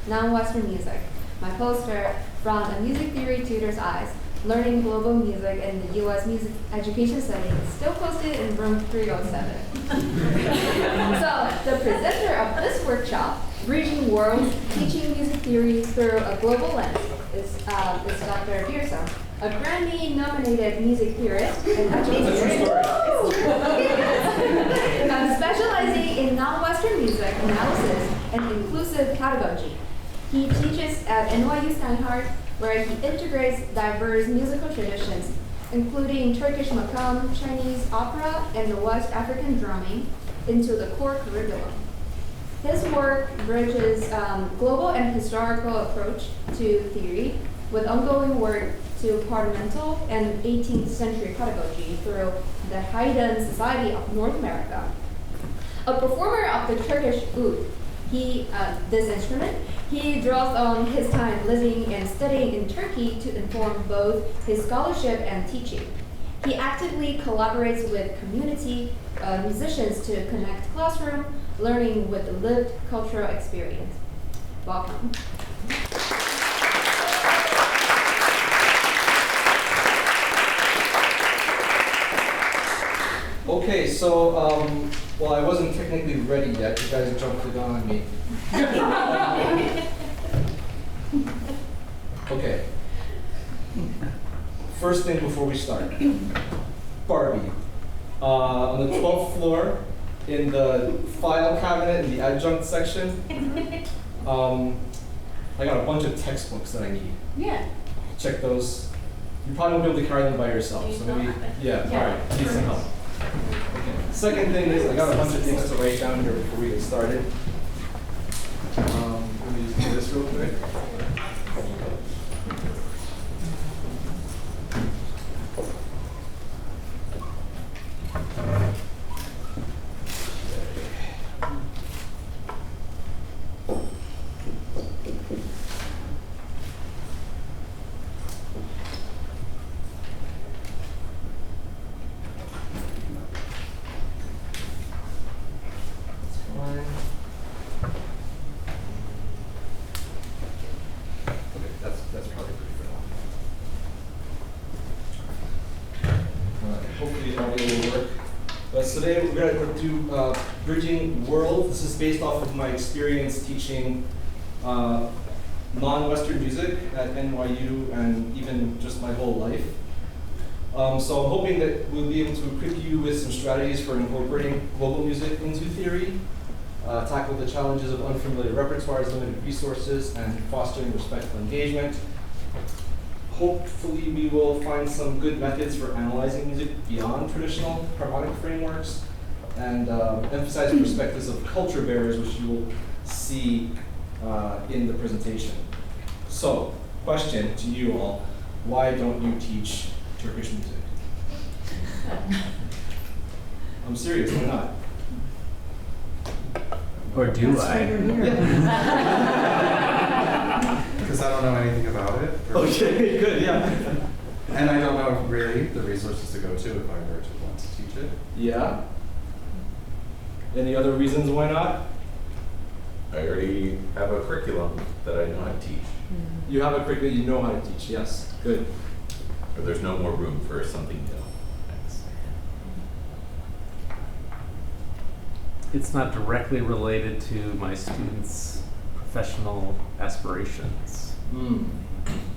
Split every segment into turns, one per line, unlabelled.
Non-Western Music, my poster, From a Music Theory Tutor's Eyes, Learning Global Music in the U.S. Music Education Setting, is still posted in room 307. So, the presenter of this workshop, Bridging Worlds, Teaching Music Theory Through a Global Lens, is Dr. Birson, a Grammy-nominated music theorist and educator, specializing in non-Western music analysis and inclusive pedagogy. He teaches at NYU Steinhardt, where he integrates diverse musical traditions, including Turkish makam, Chinese opera, and the West African drumming, into the core curriculum. His work bridges global and historical approach to theory with ongoing work to partimento and 18th century pedagogy through the Haydn Society of North America. A performer of the Turkish oud, this instrument, he draws on his time living and studying in Turkey to inform both his scholarship and teaching. He actively collaborates with community musicians to connect classroom learning with the lived cultural experience. Welcome.
Okay, so, well, I wasn't technically ready yet. You guys jumped the gun on me. Okay. First thing before we start. Barbie. On the 12th floor, in the file cabinet in the adjunct section, I got a bunch of textbooks that I need.
Yeah.
Check those. You probably won't be able to carry them by yourself, so maybe, yeah, all right, need some help. Okay. Second thing is I got a bunch of things to write down here before we get started. Let me just do this real quick. Today we're going to do Bridging World. This is based off of my experience teaching non-Western music at NYU and even just my whole life. So I'm hoping that we'll be able to equip you with some strategies for incorporating global music into theory, tackle the challenges of unfamiliar repertoires, limited resources, and fostering respectful engagement. Hopefully we will find some good methods for analyzing music beyond traditional harmonic frameworks and emphasize perspectives of culture barriers, which you will see in the presentation. So, question to you all, why don't you teach Turkish music? I'm serious, why not?
Or do I?
Because I don't know anything about it.
Okay, good, yeah.
And I don't know really the resources to go to if I were to want to teach it.
Yeah. Any other reasons why not?
I already have a curriculum that I know how to teach.
You have a curriculum you know how to teach, yes, good.
But there's no more room for something new. Thanks.
It's not directly related to my students' professional aspirations.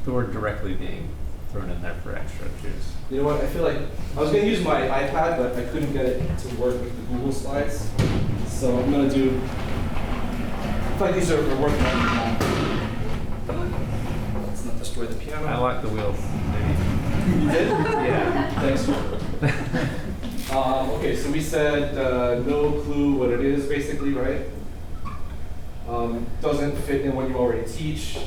The word directly being thrown in there for extra juice.
You know what, I feel like, I was going to use my iPad, but I couldn't get it to work with the Google Slides. So I'm going to do, I feel like these are working on the piano. Let's not destroy the piano.
I like the wheels, maybe.
You did?
Yeah.
Thanks. Okay, so we said no clue what it is, basically, right? Doesn't fit in what you already teach.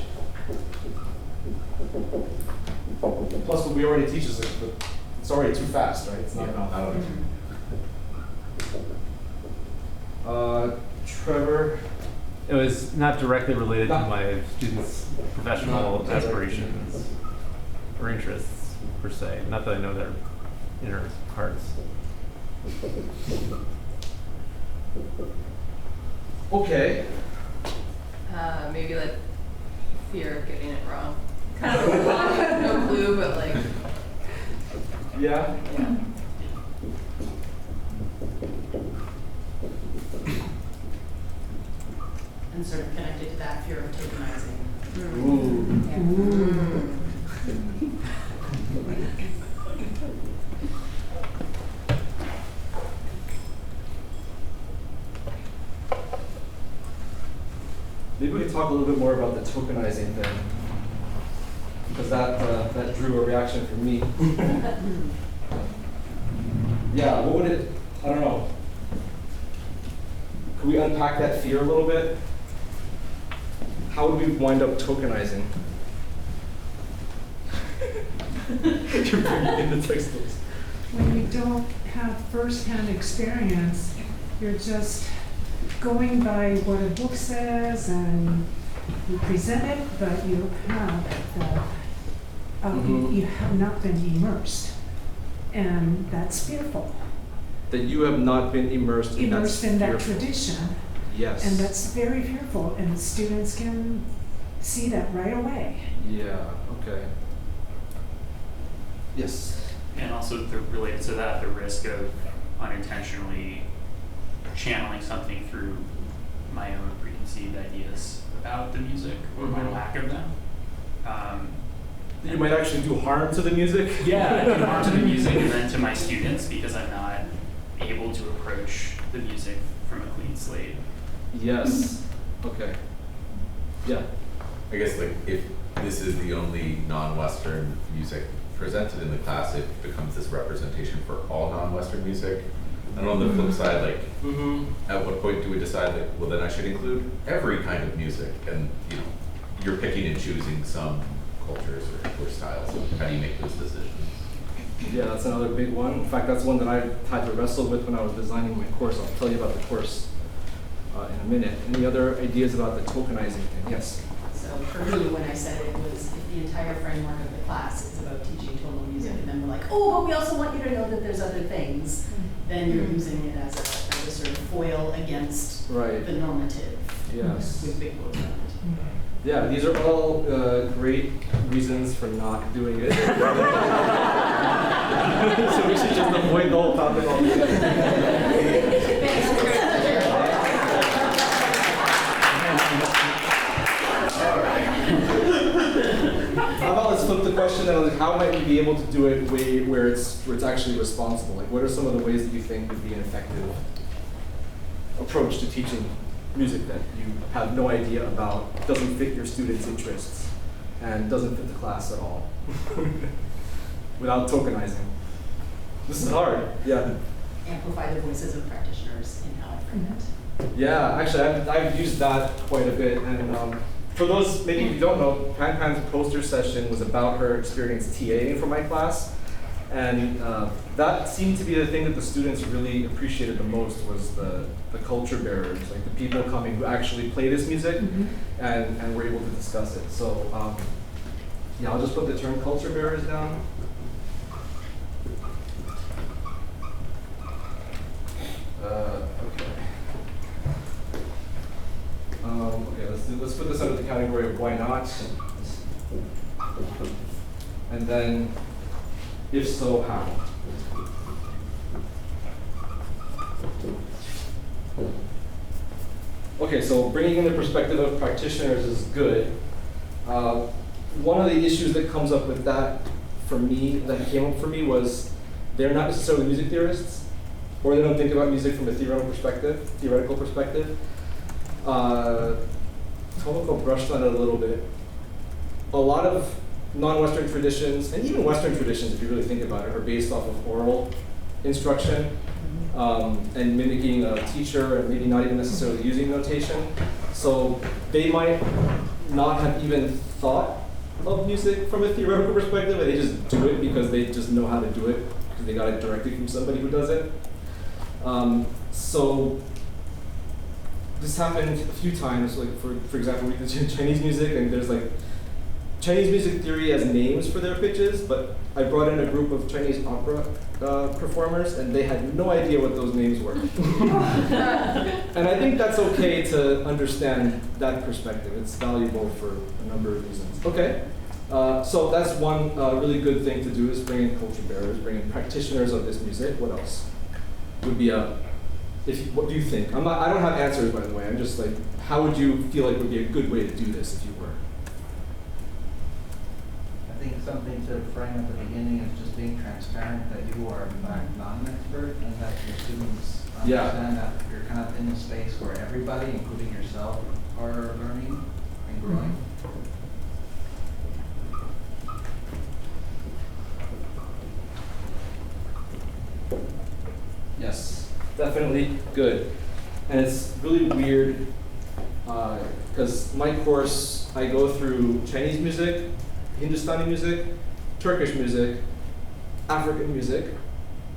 Plus, what we already teach is it's already too fast, right? It's not enough. Trevor?
It was not directly related to my students' professional aspirations or interests, per se. Not that I know their inner hearts.
Okay.
Maybe like fear of getting it wrong. Kind of no clue, but like,
Yeah?
yeah.
And sort of connected to that fear of tokenizing.
Ooh. Maybe we can talk a little bit more about the tokenizing thing, because that drew a reaction from me. Yeah, what would it? I don't know. Could we unpack that fear a little bit? How would we wind up tokenizing? You're bringing in the textbooks.
When you don't have first-hand experience, you're just going by what a book says and you present it, but you you have not been immersed. And that's fearful.
That you have not been immersed in
Immersed
that
in that
fearful.
tradition.
Yes.
And that's very fearful, and students can see that right away.
Yeah, okay. Yes.
And also related to that, the risk of unintentionally channeling something through my own preconceived ideas about the music or my lack of them.
You might actually do harm to the music.
Yeah, I do harm to the music and then to my students because I'm not able to approach the music from a clean slate.
Yes. Okay. Yeah.
I guess like if this is the only non-Western music presented in the class, it becomes this representation for all non-Western music. And on the flip side, like at what point do we decide that, well then I should include every kind of music? And you know, you're picking and choosing some cultures or styles. How do you make those decisions?
Yeah, that's another big one. In fact, that's one that I had to wrestle with when I was designing my course. I'll tell you about the course in a minute. Any other ideas about the tokenizing thing? Yes?
So for me, when I said it was, if the entire framework of the class is about teaching tonal music, and then we're like, oh, but we also want you to know that there's other things, then you're using it as a sort of foil against
Right.
the normative.
Yes.
With big quotes around it.
Yeah, these are all great reasons for not doing it. So we should just avoid the whole topic altogether. How about let's flip the question then, like, how might we be able to do it where it's actually responsible? Like, what are some of the ways that you think would be an effective approach to teaching music that you have no idea about, doesn't fit your students' interests, and doesn't fit the class at all, without tokenizing? This is hard. Yeah.
Amplify the voices of practitioners in how I frame it.
Yeah, actually, I've used that quite a bit, and for those, maybe you don't know, Pan's poster session was about her experience TAing for my class, and that seemed to be the thing that the students really appreciated the most was the culture bearers, like the people coming who actually play this music and were able to discuss it. So yeah, I'll just put the term culture bearers down. Okay. Okay, let's put this under the category of why not. And then, if so, how? Okay, so bringing in the perspective of practitioners is good. One of the issues that comes up with that for me, that came up for me, was they're not necessarily music theorists, or they don't think about music from a theoretical perspective. Tomoko brushed on it a little bit. A lot of non-Western traditions, and even Western traditions, if you really think about it, are based off of oral instruction and mimicking a teacher, and maybe not even necessarily using notation. So they might not have even thought of music from a theoretical perspective, and they just do it because they just know how to do it, because they got it directly from somebody who does it. So this happened a few times, like for example, we did Chinese music, and there's like Chinese music theory has names for their pitches, but I brought in a group of Chinese opera performers, and they had no idea what those names were. And I think that's okay to understand that perspective. It's valuable for a number of reasons. Okay, so that's one really good thing to do, is bring in culture bearers, bring in practitioners of this music. What else would be what do you think? I don't have answers, by the way. I'm just like, how would you feel like would be a good way to do this if you were?
I think something to frame at the beginning is just being transparent that you are in fact not an expert, and that your students understand that you're kind of in a space where everybody, including yourself, are learning and growing.
Yes, definitely good. And it's really weird because my course, I go through Chinese music, Hindustani music, Turkish music, African music,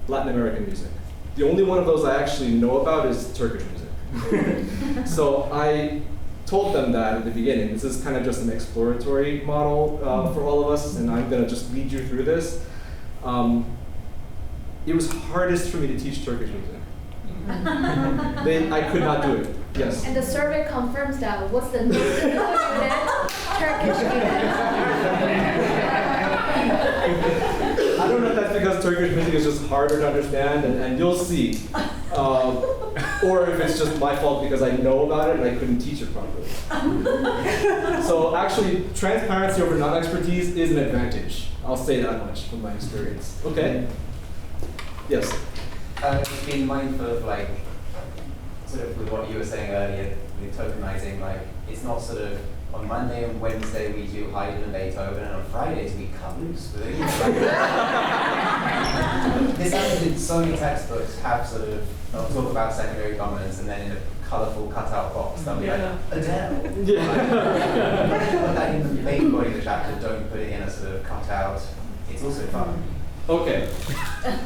Latin American music. The only one of those I actually know about is Turkish music. So I told them that at the beginning. This is kind of just an exploratory model for all of us, and I'm going to just lead you through this. It was hardest for me to teach Turkish music. I could not do it. Yes.
And the survey confirms that. What's the most difficult unit? Turkish unit.
I don't know if that's because Turkish music is just harder to understand, and you'll see. Or if it's just my fault because I know about it and I couldn't teach it properly. So actually, transparency over non-expertise is an advantage. I'll say that much from my experience. Okay? Yes?
Just being mindful of, like, sort of with what you were saying earlier, with tokenizing, like, it's not sort of on Monday and Wednesday we do Haydn and Beethoven, and on Fridays we cut loose with it. This happens in so many textbooks, have sort of, they'll talk about secondary dominance, and then in a colourful cutout box, they'll be like, Adele.
Yeah.
Put that in the main body of the chapter, don't put it in a sort of cutout. It's also fun.
Okay.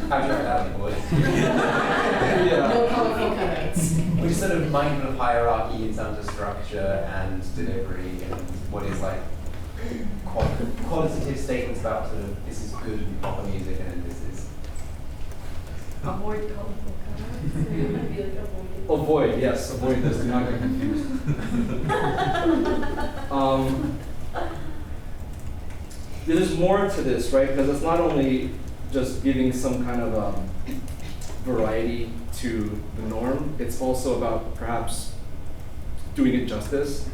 How'd you write that on the board?
Yeah.
No colorful cutouts.
We're just sort of mindful of hierarchy in terms of structure and delivery, and what is like qualitative statements about sort of this is good and proper music, and then this is.
Avoid colorful cutouts.
Avoid, yes, avoid this. Do not get confused. There's more to this, right? Because it's not only just giving some kind of variety to the norm, it's also about perhaps doing it justice,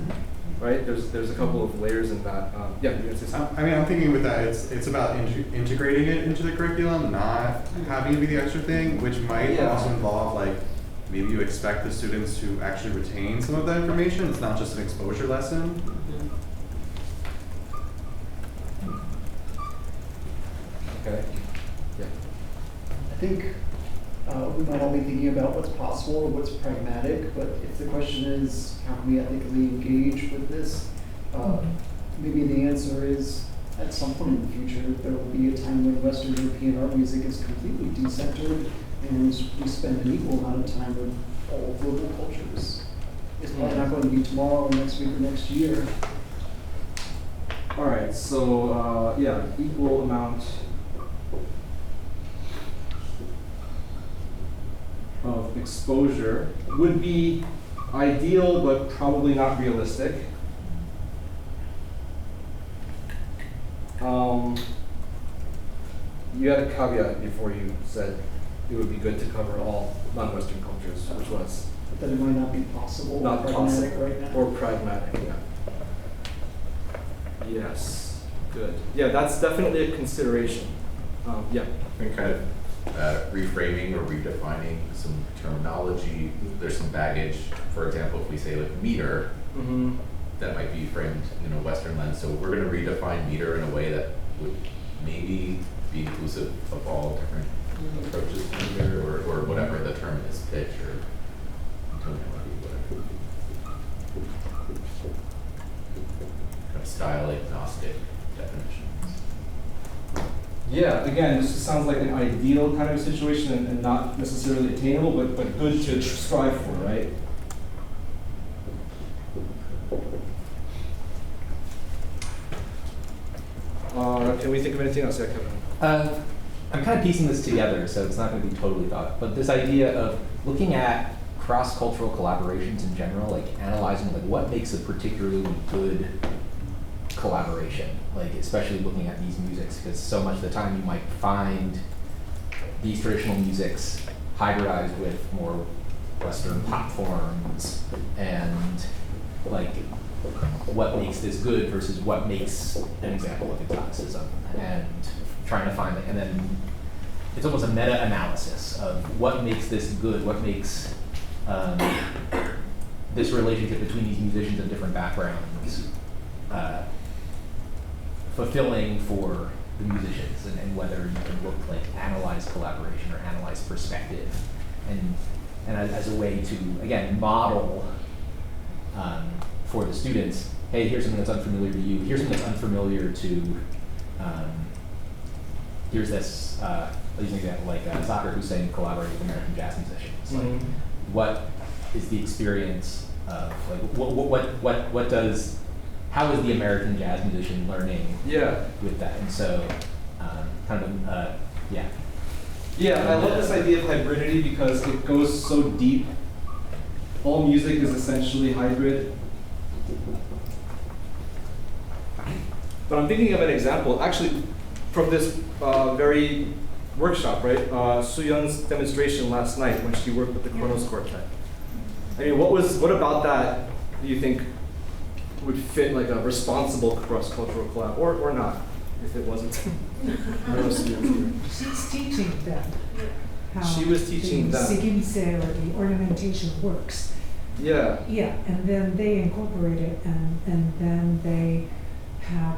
right? There's a couple of layers in that. Yeah, you're gonna say something?
I mean, I'm thinking with that, it's about integrating it into the curriculum, not having it be the extra thing, which might also involve, like, maybe you expect the students to actually retain some of that information. It's not just an exposure lesson.
Okay. Yeah.
I think we might all be thinking about what's possible or what's pragmatic, but if the question is how can we ethically engage with this, maybe the answer is at some point in the future there will be a time when Western European art music is completely decentered and we spend an equal amount of time with all global cultures. It's probably not going to be tomorrow or next week or next year.
All right, so yeah, equal amount of exposure would be ideal, but probably not realistic. You had a caveat before you said it would be good to cover all non-Western cultures, which was?
That it might not be possible
Not
or
possible,
pragmatic right now.
or pragmatic, yeah. Yes, good. Yeah, that's definitely a consideration. Yeah.
And kind of reframing or redefining some terminology. There's some baggage. For example, if we say like meter, that might be framed in a Western lens. So we're going to redefine meter in a way that would maybe be inclusive of all different approaches to meter, or whatever the term is, pitch or tonality, whatever. Kind of style agnostic definitions.
Yeah, again, this sounds like an ideal kind of situation and not necessarily attainable, but good to strive for, right? Can we think of anything else? Yeah, Kevin.
I'm kind of piecing this together, so it's not going to be totally thought. But this idea of looking at cross-cultural collaborations in general, like analyzing like what makes a particularly good collaboration, like especially looking at these musics, because so much of the time you might find these traditional musics hybridized with more Western pop forms, and like what makes this good versus what makes an example of exoticism, and trying to find, and then it's almost a meta-analysis of what makes this good, what makes this relationship between these musicians of different backgrounds fulfilling for the musicians, and whether you can look like analyze collaboration or analyze perspective, and as a way to again model for the students, hey, here's something that's unfamiliar to you, here's something that's unfamiliar to here's this, I'll use an example like Soccer Hussein collaborating with American jazz musicians. Like, what is the experience of, like, what does, how is the American jazz musician learning with that? And so, yeah.
Yeah, I love this idea of hybridity because it goes so deep. All music is essentially hybrid. But I'm thinking of an example, actually, from this very workshop, right? Soo-yeon's demonstration last night when she worked with the Kronos Quartet. I mean, what about that do you think would fit like a responsible cross-cultural collab, or not, if it wasn't?
She's teaching them how
she was teaching
the
them.
sigimse or the ornamentation works.
Yeah.
Yeah, and then they incorporate it, and then they have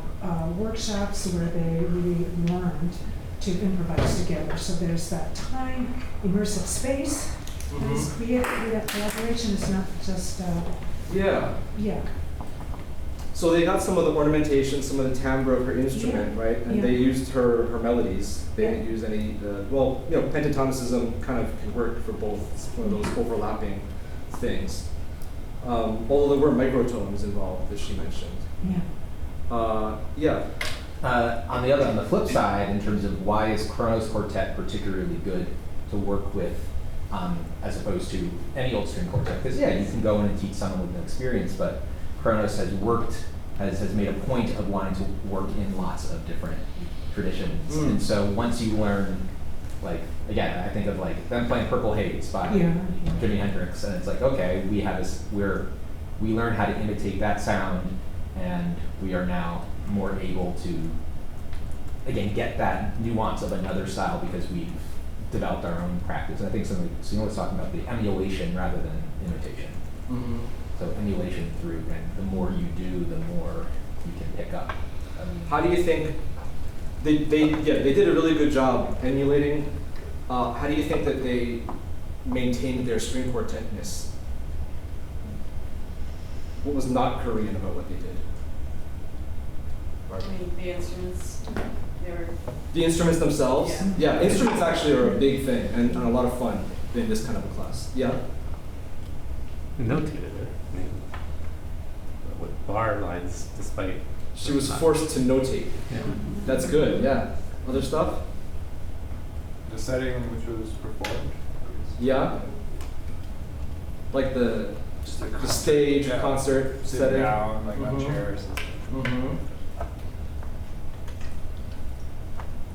workshops where they really learned to improvise together. So there's that time, immersive space that is created through that collaboration. It's not just
yeah. So they got some of the ornamentation, some of the timbre of her instrument, right? And they used her melodies. They didn't use any, well, you know, pentatonicism kind of can work for both, one of those overlapping things. Although there were microtones involved, as she mentioned.
Yeah.
On the flip side, in terms of why is Kronos Quartet particularly good to work with, as opposed to any old string quartet? Because you can go in and teach someone with no experience, but Kronos has made a point of wanting to work in lots of different traditions. And so once you learn, like, again, I think of like them playing Purple Haze by Jimi Hendrix, and it's like, okay, we have this, we learn how to imitate that sound, and we are now more able to, again, get that nuance of another style because we've developed our own practice. And I think Sunil was talking about the emulation rather than imitation. So emulation through, and the more you do, the more you can pick up.
How do you think they did a really good job emulating? How do you think that they maintained their string quartetness? What was not Korean about what they did?
The instruments, they were...
The instruments themselves? Yeah, instruments actually are a big thing and a lot of fun in this kind of a class. Yeah?
Notated it. I mean, with bar lines, despite...
She was forced to notate.
Yeah.
That's good, yeah. Other stuff?
The setting in which it was performed?
Yeah. Like the stage, concert
Sitting
setting.
down, like on chairs.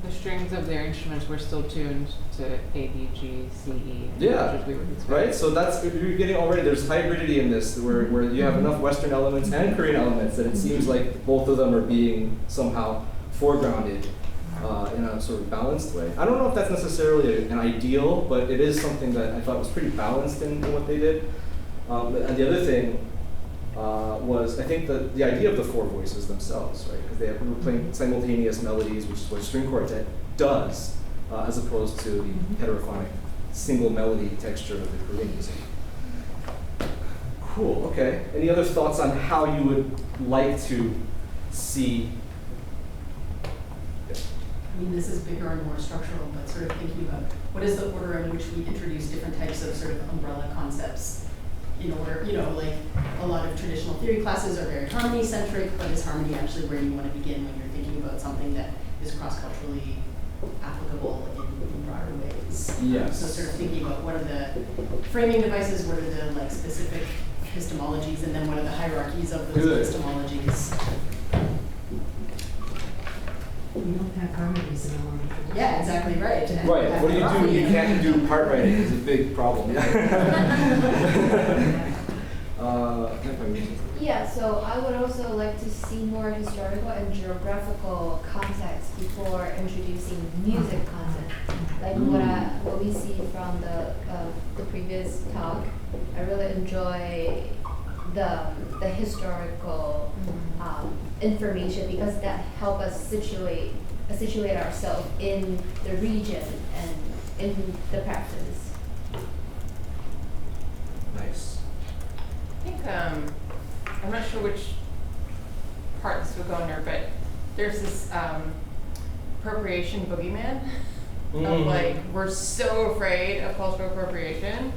The strings of their instruments were still tuned to A, B, G, C, E.
Yeah, right? So that's, you're getting already, there's hybridity in this where you have enough Western elements and Korean elements that it seems like both of them are being somehow foregrounded in a sort of balanced way. I don't know if that's necessarily an ideal, but it is something that I thought was pretty balanced in what they did. And the other thing was, I think, the idea of the four voices themselves, right? Because they were playing simultaneous melodies, which is what string quartet does, as opposed to the heterophonic single melody texture of the Korean music. Cool, okay. Any other thoughts on how you would like to see?
I mean, this is bigger and more structural, but sort of thinking about what is the order in which we introduce different types of sort of umbrella concepts where, like a lot of traditional theory classes are very harmony-centric, but is harmony actually where you want to begin when you're thinking about something that is cross-culturally applicable in broader ways?
Yes.
So sort of thinking about what are the framing devices, what are the like specific epistemologies, and then what are the hierarchies of those epistemologies?
You don't have harmonies in our tradition.
Yeah, exactly right. And
Right. What do you do when you can't do part writing? It's a big problem.
Yeah, so I would also like to see more historical and geographical context before introducing music content. Like what we see from the previous talk, I really enjoy the historical information because that help us situate ourselves in the region and in the practice.
Nice.
I think, I'm not sure which part this would go under, but there's this appropriation boogeyman of like, we're so afraid of cultural appropriation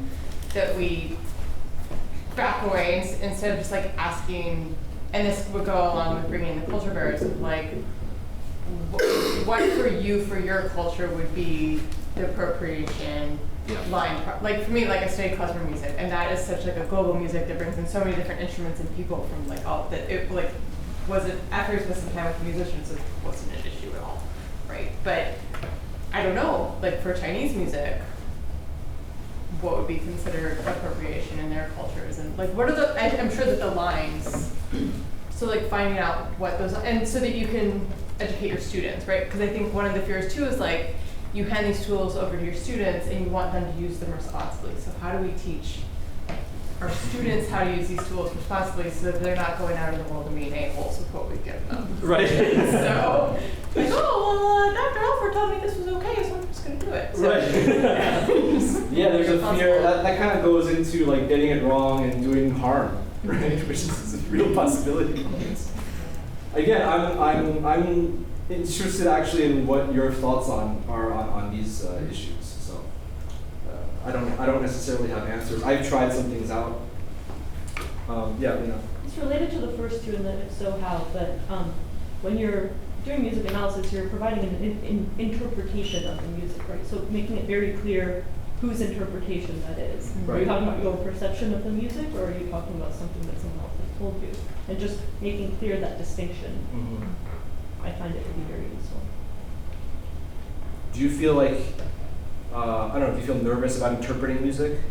that we back away instead of just like asking, and this would go along with bringing the culture bearers of like, what for you, for your culture would be the appropriation line. Like for me, like I studied classical music, and that is such like a global music that brings in so many different instruments and people from like all that it like wasn't after you spent some time with musicians, it wasn't an issue at all, right? But I don't know, like for Chinese music, what would be considered appropriation in their cultures, and like what are the? I'm sure that the lines. So like finding out what those, and so that you can educate your students, right? Because I think one of the fears too is like you hand these tools over to your students and you want them to use them responsibly. So how do we teach our students how to use these tools responsibly so that they're not going out in the world and being a-holes with what we give them?
Right.
So like, oh well, Dr. Alford told me this was okay, so I'm just going to do it. So,
Right. Yeah, there's a fear that kind of goes into like getting it wrong and doing harm, right? Which is a real possibility. Again, I'm interested actually in what your thoughts are on these issues. So I don't necessarily have answers. I've tried some things out.
It's related to the first two, and then if so, how. But when you're doing music analysis, you're providing an interpretation of the music, right? So making it very clear whose interpretation that is.
Right.
Are you talking about your perception of the music, or are you talking about something that someone else has told you? And just making clear that distinction, I find it to be very useful.
Do you feel like, I don't know, do you feel nervous about interpreting music?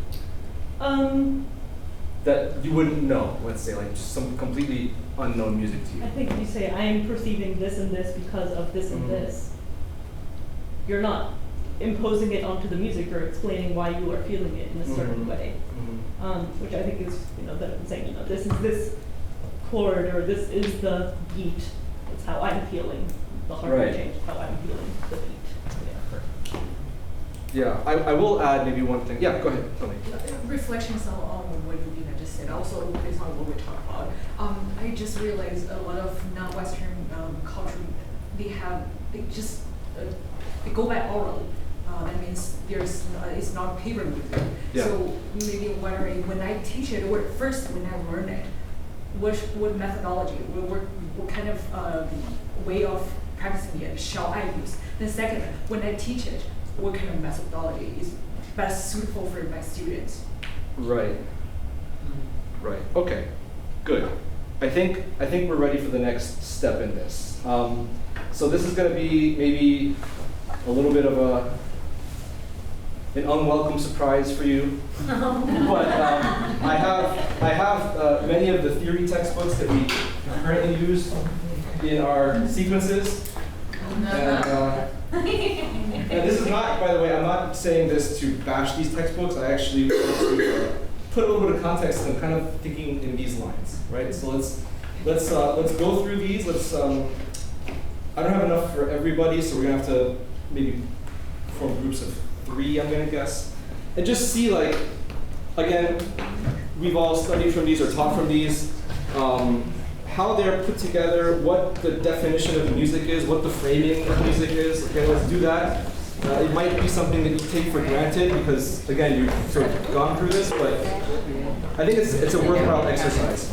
That you wouldn't know, let's say, like just some completely unknown music to you.
I think if you say, I am perceiving this and this because of this and this, you're not imposing it onto the music, you're explaining why you are feeling it in a certain way. Which I think is, that I'm saying, this is this chord, or this is the beat. It's how I'm feeling. The harmony change is how I'm feeling the beat.
Yeah, I will add maybe one thing. Yeah, go ahead, tell me.
Reflections on what you just said, also based on what we talked about. I just realized a lot of non-Western culture, they go by oral. That means it's not paper music.
Yeah.
So maybe wondering when I teach it, or first when I learn it, what methodology, what kind of way of practicing it shall I use? Then second, when I teach it, what kind of methodology is best suitable for my students?
Right. Right. Okay. Good. I think we're ready for the next step in this. So this is going to be maybe a little bit of an unwelcome surprise for you. But I have many of the theory textbooks that we currently use in our sequences. And this is not, by the way, I'm not saying this to bash these textbooks. I actually want to put a little bit of context, and I'm kind of thinking in these lines, right? So let's go through these. I don't have enough for everybody, so we're gonna have to maybe form groups of 3, I'm gonna guess, and just see, like, again, we've all studied from these or taught from these, how they're put together, what the definition of music is, what the framing of music is. Okay, let's do that. It might be something that you take for granted because, again, you've sort of gone through this, but I think it's a worthwhile exercise.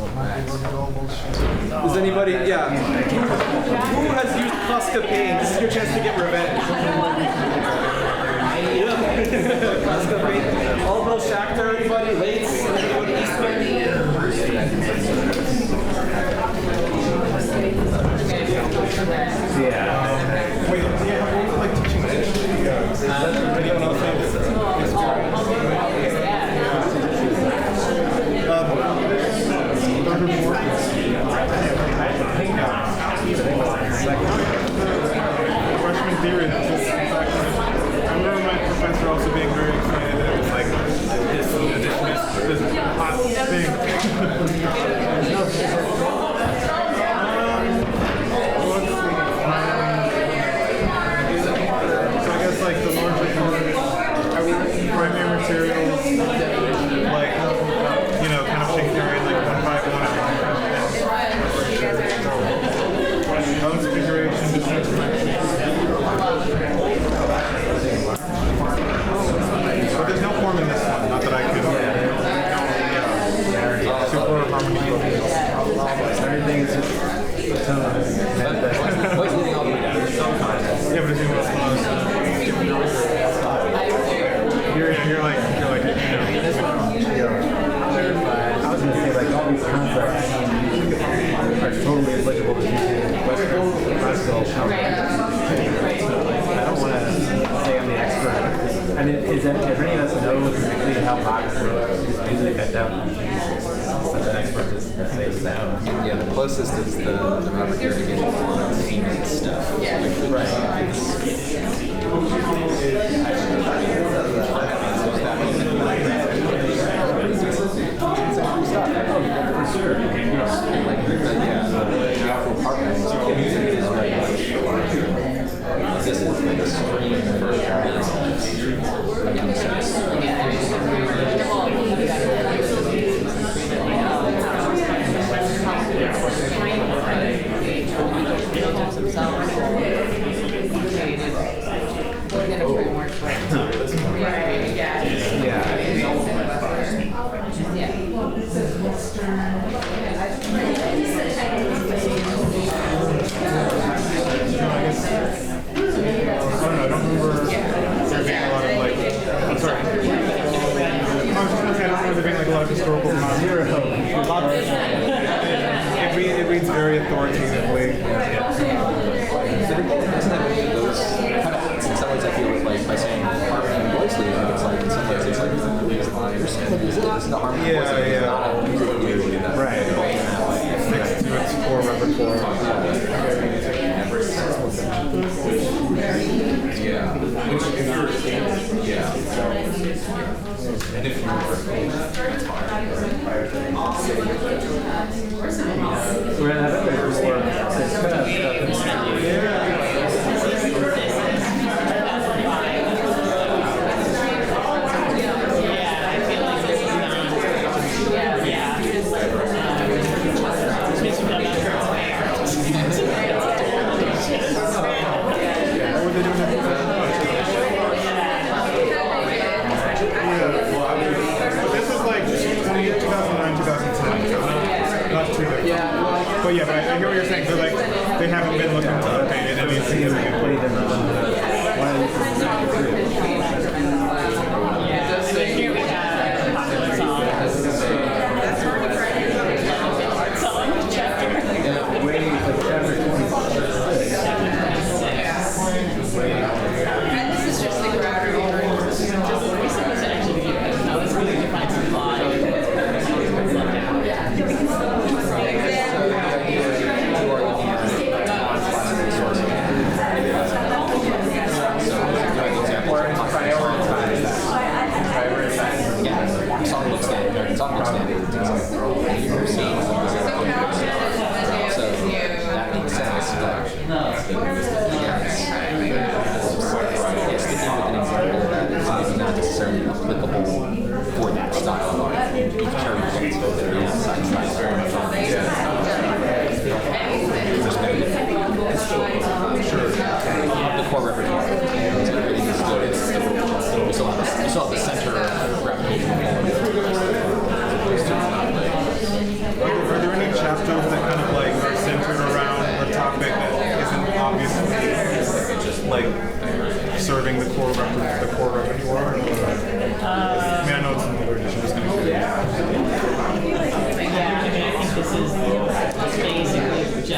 Does anybody, yeah. Who has used Casca Paint? This is your chance to get revenge. Casca Paint. Allbell Shakhtar, anybody? Lates? Anybody Eastman?
Yeah.
Wait, do you have like teaching this? Anyone else have this? Freshman theory, that's just, I remember my professor also being very excited that it was like this hot thing. So I guess like the larger primary materials, like, you know, kind of Shakespearean, like 151. Tone configuration, but there's no form in this one, not that I could. Super harmonic.
Everything is just tone. Voice leading all the way down.
Yeah, but it's even you're like,
this one, clarified. I was going to say, like, all these concepts are totally applicable to Western classical. I don't want to say I'm the expert. I mean, if any of us know specifically how Bach wrote his music, I doubt such an expert to say sound.
Yeah, the closest is the Robert Gerdigan payment stuff.
Yeah, right. For sure.
This is like a stream
historical it reads very authoritatively.
In some ways, I feel like by saying harmony and voice leading, it's like in some ways it's like this is the harmony and voice leading. It's not a music theory that's
right. Sticks to its core repertoire.
Yeah. And if you were that's fine.
We're going to have it before.
But yeah, but I hear what you're saying. So like, they haven't been looking to paint it any significant way.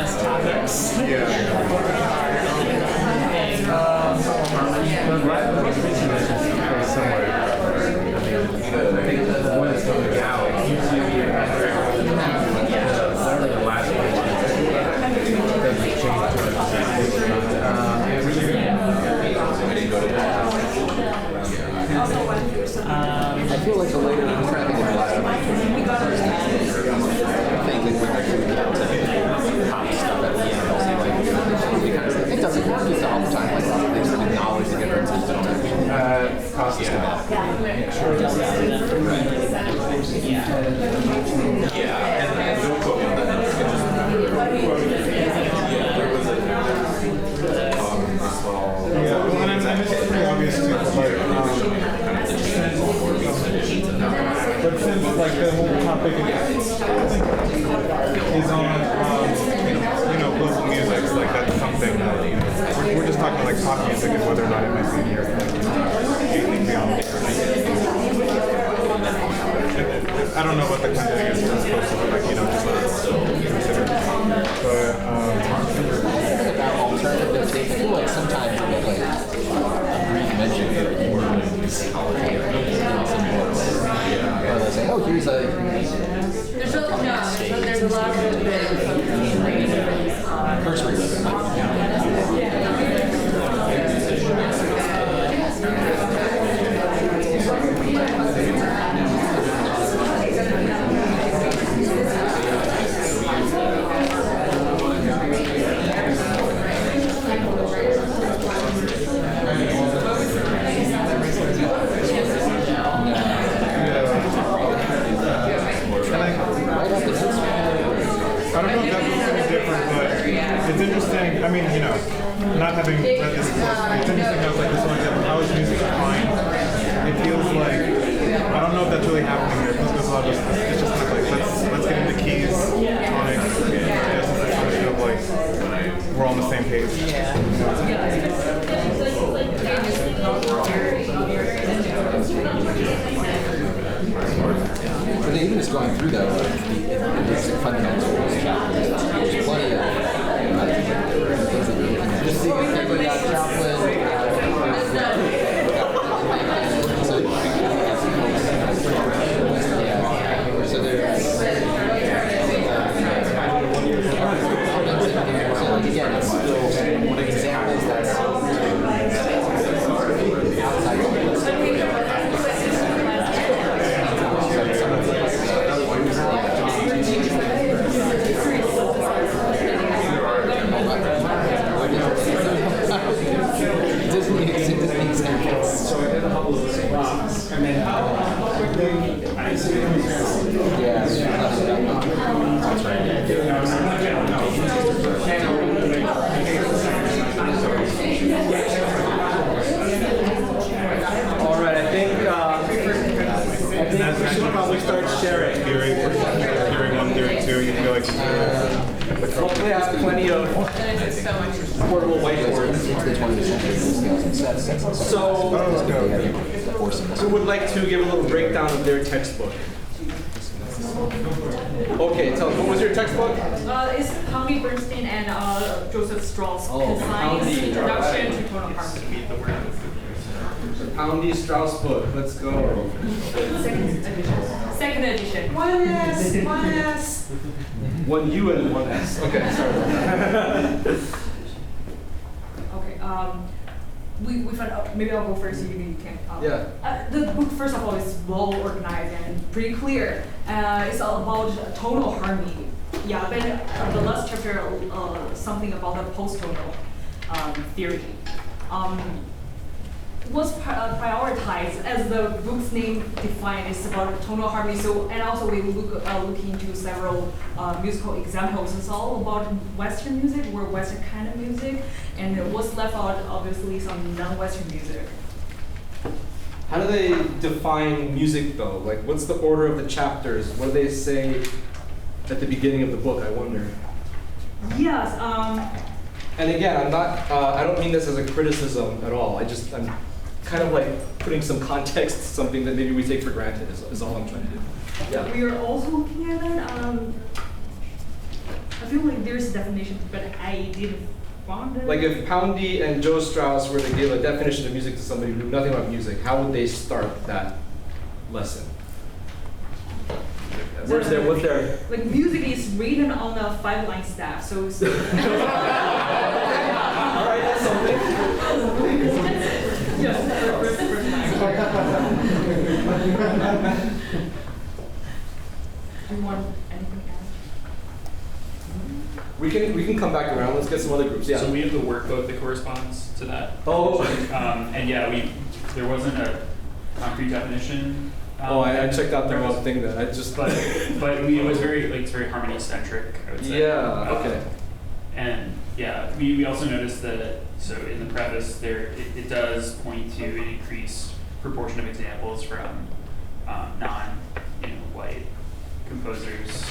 advanced topics.
When it's coming out, usually the last one doesn't change
I feel like the later, I'm trying to think of the last one. I think if we actually get to pop stuff at the end, I'll say like, it doesn't work with all the time, like they sort of acknowledge the differences, don't they?
cost is
Yeah,
and don't quote me on that number.
And it's pretty obvious too, but since like the whole topic is on global music, like that's something that we're just talking like pop music and whether or not it might be in here, anything beyond. I don't know what the content is supposed to look like, just consider. But
about alternative notation, I feel like sometimes you get like a brief mention of the word psychology or some books. Or they'll say, oh, here's a
there's a lot of
cursory look.
I don't know if that's something different, but it's interesting. I mean, not having read this book, it's interesting how like this one example, how is music defined? It feels like, I don't know if that's really happening here, because there's a lot of, it's just kind of like, let's get into keys, tonic, it's kind of like, we're all on the same page.
But even just going through though, the basic fundamentals chapters, there's plenty of things that you're looking at. Just see we got Joplin. So there's so like again, it's still what examples that outside of the list. Disney examples.
So I did a couple of those things. And then
That's right.
all right, I think we should probably start sharing.
Theory 1, Theory 2, you feel like
Hopefully I have plenty of portable whiteboards. So, who would like to give a little breakdown of their textbook? Okay, tell us, what was your textbook?
It's Adem Birson and Joseph Strauss. Science Introduction to Tonal Harmony.
The Poundy Strauss book, let's go.
Second edition.
One S. One U and one S. Okay, sorry.
Okay. We found out. Maybe I'll go first. So you can.
Yeah.
The book, first of all, is well organized and pretty clear. It's all about tonal harmony. Yeah, but the last chapter, something about the post-tonal theory. Was prioritized as the book's name defined. It's about tonal harmony. So, and also we look into several musical examples. It's all about Western music or Western kind of music, and what's left out, obviously, some non-Western music.
How do they define music though? Like, what's the order of the chapters? What do they say at the beginning of the book, I wonder?
Yes.
And again, I'm not, I don't mean this as a criticism at all. I'm kind of like putting some context to something that maybe we take for granted is all I'm trying to do. Yeah.
We are also looking at it. I feel like there's a definition, but I didn't find it.
Like if Poundy and Joe Strauss were to give a definition of music to somebody who knew nothing about music, how would they start that lesson? What's their
like music is written on a 5-line staff, so it's
all right, that's something.
yes. Do you want anything else?
We can come back around. Let's get some other groups. Yeah.
So we have the workbook that corresponds to that.
Oh.
And yeah, there wasn't a concrete definition.
I checked out the wrong thing then. I just.
But it was very it's very harmony centric, I would say.
Yeah. Okay.
And yeah, we also noticed that so in the preface there it does point to an increased proportion of examples from non-white composers,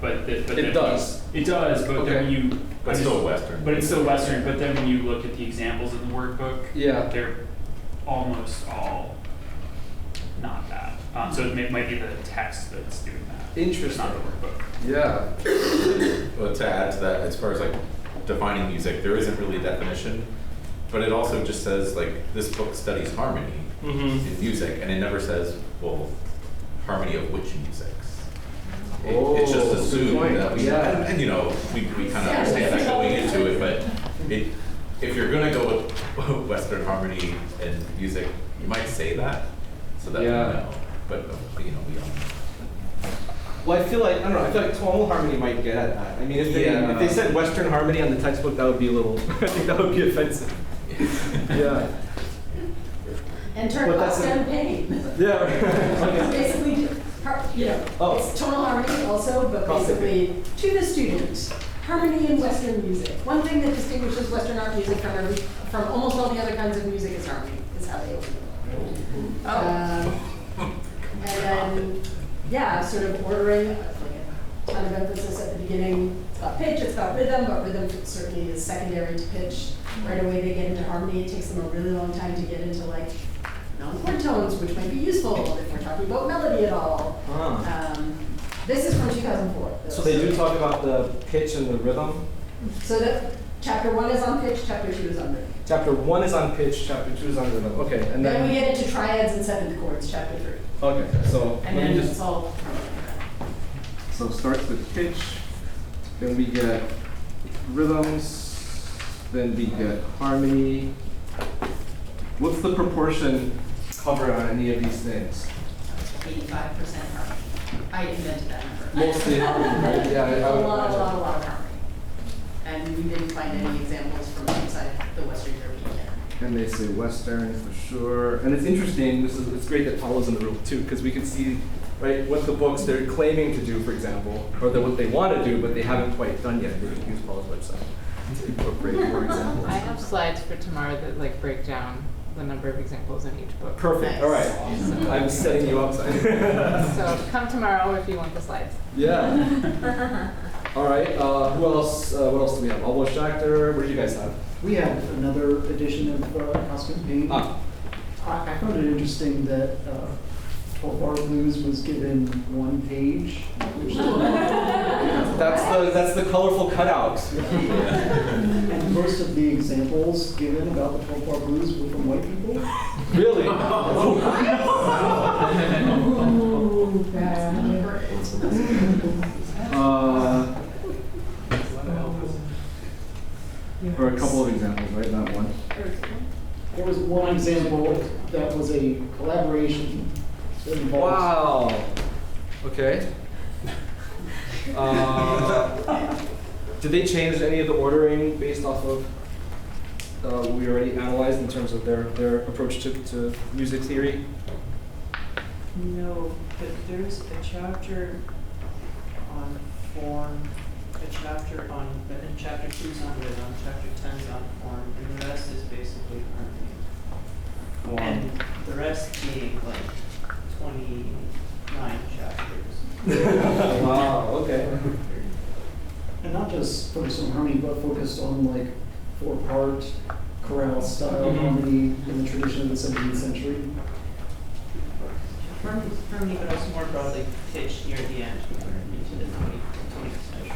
but
it does.
It does, but
okay.
then when you
But still Western.
But it's still Western. But then when you look at the examples in the workbook,
yeah,
they're almost all not that. So it might be the text that's doing that.
Interesting.
Not the workbook.
Yeah.
Well, to add to that, as far as like defining music, there isn't really a definition, but it also just says like this book studies harmony in music, and it never says, well, harmony of which musics. It's just assumed that we, and you know, we kind of understand that going into it, but if you're gonna go with Western harmony and music, you might say that, so that we know, but you know, we don't.
Well, I feel like tonal harmony might get at that. I mean, if they said Western harmony on the textbook, that would be a little. I think that would be offensive. Yeah.
Enter cost and pain.
Yeah.
It's basically, it's tonal harmony also, but basically to the student, harmony in Western music. One thing that distinguishes Western art music from almost all the other kinds of music is harmony, is how they open it. And then, sort of ordering, like a ton of emphasis at the beginning. It's got pitch, it's got rhythm, but rhythm certainly is secondary to pitch. Right away they get into harmony. It takes them a really long time to get into like non-chord tones, which might be useful if we're talking about melody at all. This is from 2004.
So they do talk about the pitch and the rhythm?
So that chapter 1 is on pitch, chapter 2 is on rhythm.
Chapter 1 is on pitch, chapter 2 is on rhythm. Okay, and
then we get into triads and seventh chords, chapter 3.
Okay, so
and then it's all.
So starts with pitch, then we get rhythms, then we get harmony. What's the proportion covered on any of these things?
85% harmony. I invented that number.
Mostly harmony, right? Yeah,
a lot of harmony. And we didn't find any examples from outside the Western European.
And they say Western for sure. And it's interesting, it's great that Paula's in the room too, because we can see what the books they're claiming to do, for example, or what they want to do, but they haven't quite done yet. They can use Paula's website to incorporate more examples.
I have slides for tomorrow that break down the number of examples in each book.
Perfect. Nice. All right. So, I'm setting you up.
So come tomorrow if you want the slides.
Yeah. All right. Who else? What else do we have? Almost Schacter. What do you guys have?
We have another edition of Cosmic Pain. I found it interesting that 12-bar blues was given 1 page.
That's the colorful cutout.
And most of the examples given about the 12-bar blues were from white people.
Really? Or a couple of examples, right? Not one.
There was one example that was a collaboration.
Wow. Okay. Did they change any of the ordering based off of what we already analyzed in terms of their approach to music theory?
No, but there's a chapter on form, and chapter 2 is on rhythm, chapter 10 is on form, and the rest is basically harmony. And the rest being 29 chapters.
Wow, okay.
And not just focused on harmony, but focused on 4-part chorale style harmony in the tradition of the 17th century.
Harmony, but also more broadly pitched near the end into the 20th century.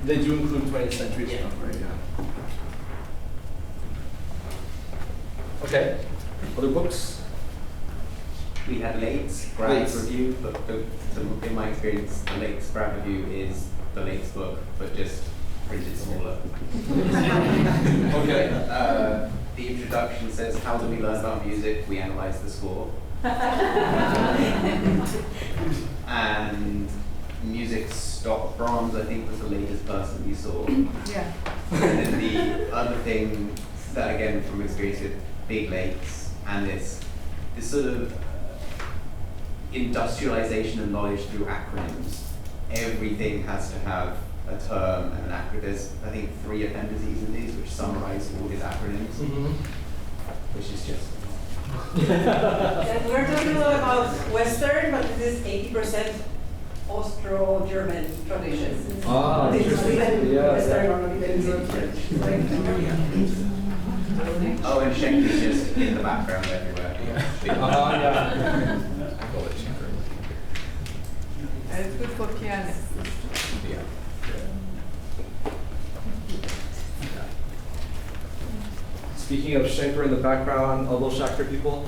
They do include 20th century stuff, right? Yeah. Okay. Other books?
We had Late's grad review, but in my experience, the Late's grad review is the Late's book, but just printed smaller.
Okay.
The introduction says, how do we learn about music? We analyze the score. And music stock Brahms, I think, was the latest person we saw.
Yeah.
And then the other thing that, again, from experience with big lakes and this sort of industrialization of knowledge through acronyms. Everything has to have a term and an acronym. There's, I think, 3 appendices in these which summarize all his acronyms, which is just.
We're talking a lot about Western, but this is 80% Austro-German tradition.
Ah, interesting.
Western or even
Oh, and Schenker's just in the background everywhere.
Yeah.
And it's good for pianists.
Yeah.
Speaking of Schenker in the background, all those Shachter people?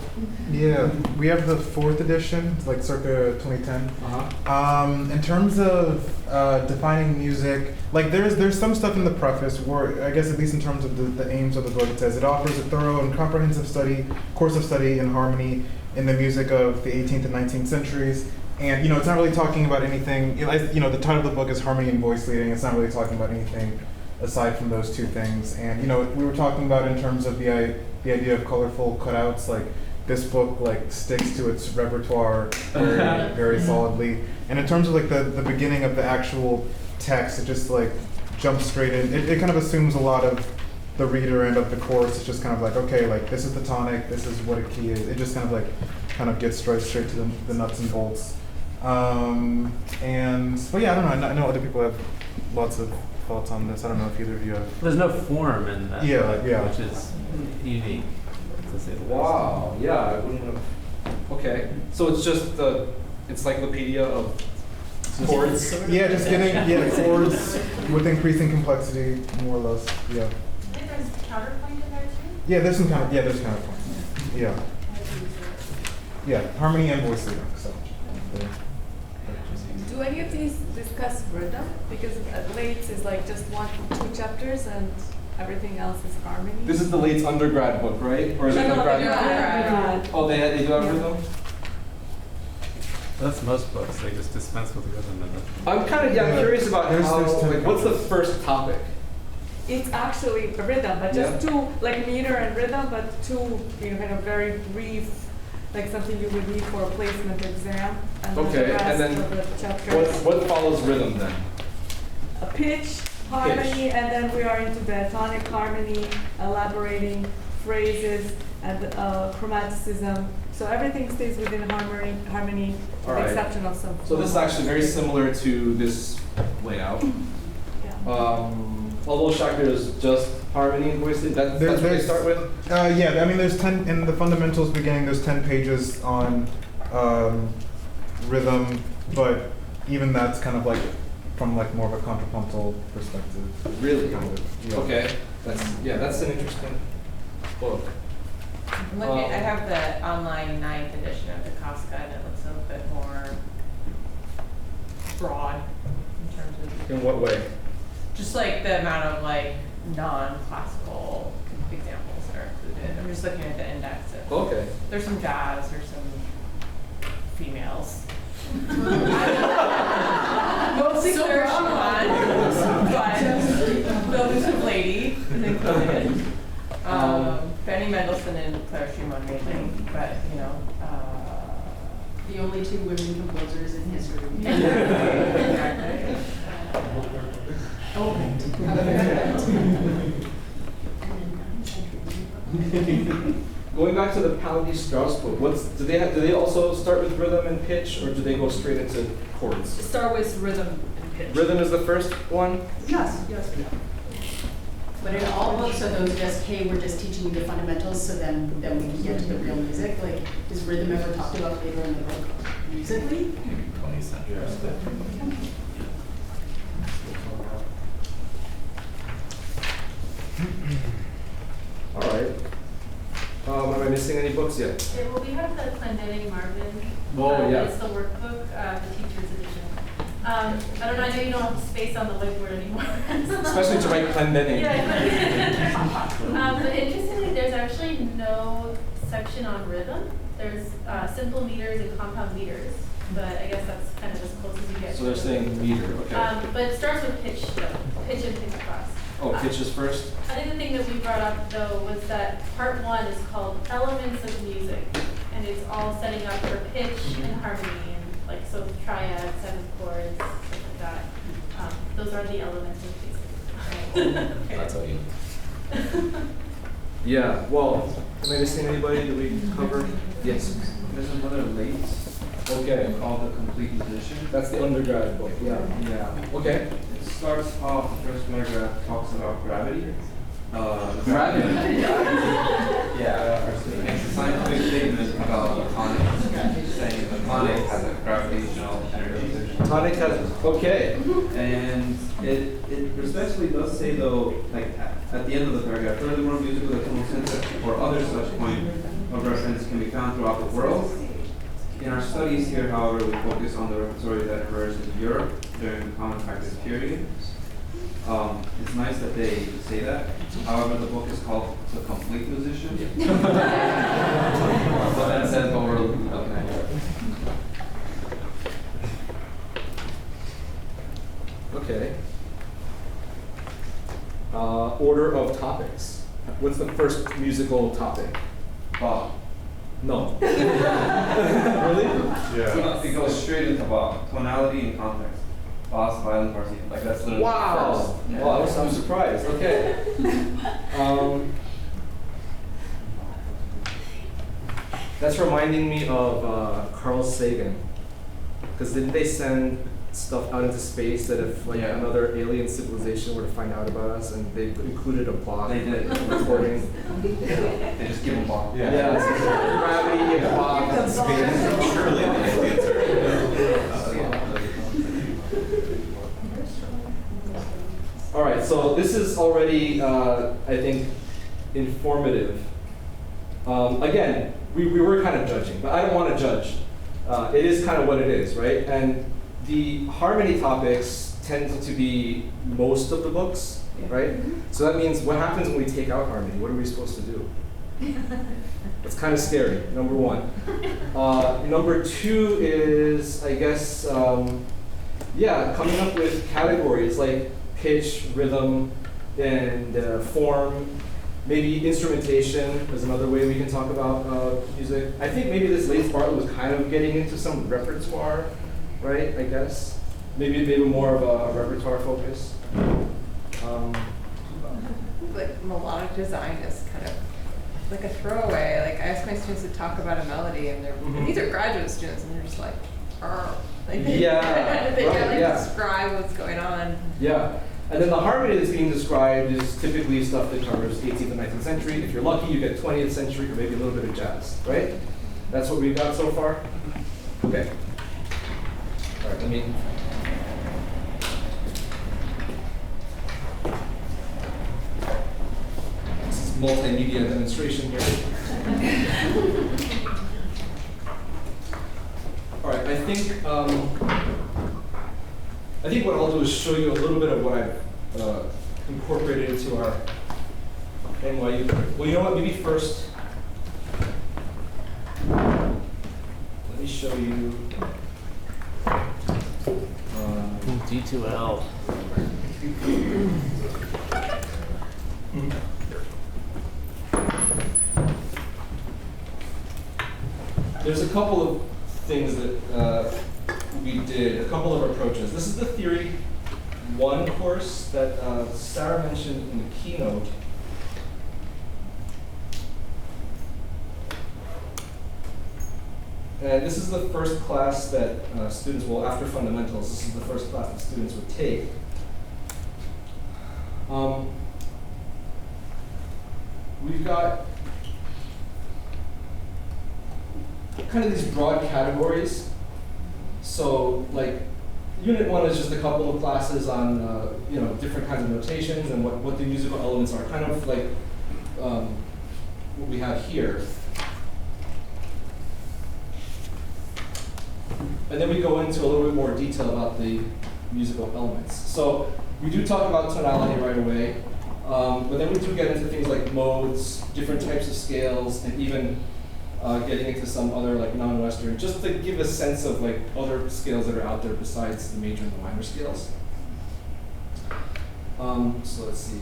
Yeah, we have the 4th edition, like circa 2010. In terms of defining music, like there's some stuff in the preface where, I guess at least in terms of the aims of the book, it says it offers a thorough and comprehensive course of study in harmony in the music of the 18th and 19th centuries. And it's not really talking about anything, the title of the book is Harmony and Voice Leading. It's not really talking about anything aside from those 2 things. And we were talking about in terms of the idea of colorful cutouts, like this book like sticks to its repertoire very, very solidly. And in terms of like the beginning of the actual text, it just like jumps straight in. It kind of assumes a lot of the reader and of the course. It's just kind of like, okay, like this is the tonic, this is what a key is. It just kind of gets straight to the nuts and bolts. But yeah, I don't know. I know other people have lots of thoughts on this. I don't know if either of you have.
There's no form in that book,
yeah.
which is unique, to say the least.
Wow, yeah, I wouldn't have. Okay, so it's just the encyclopedia of chords?
Yeah, just getting chords with increasing complexity, more or less. Yeah.
I think there's counterpoint in there too.
Yeah, there's counterpoint. Yeah. Yeah, harmony and voice leading. So.
Do any of these discuss rhythm? Because at Late's is like just 1 or 2 chapters and everything else is harmony.
This is the Late's undergrad book, right? Or is it undergrad? Oh, they do have rhythm?
That's most books. They just dispense with rhythm in them.
I'm kind of curious about what's the first topic?
It's actually a rhythm, but just 2, like meter and rhythm, but 2 kind of very brief, like something you would need for a placement exam. And
Okay,
the rest
and then
of the chapters.
what follows rhythm then?
A pitch, harmony, and then we are into the tonic harmony, elaborating phrases, and chromaticism. So everything stays within harmony, with the exception of some.
So this is actually very similar to this layout. Although Shachter is just harmony and voice leading, that's what they start with?
Yeah, I mean there's 10, in the fundamentals beginning, there's 10 pages on rhythm, but even that's kind of like from like more of a contrapuntal perspective.
Really?
Kind of, yeah.
Okay, that's an interesting book.
I'm looking I have the online 9th edition of the Casca, and it looks a little bit more broad in terms of.
In what way?
Just like the amount of like non-classical examples that are included. I'm just looking at the index.
Okay.
There's some jazz, there's some females. Mostly Claire Schumann, but there's some lady is included. Fanny Mendelssohn and Claire Schumann mainly, but
the only 2 women composers in history.
Exactly.
Going back to the Palladio Strauss book, do they also start with rhythm and pitch, or do they go straight into chords?
Start with rhythm and pitch.
Rhythm is the first one?
Yes. But in all books, are those just, hey, we're just teaching you the fundamentals, so then we can get to the real music? Like, is rhythm ever talked about later in the book musically?
20th century.
I missing any books yet?
Yeah, well, we have the Clendenning Marvin.
Oh, yeah.
It's the workbook, the teacher's edition. I don't know, I know you don't have space on the whiteboard anymore.
Especially to write Clendenning.
Yeah. But interestingly, there's actually no section on rhythm. There's simple meters and compound meters, but I guess that's kind of as close as you get.
So they're saying meter, okay.
But it starts with pitch, though. Pitch and pitch class.
Oh, pitch is first?
I think the thing that we brought up, though, was that part 1 is called Elements of Music, and it's all setting up for pitch and harmony, and like, so triads, 7 chords, stuff like that. Those are the elements of music.
That's how you. Yeah, well, am I missing anybody? Did we cover? Yes.
There's another late.
Okay.
Called The Complete Musician.
That's the undergrad book, yeah.
Yeah.
Okay.
It starts off, the first paragraph talks about gravity.
Gravity?
Yeah. It's a scientific statement about a tonic, saying a tonic has a gravitational energy.
Tonic has, okay.
And it respectfully does say, though, like at the end of the paragraph, furthermore, musical tonal sense or other such point of reference can be found throughout the world. In our studies here, however, we focus on the repertoire that occurs in Europe during the common practice period. It's nice that they say that. However, the book is called The Complete Musician. So that says over. Okay.
Okay. Order of topics. What's the first musical topic?
Bach.
No. Really?
Yeah. It goes straight into Bach. Tonality and context. Bass, violin, partimento. Like that's literally
wow.
the first. Yeah.
Wow, I'm surprised. Okay. That's reminding me of Carl Sagan. Because didn't they send stuff out into space that if like another alien civilization were to find out about us, and they included a Bach recording?
They just give them Bach.
Yeah. So gravity and Bach and space.
Surely the aliens are.
All right, so this is already, I think, informative. Again, we were kind of judging, but I don't want to judge. It is kind of what it is, right? And the harmony topics tend to be most of the books, right? So that means what happens when we take out harmony? What are we supposed to do? It's kind of scary, number one. Number two is, I guess, coming up with categories like pitch, rhythm, and form. Maybe instrumentation is another way we can talk about music. I think maybe this late Bartlett was kind of getting into some repertoire, right? I guess maybe more of a repertoire focus.
Like melodic design is kind of like a throwaway. Like I ask my students to talk about a melody, and they're and these are graduate students, and they're just like, like they can't describe what's going on.
Yeah. And then the harmony that's being described is typically stuff that covers 18th and 19th century. If you're lucky, you get 20th century or maybe a little bit of jazz, right? That's what we've got so far? Okay. All right, let me. This is multimedia demonstration here. All right, I think what I'll do is show you a little bit of what I've incorporated into our NYU. Well, you know what? Maybe first, let me show you
D2L.
There's a couple of things that we did, a couple of approaches. This is the Theory 1 course that Sarah mentioned in the keynote. And this is the first class that students will, after fundamentals, this is the first class that students would take. We've got kind of these broad categories. So, like, Unit 1 is just a couple of classes on, different kinds of notations and what the musical elements are, kind of like what we have here. and then we go into a little bit more detail about the musical elements. So we do talk about tonality right away, but then we do get into things like modes, different types of scales, and even getting into some other like non-Western, just to give a sense of like other scales that are out there besides the major and the minor scales. So let's see.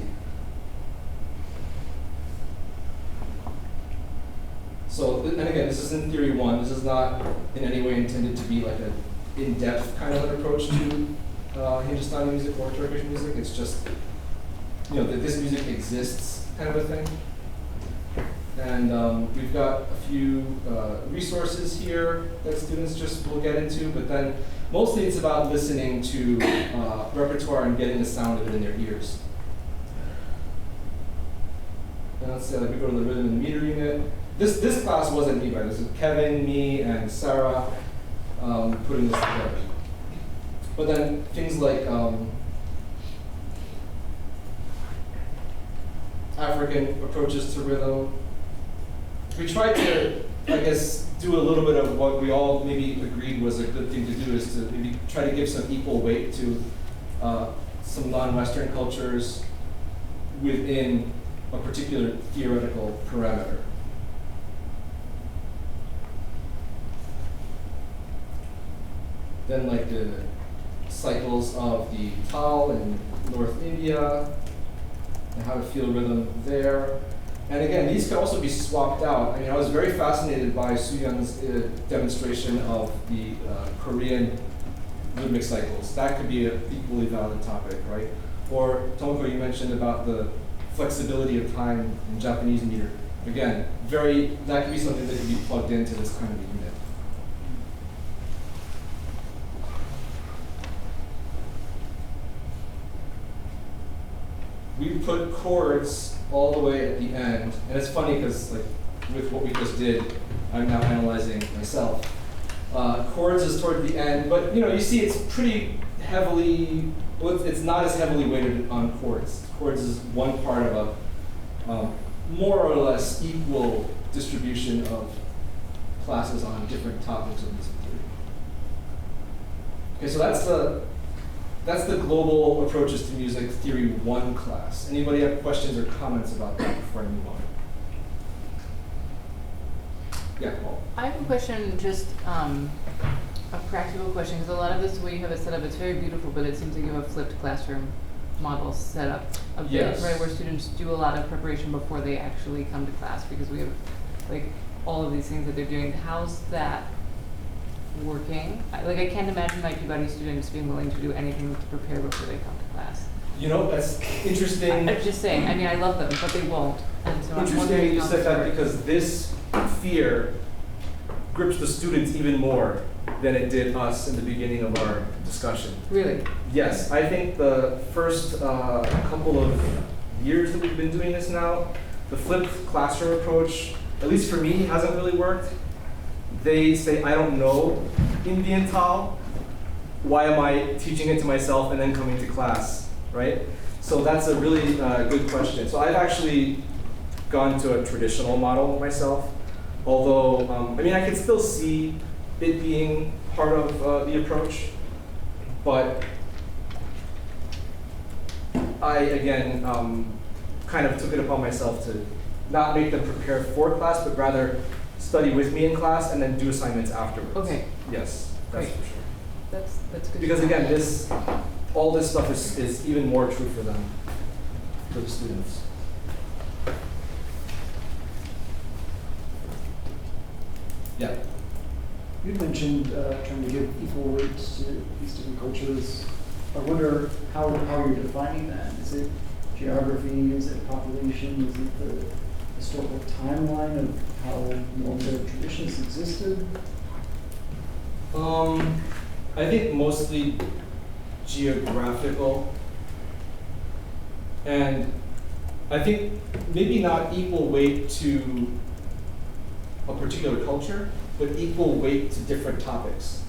So, and again, this is in theory one. This is not in any way intended to be like an in-depth kind of an approach to Hindustani music or Turkish music. It's just, you know, that this music exists kind of a thing. And we've got a few resources here that students just will get into, but then mostly it's about listening to repertoire and getting the sound of it in their ears. And let's say like we go to the rhythm and meter unit. This class wasn't me, right? This is Kevin, me, and Sarah putting this together. But then things like African approaches to rhythm. We tried to, I guess, do a little bit of what we all maybe agreed was a good thing to do, is to maybe try to give some equal weight to some non-Western cultures within a particular theoretical parameter. Then like the cycles of the Tal in North India, and how to feel rhythm there. And again, these could also be swapped out. I mean, I was very fascinated by Soo-Hyun's demonstration of the Korean rhythmic cycles. That could be an equally valid topic, right? Or Tomoko, you mentioned about the flexibility of time in Japanese meter. Again, that could be something that could be plugged into this kind of a unit. We put chords all the way at the end, and it's funny because like with what we just did, I'm now analyzing myself. Chords is toward the end, but you know, you see it's pretty heavily, well, it's not as heavily weighted on chords. Chords is one part of a more or less equal distribution of classes on different topics of music theory. Okay, so that's the global approaches to music theory 1 class. Anybody have questions or comments about that before I move on? Yeah, Paul.
I have a question, just a practical question, because a lot of this way you have it set up, it's very beautiful, but it seems like you have a flipped classroom model set up a bit,
Yes.
right, where students do a lot of preparation before they actually come to class, because we have like all of these things that they're doing. How's that working? I can't imagine my Peabody students being willing to do anything to prepare before they come to class.
You know, that's interesting.
I'm just saying, I mean, I love them, but they won't. And so I'm
Interesting
wondering
you
how
said
this
that,
works.
because this fear grips the students even more than it did us in the beginning of our discussion.
Really?
Yes, I think the first couple of years that we've been doing this now, the flipped classroom approach, at least for me, hasn't really worked. They say, I don't know Indian Tal. Why am I teaching it to myself and then coming to class, right? So that's a really good question. So I've actually gone to a traditional model myself, although, I mean, I can still see it being part of the approach, but I, again, kind of took it upon myself to not make them prepare for class, but rather study with me in class and then do assignments afterwards.
Okay.
Yes, that's
Great.
for sure.
That's good.
Because again, all this stuff is even more true for them, for the students. Yeah.
You mentioned trying to give equal weight to these different cultures. I wonder how you're defining that. Is it geography? Is it population? Is it the historical timeline of how their traditions existed?
I think mostly geographical. And I think maybe not equal weight to a particular culture, but equal weight to different topics.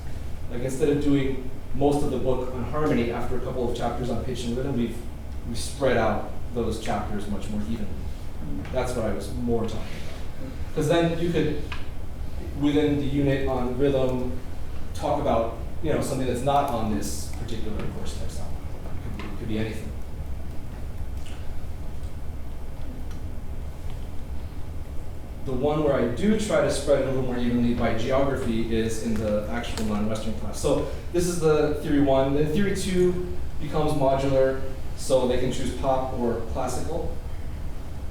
Like instead of doing most of the book on harmony after a couple of chapters on pitch and rhythm, we've spread out those chapters much more evenly. That's what I was more talking about. Because then you could, within the unit on rhythm, talk about something that's not on this particular course text. It could be anything. The one where I do try to spread it a little more evenly by geography is in the actual non-Western class. So this is the theory 1. Then theory 2 becomes modular, so they can choose pop or classical.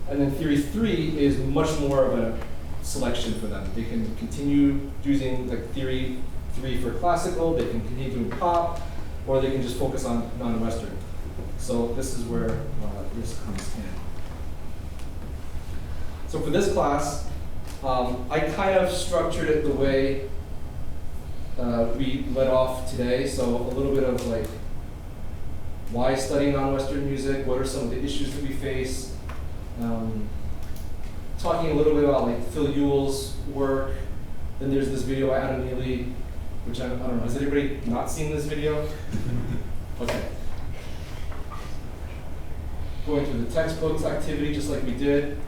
And then theory 3 is much more of a selection for them. They can continue using like theory 3 for classical, they can continue doing pop, or they can just focus on non-Western. So this is where this comes in. So for this class, I kind of structured it the way we led off today. So a little bit of like, why study non-Western music? What are some of the issues that we face? Talking a little bit about like Phil Ewell's work. Then there's this video by Adem Birson, which I don't know, has anybody not seen this video? Okay. Going through the textbooks activity just like we did.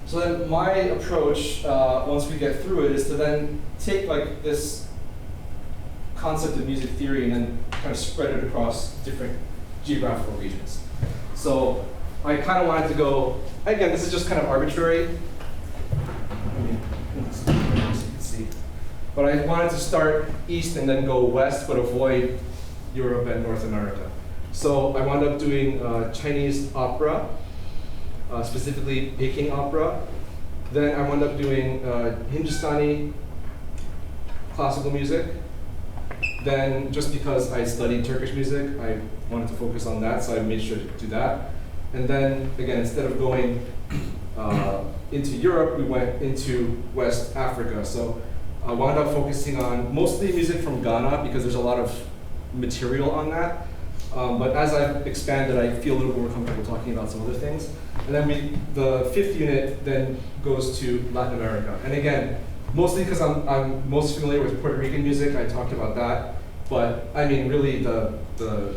So then my approach, once we get through it, is to then take like this concept of music theory and then kind of spread it across different geographical regions. So I kind of wanted to go, again, this is just kind of arbitrary. I mean, as you can see. But I wanted to start east and then go west, but avoid Europe and North America. So I wound up doing Chinese opera, specifically Peking opera. Then I wound up doing Hindustani classical music. Then, just because I studied Turkish music, I wanted to focus on that, so I made sure to do that. And then, again, instead of going into Europe, we went into West Africa. So I wound up focusing on mostly music from Ghana, because there's a lot of material on that. But as I've expanded, I feel a little more comfortable talking about some other things. And then the 5th unit then goes to Latin America. And again, mostly because I'm most familiar with Puerto Rican music, I talked about that. But I mean, really,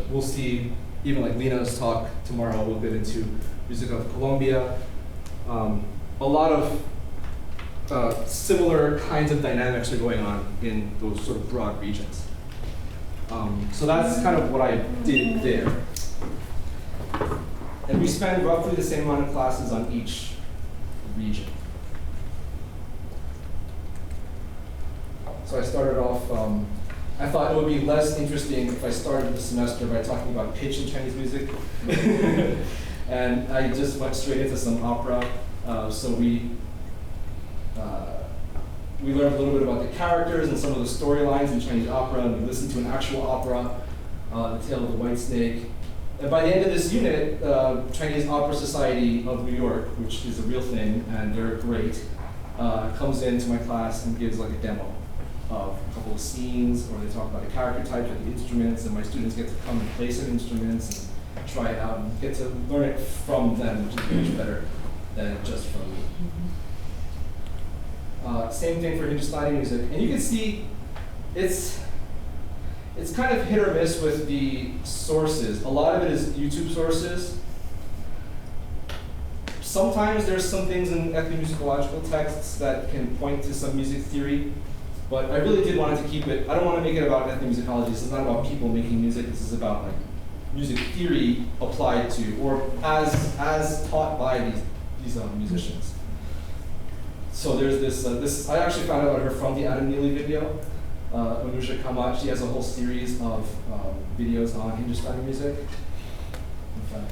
we'll see, even like Lina's talk tomorrow, we'll get into music of Colombia. A lot of similar kinds of dynamics are going on in those sort of broad regions. So that's kind of what I did there. And we spend roughly the same amount of classes on each region. So I started off, I thought it would be less interesting if I started the semester by talking about pitch in Chinese music. And I just went straight into some opera. So we learned a little bit about the characters and some of the storylines in Chinese opera, and we listened to an actual opera, The Tale of the White Snake. And by the end of this unit, Chinese Opera Society of New York, which is a real thing, and they're great, comes into my class and gives like a demo of a couple of scenes, or they talk about the character types or the instruments, and my students get to come and play some instruments and try it out and get to learn it from them, which is much better than just from me. Same thing for Hindustani music. And you can see it's kind of hit or miss with the sources. A lot of it is YouTube sources. Sometimes there's some things in ethnomusicological texts that can point to some music theory, but I really did want to keep it, I don't want to make it about ethnomusicology. This is not about people making music. This is about like music theory applied to, or as taught by these musicians. So there's this, I actually found out about her from the Adem Birson video. Anusha Kamat, she has a whole series of videos on Hindustani music. In fact,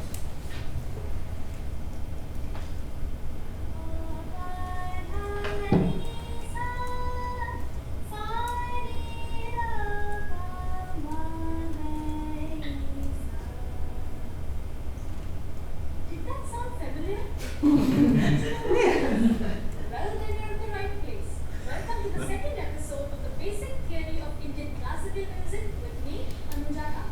did that sound familiar? Well, then you're in the right place. Welcome to the second episode of the Basic Theory of Indian Classical Music with me, Anujata.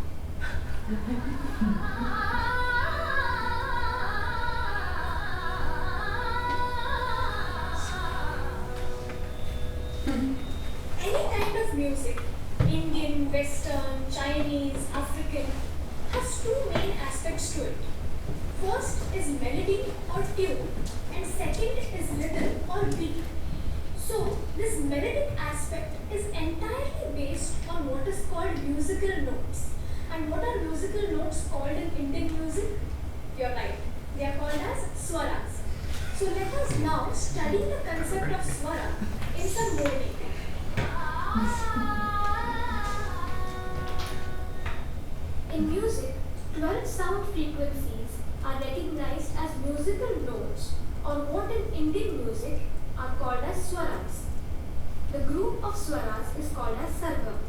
Any kind of music, Indian, Western, Chinese, African, has two main aspects to it. First is melody or tune, and second is rhythm or beat. So, this melody musical notes. And what are musical notes called in Indian music? You're right. They are called as swaras. So let us now study the concept of swara in some more detail. In music, 12 sound frequencies are recognized as musical notes, or what in Indian music are called as swaras. The group of swaras is called as sargam.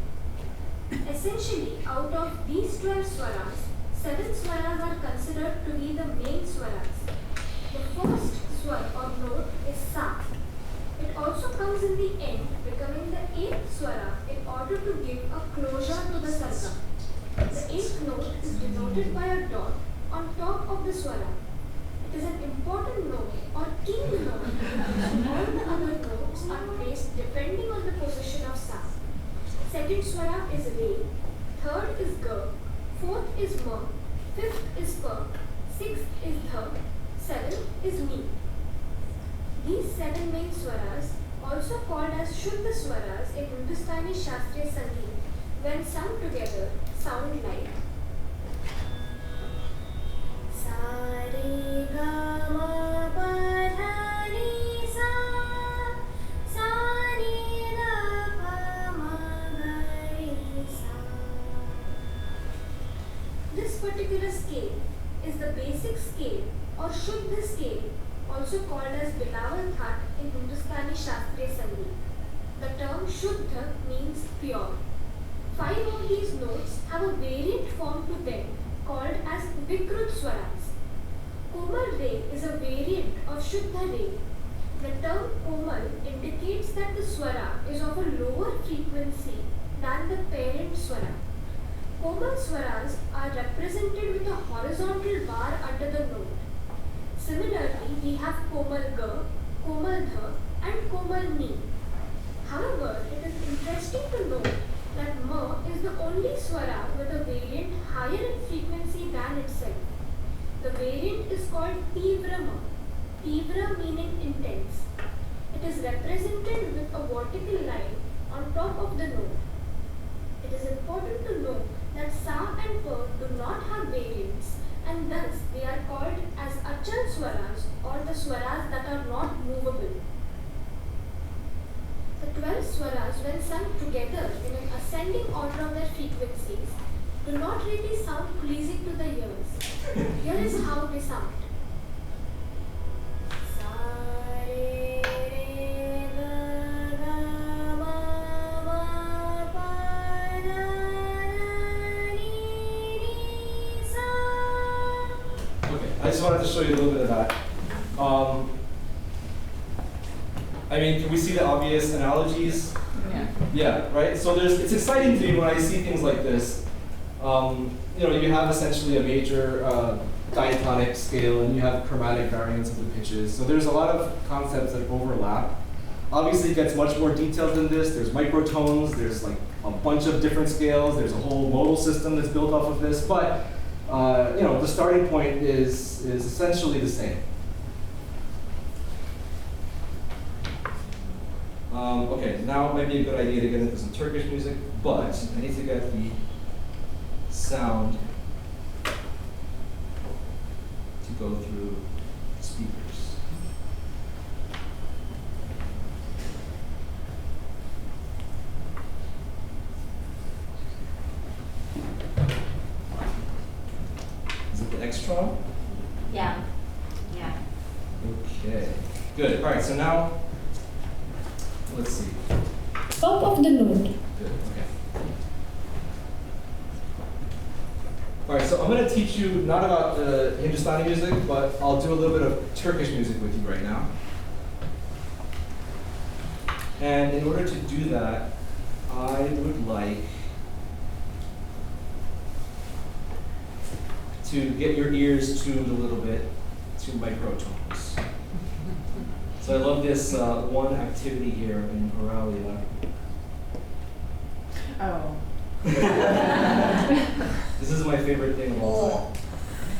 Essentially, out of these 12 swaras, 7 swaras are considered to be the main swaras. The first swar or note is sa. It also comes in the end, becoming the 8th swara in order to give a closure to the sargam. The 8th note is denoted by a dot on top of the swara. It is an important note or king note. All the other notes are placed depending on the position of sa. Second swara is re, third is ga, fourth is ma, fifth is pa, sixth is dha, seventh is mi. These 7 main swaras, also called as Shuddha swaras in Hindustani Shastriya Sangeet, when sung together, sound like sa re ga ma pa dha ni sa, sa ni da pa ma ga re sa. This particular scale is the basic scale or Shuddha scale, also called as Bilawal That in Hindustani Shastriya Sangeet. The term Shuddha means pure. 5 of these notes have a variant form to them called as Vikrut swaras. Komal Re is a variant of Shuddha Re. The term Komal indicates that the swara is of a lower frequency than the parent swara. Komal swaras are represented with a horizontal bar under the note. Similarly, we have Komal Ga, Komal Dha and Komal Ni. However, it is interesting to note that Ma is the only swara with a variant higher in frequency than itself. The variant is called Tivra Ma, Tivra meaning intense. It is represented with a vertical line on top of the note. It is important to note that Sa and Pa do not have variants, and thus they are called as Achal swaras or the swaras that are not movable. The 12 swaras, when sung together in an ascending order of their frequencies, do not really sound pleasing to the ears. Here is how they sound. Sa re re ga ga ma ma pa da ni ni sa.
Okay, I just wanted to show you a little bit of that. I mean, can we see the obvious analogies?
Yeah.
Yeah, right? So it's exciting to me when I see things like this. You have essentially a major diatonic scale and you have chromatic variants of the pitches. So there's a lot of concepts that overlap. Obviously it gets much more detailed than this. There's microtones, there's like a bunch of different scales, there's a whole modal system that's built off of this, but the starting point is essentially the same. Okay, now might be a good idea to get into some Turkish music, but I need to get the sound to go through speakers. Is it the Extron?
Yeah. Yeah.
Okay, good. All right, so now, let's see.
Top of the note.
Good, okay. All right, so I'm going to teach you not about Hindustani music, but I'll do a little bit of Turkish music with you right now. And in order to do that, I would like to get your ears tuned a little bit to microtones. So I love this one activity here in Auralia.
Oh.
This is my favorite thing of all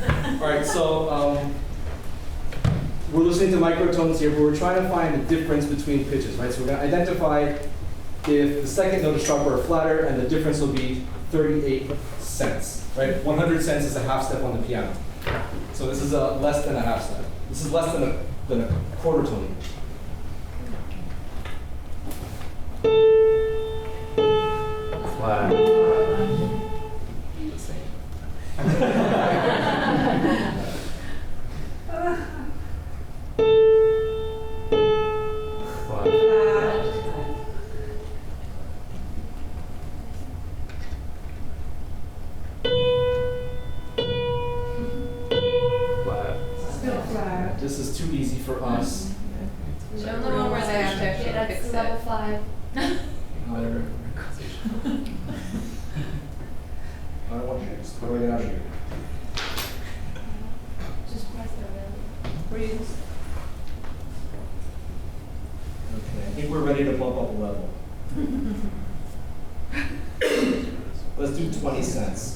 time. All right, so we're listening to microtones here, but we're trying to find the difference between pitches, right? So we're going to identify if the second note is sharper or flatter, and the difference will be 38 cents, right? 100 cents is a half step on the piano. So this is less than a half step. This is less than a quarter tone.
Flat.
The same. This is too easy for us.
Show them the one where they have to actually fix it.
Level 5.
I don't want you. How do I get out of here?
Just press it around.
Breathe.
Okay, I think we're ready to bump up a level. Let's do 20 cents.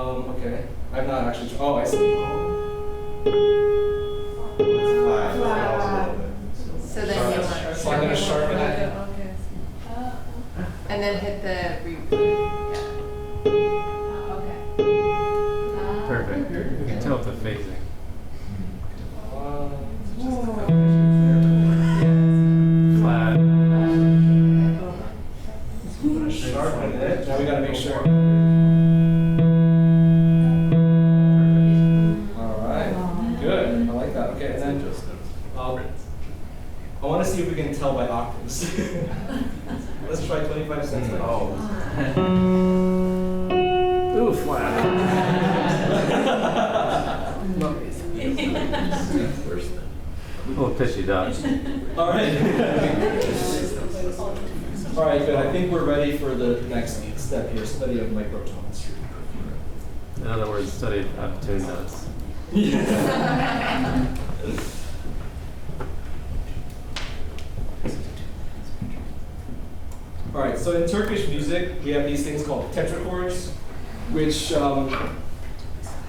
Okay. I'm not actually. Oh, I see.
So then you want.
So I'm going to sharpen it.
And then hit the.
Perfect. You can tell the phasing. Flat.
Sharpen it. Now we got to make sure. I want to see if we can tell by octaves. Let's try 25 cents.
Oh. Ooh, flat. Oh, pitchy dodge.
All right. All right, good. I think we're ready for the next step here, study of microtones.
In other words, study of tune notes.
All right, so in Turkish music, we have these things called tetrachords, which a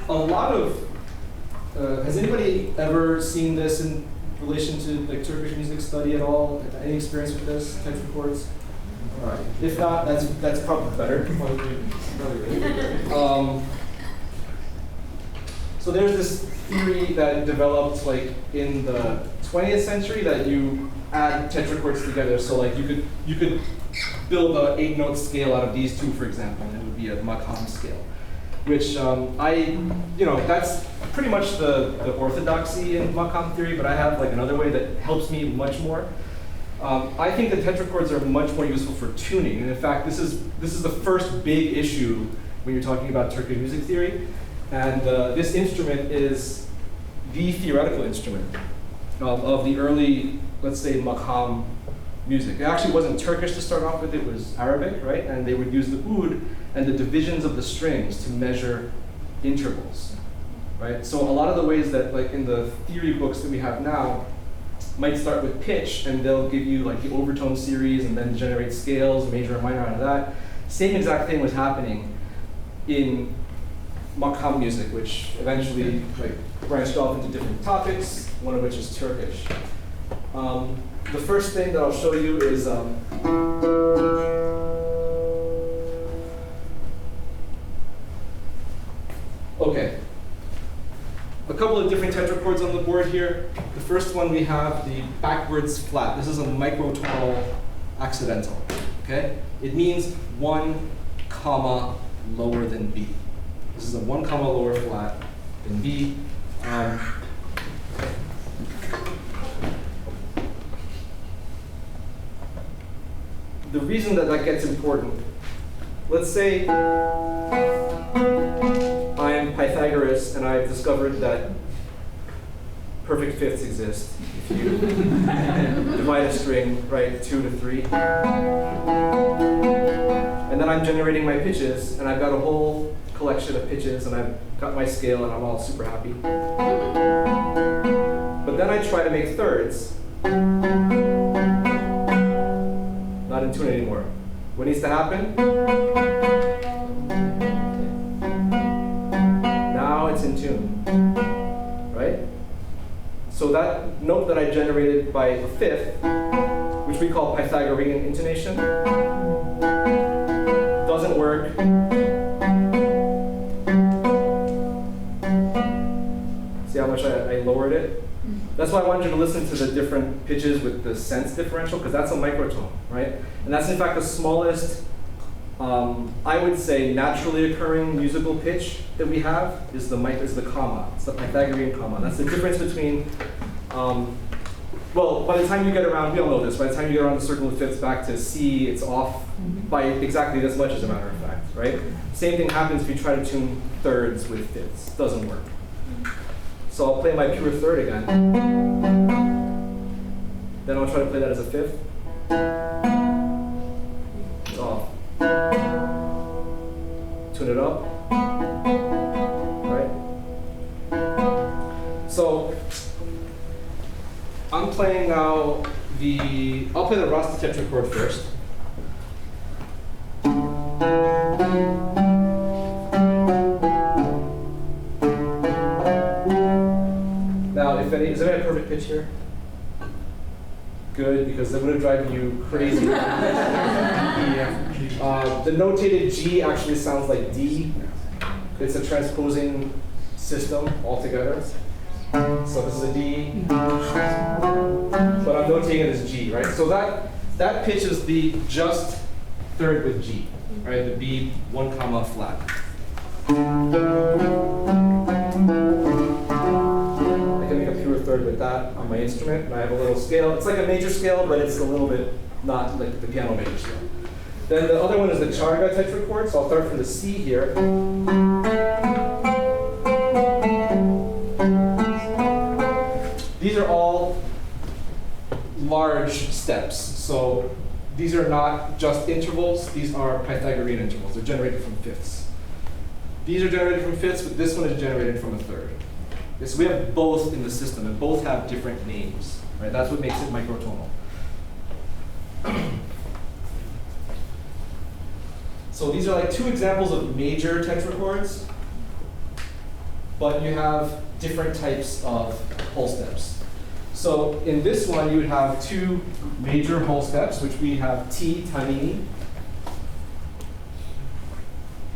lot of, has anybody ever seen this in relation to like Turkish music study at all? Any experience with this, tetrachords? All right, if not, that's probably better. So there's this theory that developed like in the 20th century that you add tetrachords together. So like you could build an 8-note scale out of these two, for example, and it would be a makam scale. which that's pretty much the orthodoxy in makam theory, but I have like another way that helps me much more. I think the tetrachords are much more useful for tuning, and in fact, this is the first big issue when you're talking about Turkish music theory, and this instrument is the theoretical instrument of the early, let's say, makam music. It actually wasn't Turkish to start off with, it was Arabic, right? And they would use the oud and the divisions of the strings to measure intervals, right? So a lot of the ways that, like in the theory books that we have now, might start with pitch, and they'll give you like the overtone series and then generate scales, major and minor out of that. Same exact thing was happening in makam music, which eventually like branched off into different topics, one of which is Turkish. The first thing that I'll show you is okay. A couple of different tetrachords on the board here. The first one we have the backwards flat. This is a microtonal accidental. Okay? It means 1 comma lower than B. This is a 1 comma lower flat than B. The reason that gets important, let's say I am Pythagoras and I've discovered that perfect fifths exist. If you divide a string, right, 2 to 3. And then I'm generating my pitches, and I've got a whole collection of pitches, and I've got my scale, and I'm all super happy. But then I try to make thirds. Not in tune anymore. What needs to happen? Now it's in tune, right? So that note that I generated by a fifth, which we call Pythagorean intonation, doesn't work. See how much I lowered it? That's why I wanted you to listen to the different pitches with the sense differential, because that's a microtone, right? And that's in fact the smallest, I would say, naturally occurring musical pitch that we have is the comma. It's the Pythagorean comma. That's the difference between, well, by the time you get around, we all know this, by the time you get around the circle of fifths back to C, it's off by exactly this much, as a matter of fact, right? Same thing happens if you try to tune thirds with fifths. Doesn't work. So I'll play my pure third again. Then I'll try to play that as a fifth. It's off. Tune it up. Right? So I'm playing now I'll play the Rasta tetrachord first. Now, is there a perfect pitch here? Good, because that would have driven you crazy. The notated G actually sounds like D. It's a transposing system altogether. So this is a D, but I'm notating it as G, right? So that pitch is the just third with G, right? The B 1 comma flat. Third with that on my instrument, and I have a little scale. It's like a major scale, but it's a little bit not like the piano major scale. Then the other one is the Charga tetrachord, so I'll start from the C here. These are all large steps, so these are not just intervals, these are Pythagorean intervals. They're generated from fifths. These are generated from fifths, but this one is generated from a third. So we have both in the system, and both have different names, right? That's what makes it microtonal. So these are like 2 examples of major tetrachords, but you have different types of whole steps. So in this one, you would have 2 major whole steps, which we have T tanini.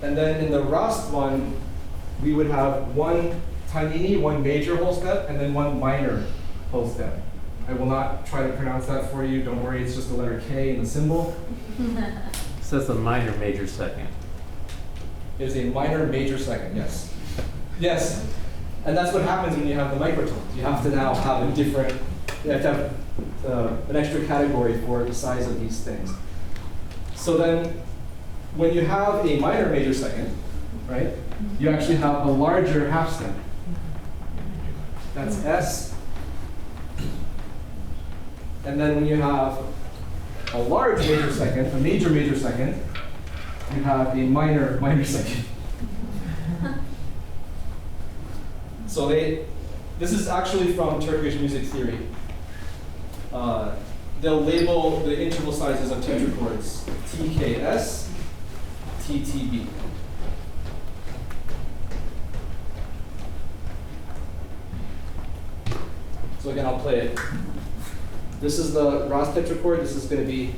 And then in the Rast one, we would have 1 tanini, 1 major whole step, and then 1 minor whole step. I will not try to pronounce that for you. Don't worry, it's just the letter K in the symbol.
So it's a minor major second.
is a minor major second, yes. Yes, and that's what happens when you have the microtones. You have to now have a different, you have to have an extra category for the size of these things. So then, when you have a minor major second, right, you actually have a larger half step. That's S. And then when you have a large major second, a major second, you have a minor second. So this is actually from Turkish music theory. They'll label the interval sizes of tetrachords TKS, TTB. So again, I'll play it. This is the Ras tetrachord. This is going to be,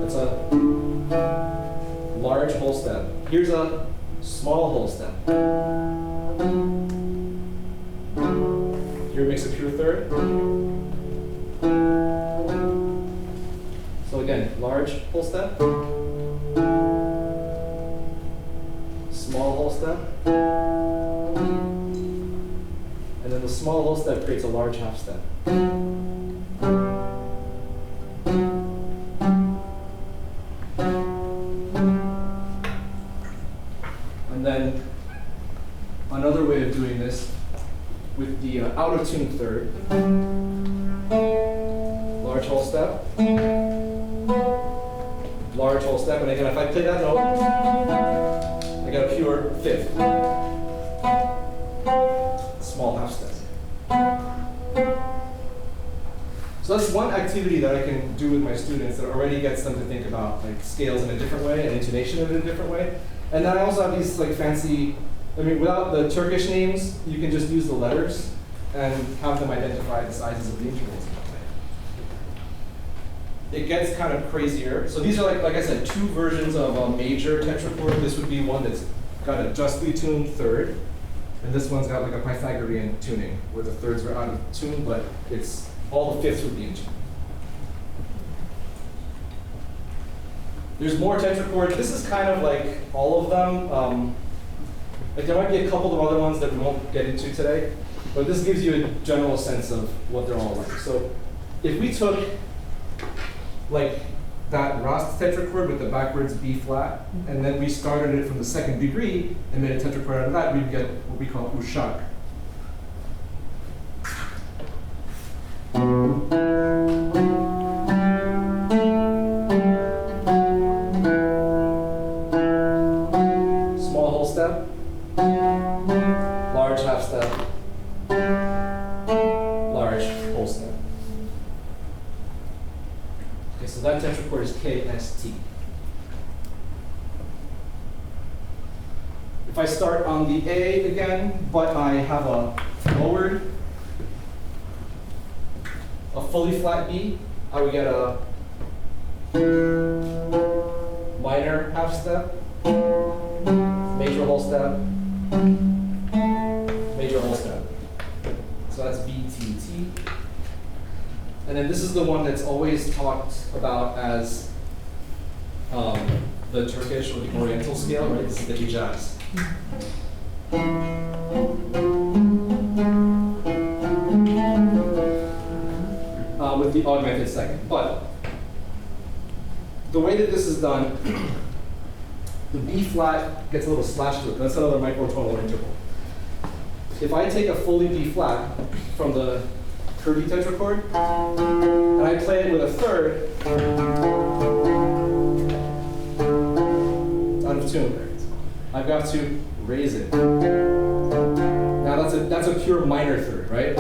that's a large whole step. Here's a small whole step. Here makes a pure third. So again, large whole step, small whole step, and then the small whole step creates a large half step. And then another way of doing this with the out of tune third, large whole step, large whole step, and again, if I play that note, I get a pure fifth, small half step. So that's one activity that I can do with my students that already gets them to think about like scales in a different way and intonation in a different way. And then I also have these like fancy, I mean, without the Turkish names, you can just use the letters and have them identify the sizes of the intervals. It gets kind of crazier. So these are like I said, two versions of a major tetrachord. This would be one that's got a justly tuned third, and this one's got like a Pythagorean tuning, where the thirds are out of tune, but it's all the fifths would be in tune. There's more tetrachords. This is kind of like all of them. Like there might be a couple of other ones that we won't get into today, but this gives you a general sense of what they're all like. So if we took like that Ras tetrachord with the backwards B flat, and then we started it from the second degree and made a tetrachord out of that, we'd get what we call Uşak. Small whole step, large half step, large whole step. Okay, so that tetrachord is KST. If I start on the A again, but I have a lowered, a fully flat B, I would get a minor half step, major whole step, major whole step. So that's BTT. And then this is the one that's always talked about as the Turkish or the Oriental scale, right? This is the Hijaz. With the augmented second. But the way that this is done, the B flat gets a little slash to it. That's another microtonal interval. If I take a fully B flat from the curvy tetrachord, and I play it with a third, it's out of tune. I've got to raise it. Now that's a pure minor third, right?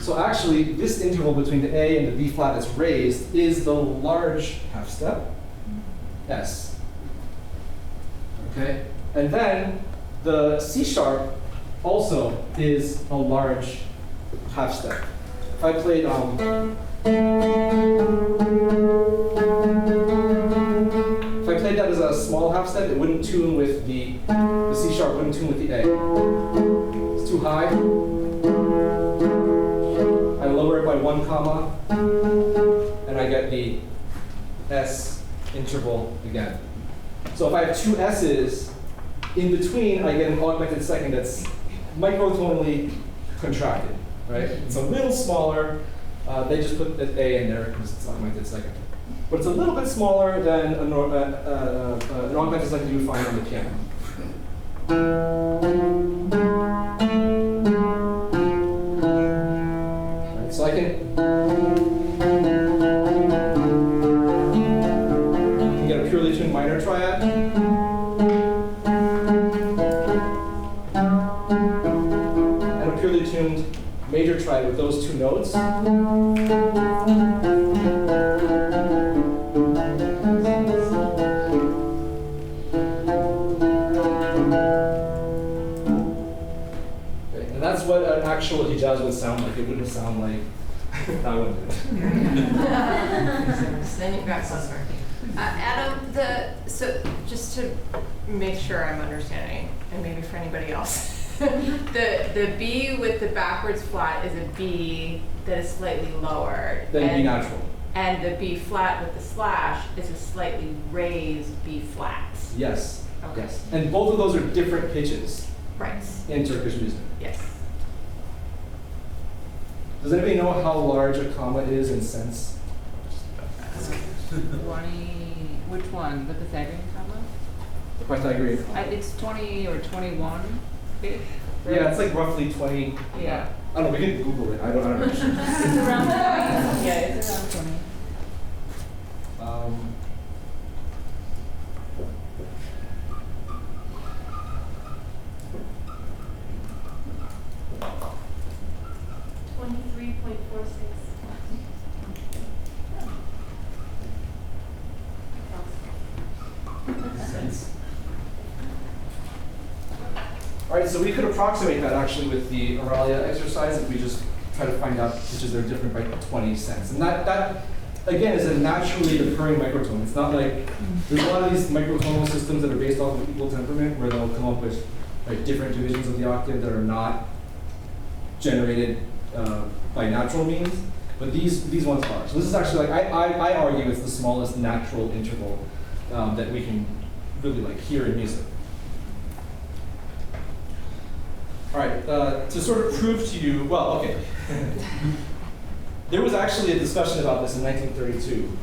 So actually, this interval between the A and the B flat that's raised is the large half step, S. Okay? And then the C sharp also is a large half step. If I played that as a small half step, it wouldn't tune with the C sharp wouldn't tune with the A. It's too high. I lower it by 1 comma, and I get the S interval again. So if I have two S's, in between I get an augmented second that's microtonally contracted, right? It's a little smaller. They just put the A in there because it's augmented second. But it's a little bit smaller than an augmented second you would find on the piano. Right, so I can get a purely tuned minor triad. And a purely tuned major triad with those two notes. That's what an actual Hijaz would sound like. It wouldn't sound like that one did.
Then you've got Susmer. Adam, so just to make sure I'm understanding, and maybe for anybody else, the B with the backwards flat is a B that is slightly lower.
Than B natural.
And the B flat with the slash is a slightly raised B flat.
Yes.
Okay.
Yes. And both of those are different pitches.
Right.
In Turkish music.
Yes.
Does anybody know how large a comma is in cents?
20, which one? The Pythagorean comma?
The Pythagorean.
It's 20 or 21. Right?
Yeah, it's like roughly 20.
Yeah.
I don't know, we can Google it. I don't know.
It's around 20. Yeah, it's around 20.
Um,
23.46.
cents. All right, so we could approximate that actually with the Auralia exercise if we just try to find out pitches that are different by 20 cents. And that again, is a naturally occurring microtone. It's not like, there's a lot of these microtonal systems that are based off of equal temperament where they'll come up with like different divisions of the octave that are not generated by natural means, but these ones are. So this is actually like, I argue it's the smallest natural interval that we can really like hear in music. All right, to sort of prove to you, well, okay. There was actually a discussion about this in 1932.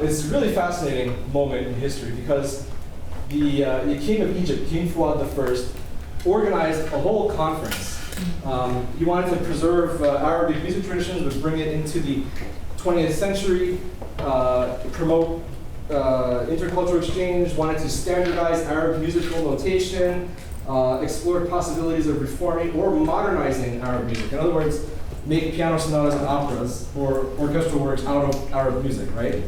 It's a really fascinating moment in history because the king of Egypt, King Fuad I, organized a whole conference. He wanted to preserve Arabic music traditions, but bring it into the 20th century, promote intercultural exchange, wanted to standardize Arab musical notation, explore possibilities of reforming or modernizing Arab music. In other words, make piano sonatas and operas or orchestral works out of Arab music, right?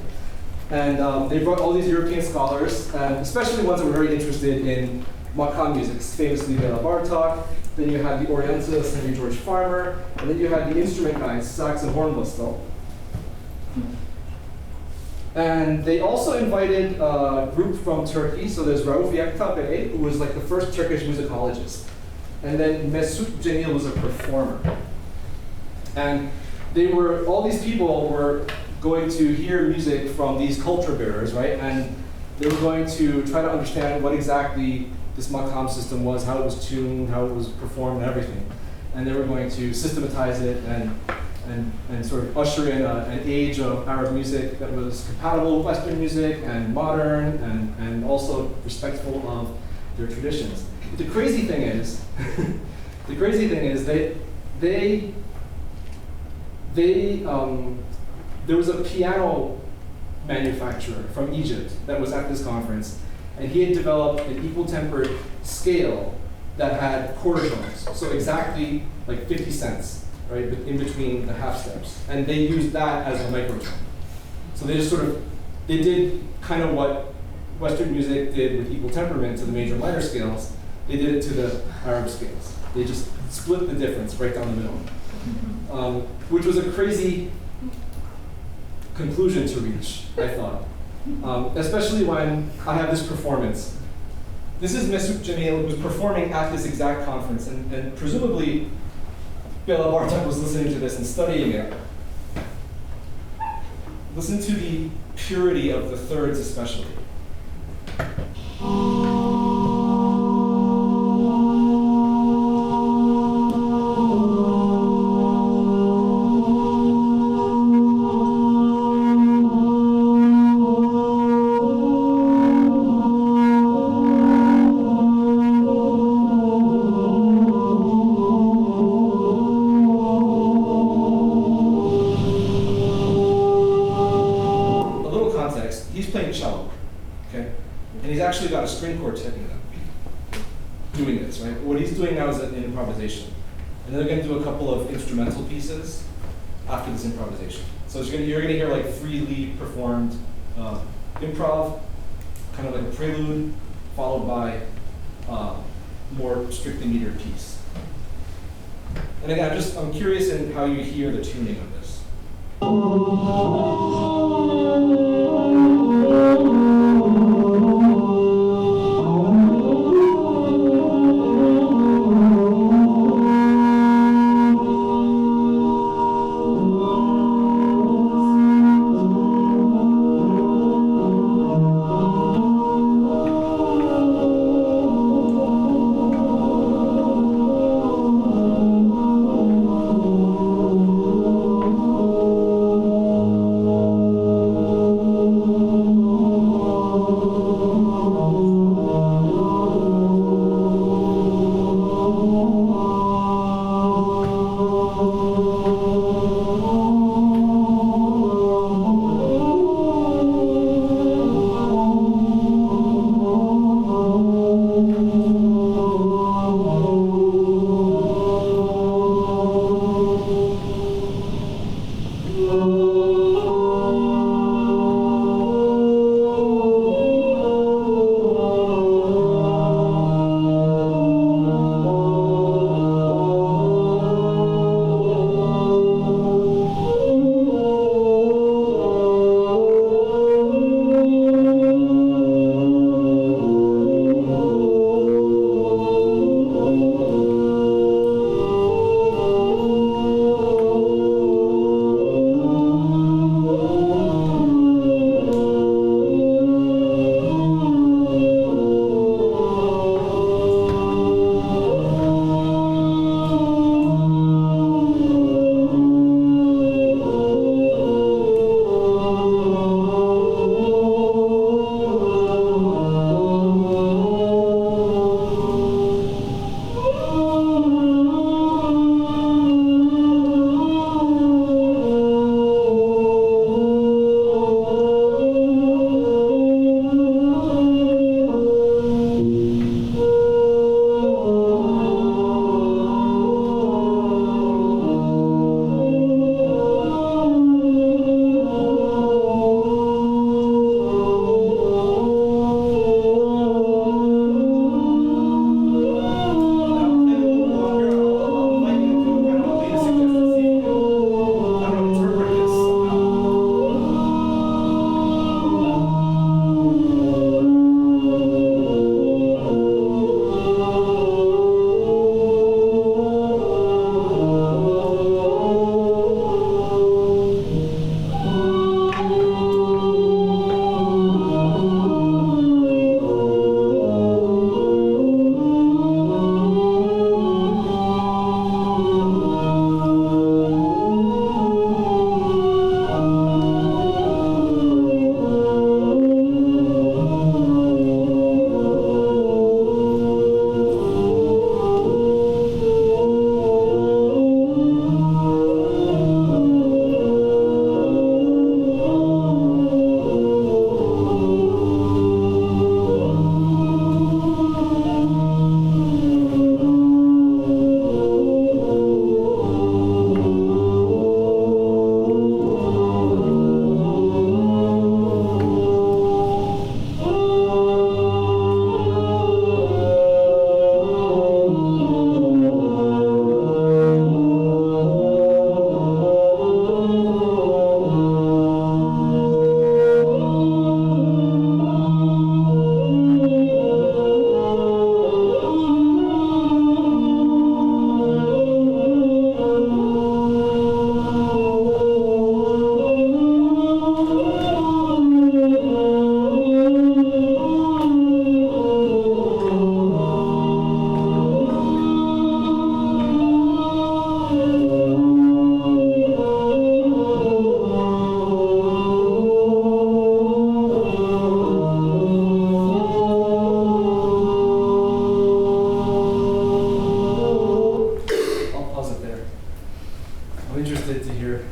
And they brought all these European scholars, and especially ones that were very interested in makam music, famously Bela Bartok. Then you had the Orientalist, Henry George Farmer, and then you had the instrument guys, sax and hornwhistle. And they also invited a group from Turkey. So there's Rauf Yaktabe, who was like the first Turkish musicologist. And then Mesut Cemil was a performer. And they were, all these people were going to hear music from these culture bearers, right? And they were going to try to understand what exactly this makam system was, how it was tuned, how it was performed, and everything. And they were going to systematize it and sort of usher in an age of Arab music that was compatible with Western music and modern and also respectful of their traditions. But the crazy thing is, there was a piano manufacturer from Egypt that was at this conference, and he had developed an equal tempered scale that had quarter tones, so exactly like 50 cents, right, in between the half steps. And they used that as a microtone. So they just they did kind of what Western music did with equal temperament to the major and minor scales, they did it to the Arab scales. They just split the difference right down the middle, which was a crazy conclusion to reach, I thought. Especially when I have this performance. This is Mesut Cemil, who's performing at this exact conference, and presumably Bela Bartok was listening to this and studying it. Listen to the purity of the thirds especially. He's playing cello, okay? And he's actually got a string quartet in them doing this, right? What he's doing now is an improvisation. And they're gonna do a couple of instrumental pieces after this improvisation. So you're gonna hear like freely performed improv, kind of like a prelude, followed by more strictly metered piece. And again, I'm curious in how you hear the tuning of this.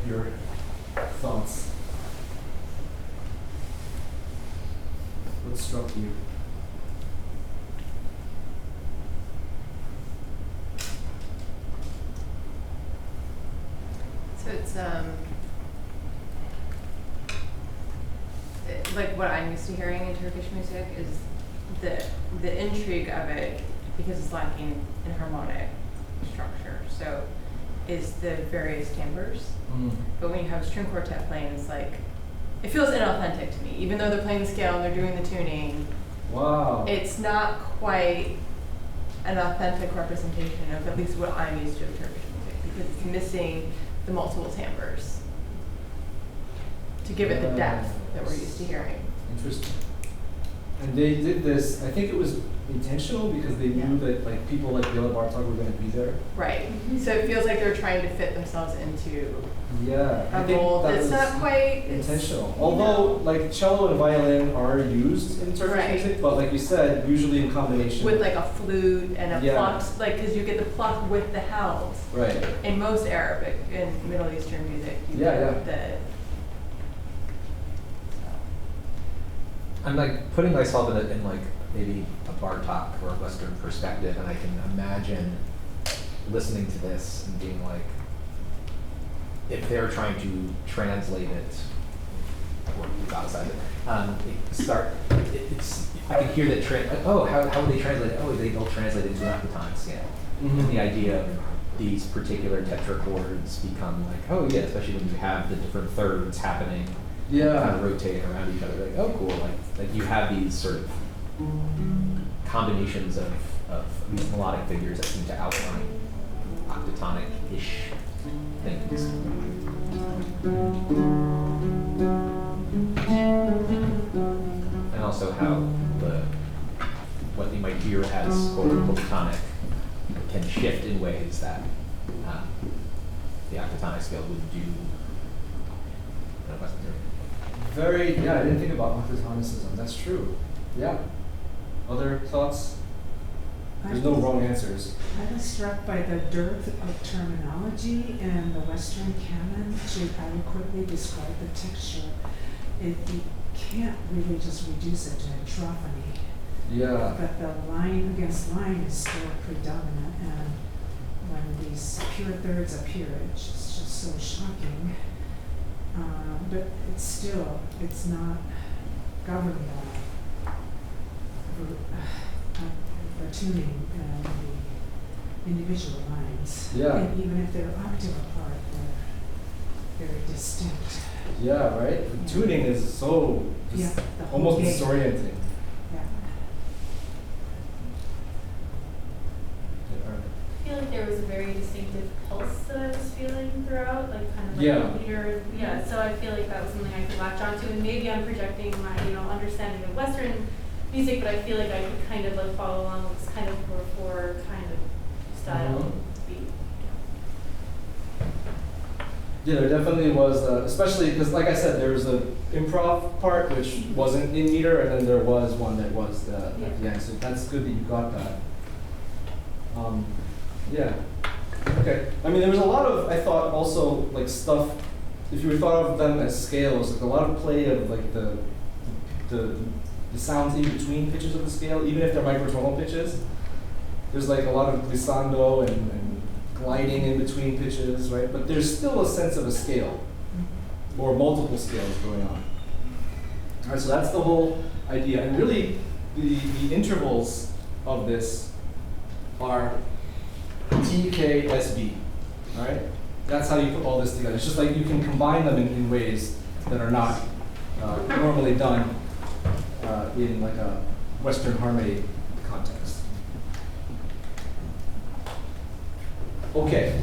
your thoughts. What struck you?
So it's like what I'm used to hearing in Turkish music is the intrigue of it, because it's lacking in harmonic structure. So is the various timbres. But when you have a string quartet playing, it's like it feels inauthentic to me, even though they're playing the scale and they're doing the tuning.
Wow.
It's not quite an authentic representation of at least what I'm used to of Turkish music, because it's missing the multiple timbres to give it the depth that we're used to hearing.
Interesting. And they did this, I think it was intentional because they knew that like people like Bela Bartok were going to be there.
Right. So it feels like they're trying to fit themselves into
I
a
think
role
that
that's
was
not quite
intentional. Although like cello and violin are used in Turkish music, but like you said, usually in combination
with like a flute and a
Yeah.
plucked, like because you get the pluck with the held.
Right.
In most Arabic and Middle Eastern music, you
Yeah,
get
yeah.
the
I'm like putting myself in like maybe a Bartok or a Western perspective, and I can imagine listening to this and being like, if they're trying to translate it, or outside it's I can hear that how would they translate it? Oh, they'll translate it into an octatonic scale. And the idea of these particular tetrachords become like, oh yeah, especially when you have the different thirds happening.
Yeah.
Kind of rotate around each other, like, oh cool, like you have these sort of combinations of these melodic figures that seem to outline octatonic-ish things. And also how what you might hear as quote-unquote tonic can shift in ways that the octatonic scale would do.
I didn't think about octatonicism. That's true. Yeah. Other thoughts? There's no wrong answers.
I was struck by the dearth of terminology in the Western canon to adequately describe the texture. You can't really just reduce it to entrophony.
Yeah.
But the line against line is still predominant, and when these pure thirds appear, it's just so shocking. But it's not governed by the tuning and the individual lines.
Yeah.
And even if they're octave apart, they're very distinct.
Yeah, right? The tuning is so
the whole
almost
game.
disorienting.
Yeah.
I feel like there was a very distinctive pulse that I was feeling throughout, like kind of like so I feel like that was something I could latch onto, and maybe I'm projecting my, understanding of Western music, but I feel like I could kind of like follow along with this kind of 4/4 kind of style beat.
Yeah, there definitely was, especially because, like I said, there was the improv part which wasn't in meter, and then there was one that was at the end. So that's good that you got that. Yeah. Okay. I mean, there was a lot of, I thought, also like stuff. If you thought of them as scales, like a lot of play of like the sounds in between pitches of the scale, even if they're microtonal pitches. There's like a lot of glissando and gliding in between pitches, right? But there's still a sense of a scale, or multiple scales going on. All right, so that's the whole idea. And really, the intervals of this are TKSB, all right? That's how you put all this together. It's just like you can combine them in ways that are not normally done in like a Western harmony context. Okay,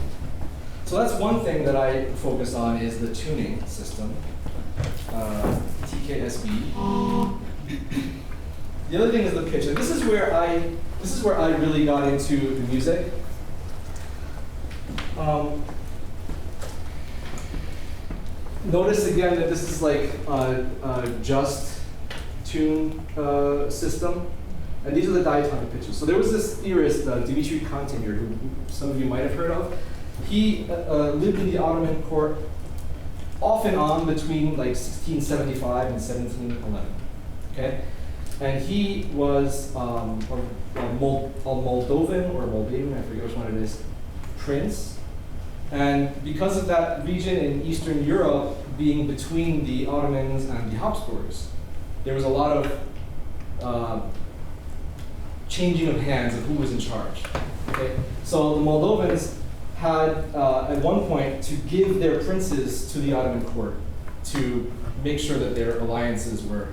so that's one thing that I focus on is the tuning system, TKSB. The other thing is the pitch, and this is where I really got into the music. Notice again that this is like a just tune system, and these are the diatonic pitches. So there was this theorist, Dimitri Cantemir, who some of you might have heard of. He lived in the Ottoman court off and on between like 1675 and 1711. Okay, and he was a Moldovan or Moldavian, I forget which one it is, prince. And because of that region in Eastern Europe being between the Ottomans and the Habsburgs, there was a lot of changing of hands of who was in charge. Okay? So the Moldovans had, at one point, to give their princes to the Ottoman court to make sure that their alliances were,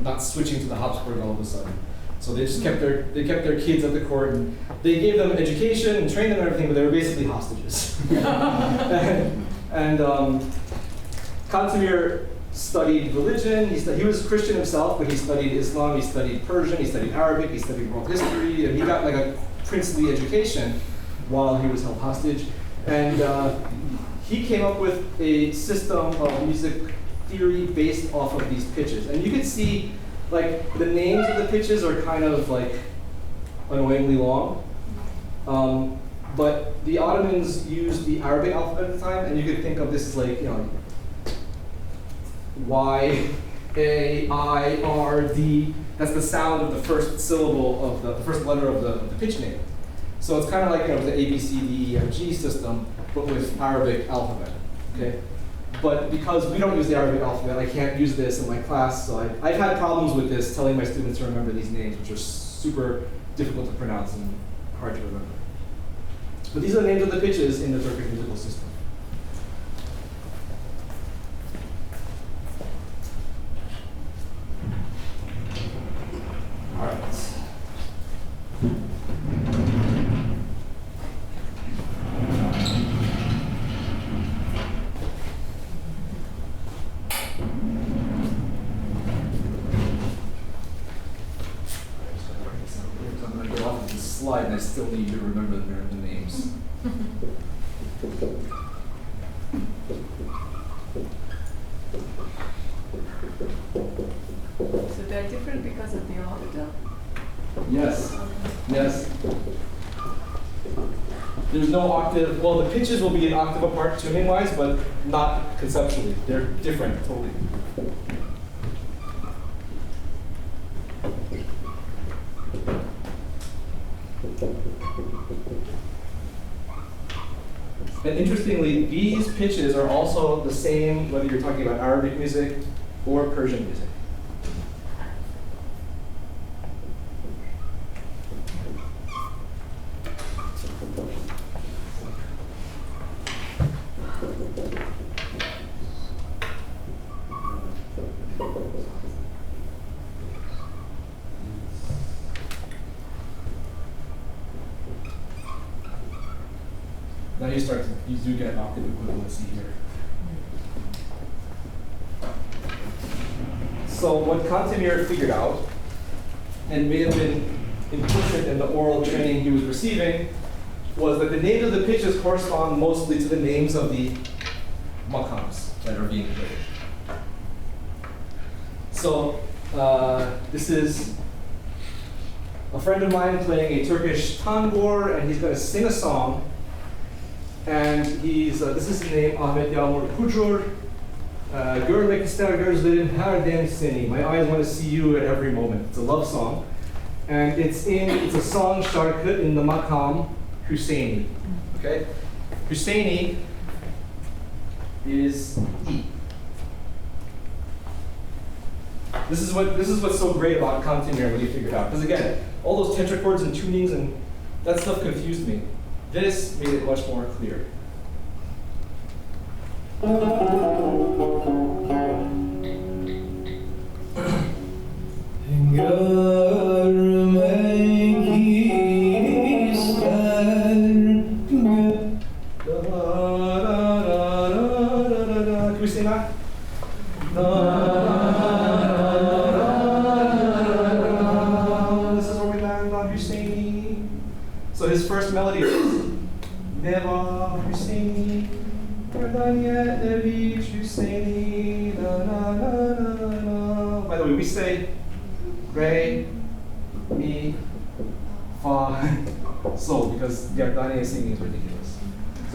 not switching to the Habsburg all of a sudden. So they just kept their kids at the court, and they gave them education and trained them and everything, but they were basically hostages. and Kantemir studied religion. He was Christian himself, but he studied Islam, he studied Persian, he studied Arabic, he studied world history, and he got like a princely education while he was held hostage. And he came up with a system of music theory based off of these pitches. And you can see, like, the names of the pitches are kind of like annoyingly long. But the Ottomans used the Arabic alphabet at the time, and you could think of this as like, Y, A, I, R, D. That's the sound of the first syllable of the first letter of the pitch name. So it's kind of like the A, B, C, D, E, F, G system, but with Arabic alphabet. Okay. But because we don't use the Arabic alphabet, I can't use this in my class. So I've had problems with this, telling my students to remember these names, which are super difficult to pronounce and hard to remember. But these are the names of the pitches in the Turkish musical system. All right. I'm going to get off of this slide, and I still need you to remember the names.
So they're different because of the auditor?
Yes. Yes. There's no octave. Well, the pitches will be an octave apart tuning-wise, but not conceptually. They're different, totally. And interestingly, these pitches are also the same whether you're talking about Arabic music or Persian music. Now you do get octave equivalency here. So what Kantemir figured out, and may have been implicit in the oral training he was receiving, was that the names of the pitches correspond mostly to the names of the makams that are being played. So this is a friend of mine playing a Turkish tango, and he's going to sing a song. And this is his name, Ahmet Yağmur Kucur. Görmek ister gözlerim her dem seni. My eyes want to see you at every moment. It's a love song. And it's a song şarkı in the makam Hüseyni. Okay? Hüseyni is E. This is what's so great about Kantemir when you figure it out. Because again, all those tetrachords and tunings and that stuff confused me. This made it much more clear. Can we sing that? This is where we land on Hüseyni. So his first melody is Neva Hüseyni, Kardaniye Eviç Hüseyni, na na na na na. By the way, we say re, mi, fa, sol because the Ardaniya singing is ridiculous.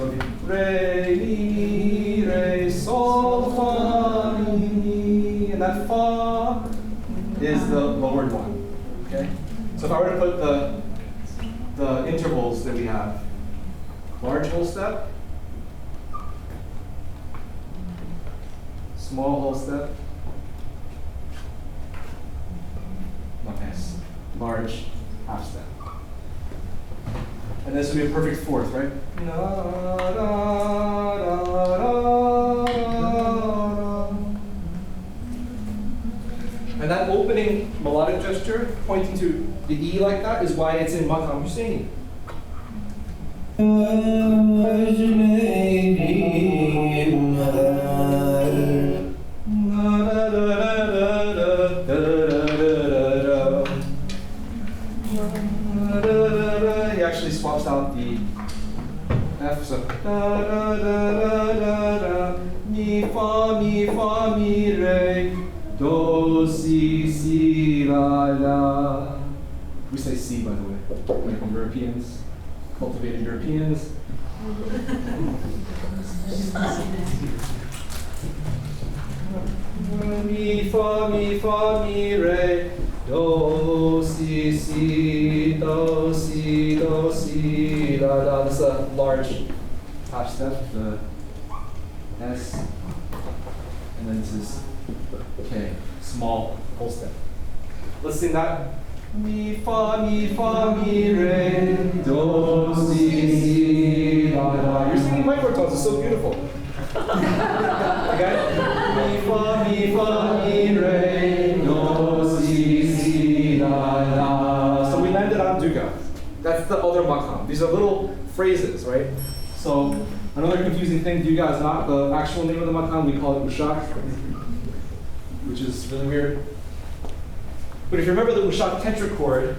So it'll be re, mi, re, sol, fa, mi, and that fa is the lowered one. Okay? So if I were to put the intervals that we have, large whole step, small whole step, large half step. And this would be a perfect fourth, right? And that opening melodic gesture, pointing to the E like that, is why it's in makam Husseini. He actually swaps out the F, so mi fa mi re do si la la. We say si, by the way, like Europeans, cultivated Europeans. Mi fa mi re do si la la. This is a large half step, the S, and then this is K, small whole step. Let's sing that. Mi fa mi re do si la la. You're singing microtones. It's so beautiful. Okay. Mi fa mi re do si la la. So we landed on duga. That's the other makam. These are little phrases, right? So another confusing thing, duga is not the actual name of the makam. We call it ushak, which is really weird. But if you remember the ushak tetrachord,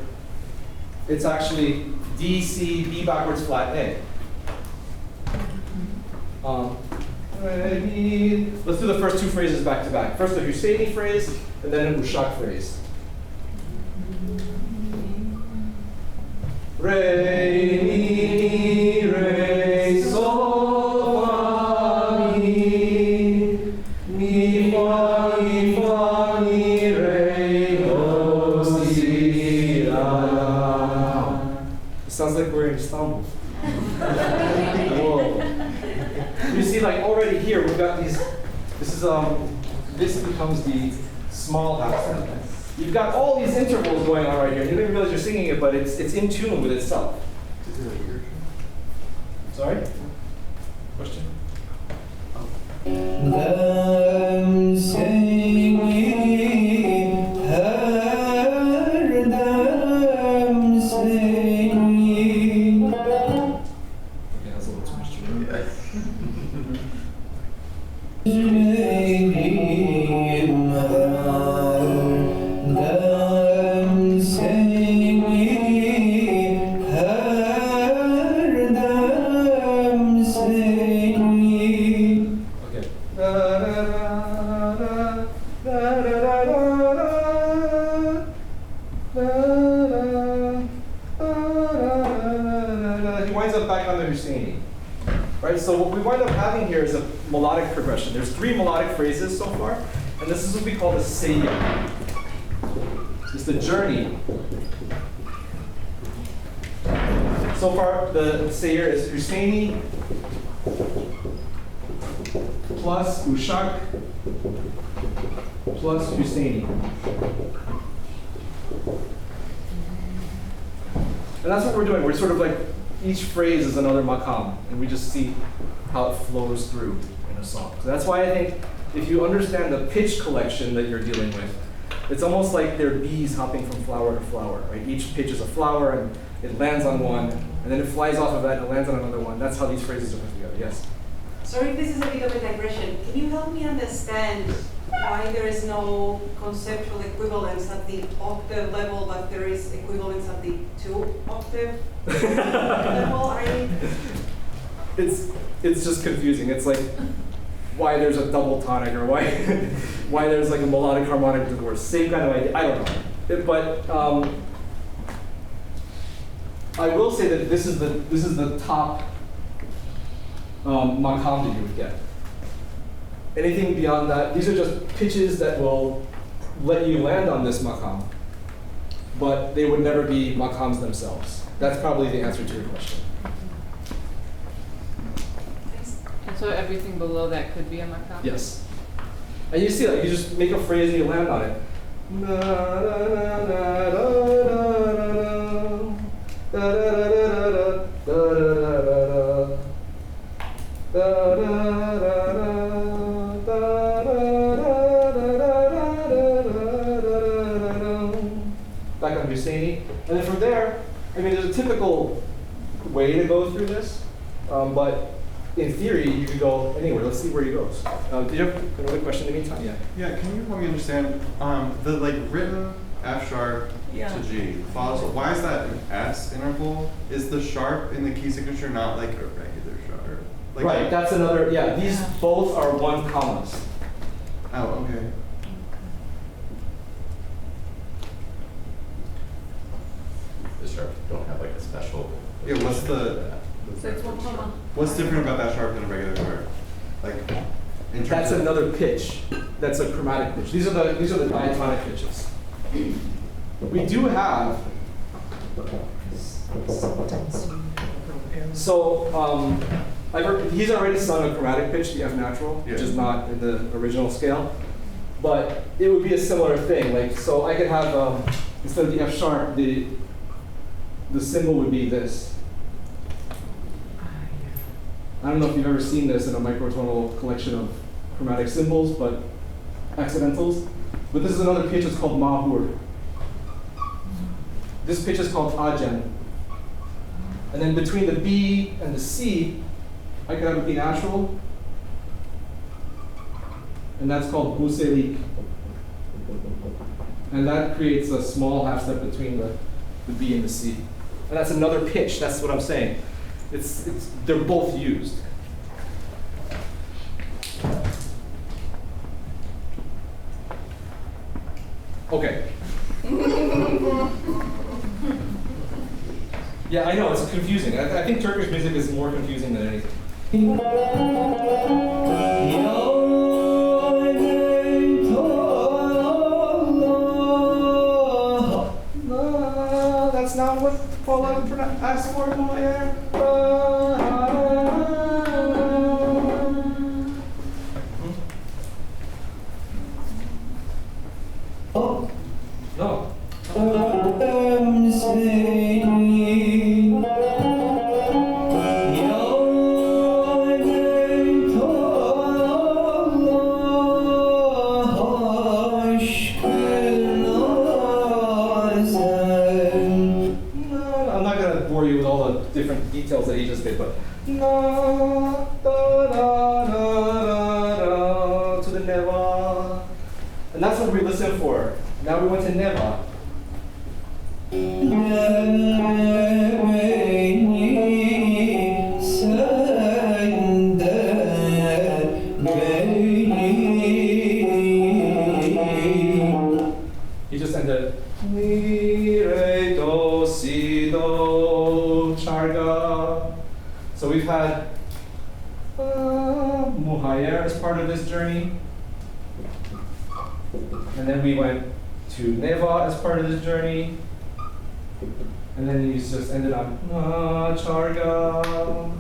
it's actually D, C, B backwards flat, A. Let's do the first two phrases back to back. First the Husseini phrase, and then an ushak phrase. Re, mi, re, sol, fa, mi, mi, fa, mi, re, do, si, la, la. It sounds like we're in Istanbul. Whoa. You see, like already here, we've got these, this becomes the small half step. You've got all these intervals going on right here. You don't even realize you're singing it, but it's in tune with itself. Is it a weird? Sorry? Question? So what we wind up having here is a melodic progression. There's 3 melodic phrases so far, and this is what we call the seiyah. It's the journey. So far, the seiyah is Husseini plus ushak plus Husseini. And that's what we're doing. We're sort of like, each phrase is another makam, and we just see how it flows through in a song. So that's why I think if you understand the pitch collection that you're dealing with, it's almost like they're bees hopping from flower to flower, right? Each pitch is a flower, and it lands on one, and then it flies off of that, and it lands on another one. That's how these phrases are put together, yes?
Sorry if this is a bit of a digression. Can you help me understand why there is no conceptual equivalence at the octave level, but there is equivalence at the 2-octave level?
It's just confusing. It's like why there's a double tonic, or why why there's like a melodic harmonic divorce. Same kind of idea. I don't know. But I will say that this is the top makam that you would get. Anything beyond that, these are just pitches that will let you land on this makam, but they would never be makams themselves. That's probably the answer to your question.
And so everything below that could be a makam?
Yes. And you see that, you just make a phrase and you land on it. Back on Husseini. And then from there, I mean, there's a typical way to go through this, but in theory, you could go anywhere. Let's see where he goes. Did you have another question in the meantime? Yeah.
Yeah, can you help me understand the written F sharp to G follows? Why is that an S interval? Is the sharp in the key signature not like a regular sharp? Like
Right, that's another, yeah, these both are 1 commas.
Oh, okay.
The sharps don't have like a special.
Yeah, what's the?
So it's 1 comma.
What's different about that sharp than a regular sharp? Like, in terms
That's
of
another pitch. That's a chromatic pitch. These are the diatonic pitches. We do have. So he's already sung a chromatic pitch, the F natural, which is not in the original scale, but it would be a similar thing. Like, so I could have instead of the F sharp, the symbol would be this. I don't know if you've ever seen this in a microtonal collection of chromatic symbols, but accidentals. But this is another pitch, it's called mahur. This pitch is called ajen. And then between the B and the C, I could have a B natural. And that's called buselik. And that creates a small half step between the B and the C. And that's another pitch, that's what I'm saying. They're both used. Okay. Yeah, I know, it's confusing. I think Turkish music is more confusing than anything. No, that's not what Paula asked for, Moyer. Oh, no. I'm not going to bore you with all the different details that he just did, but to the neva. And that's what we listen for. Now we went to neva. He just ended mi, re, do, si, do, charga. So we've had muhayer as part of this journey. And then we went to neva as part of this journey. And then he just ended on charga.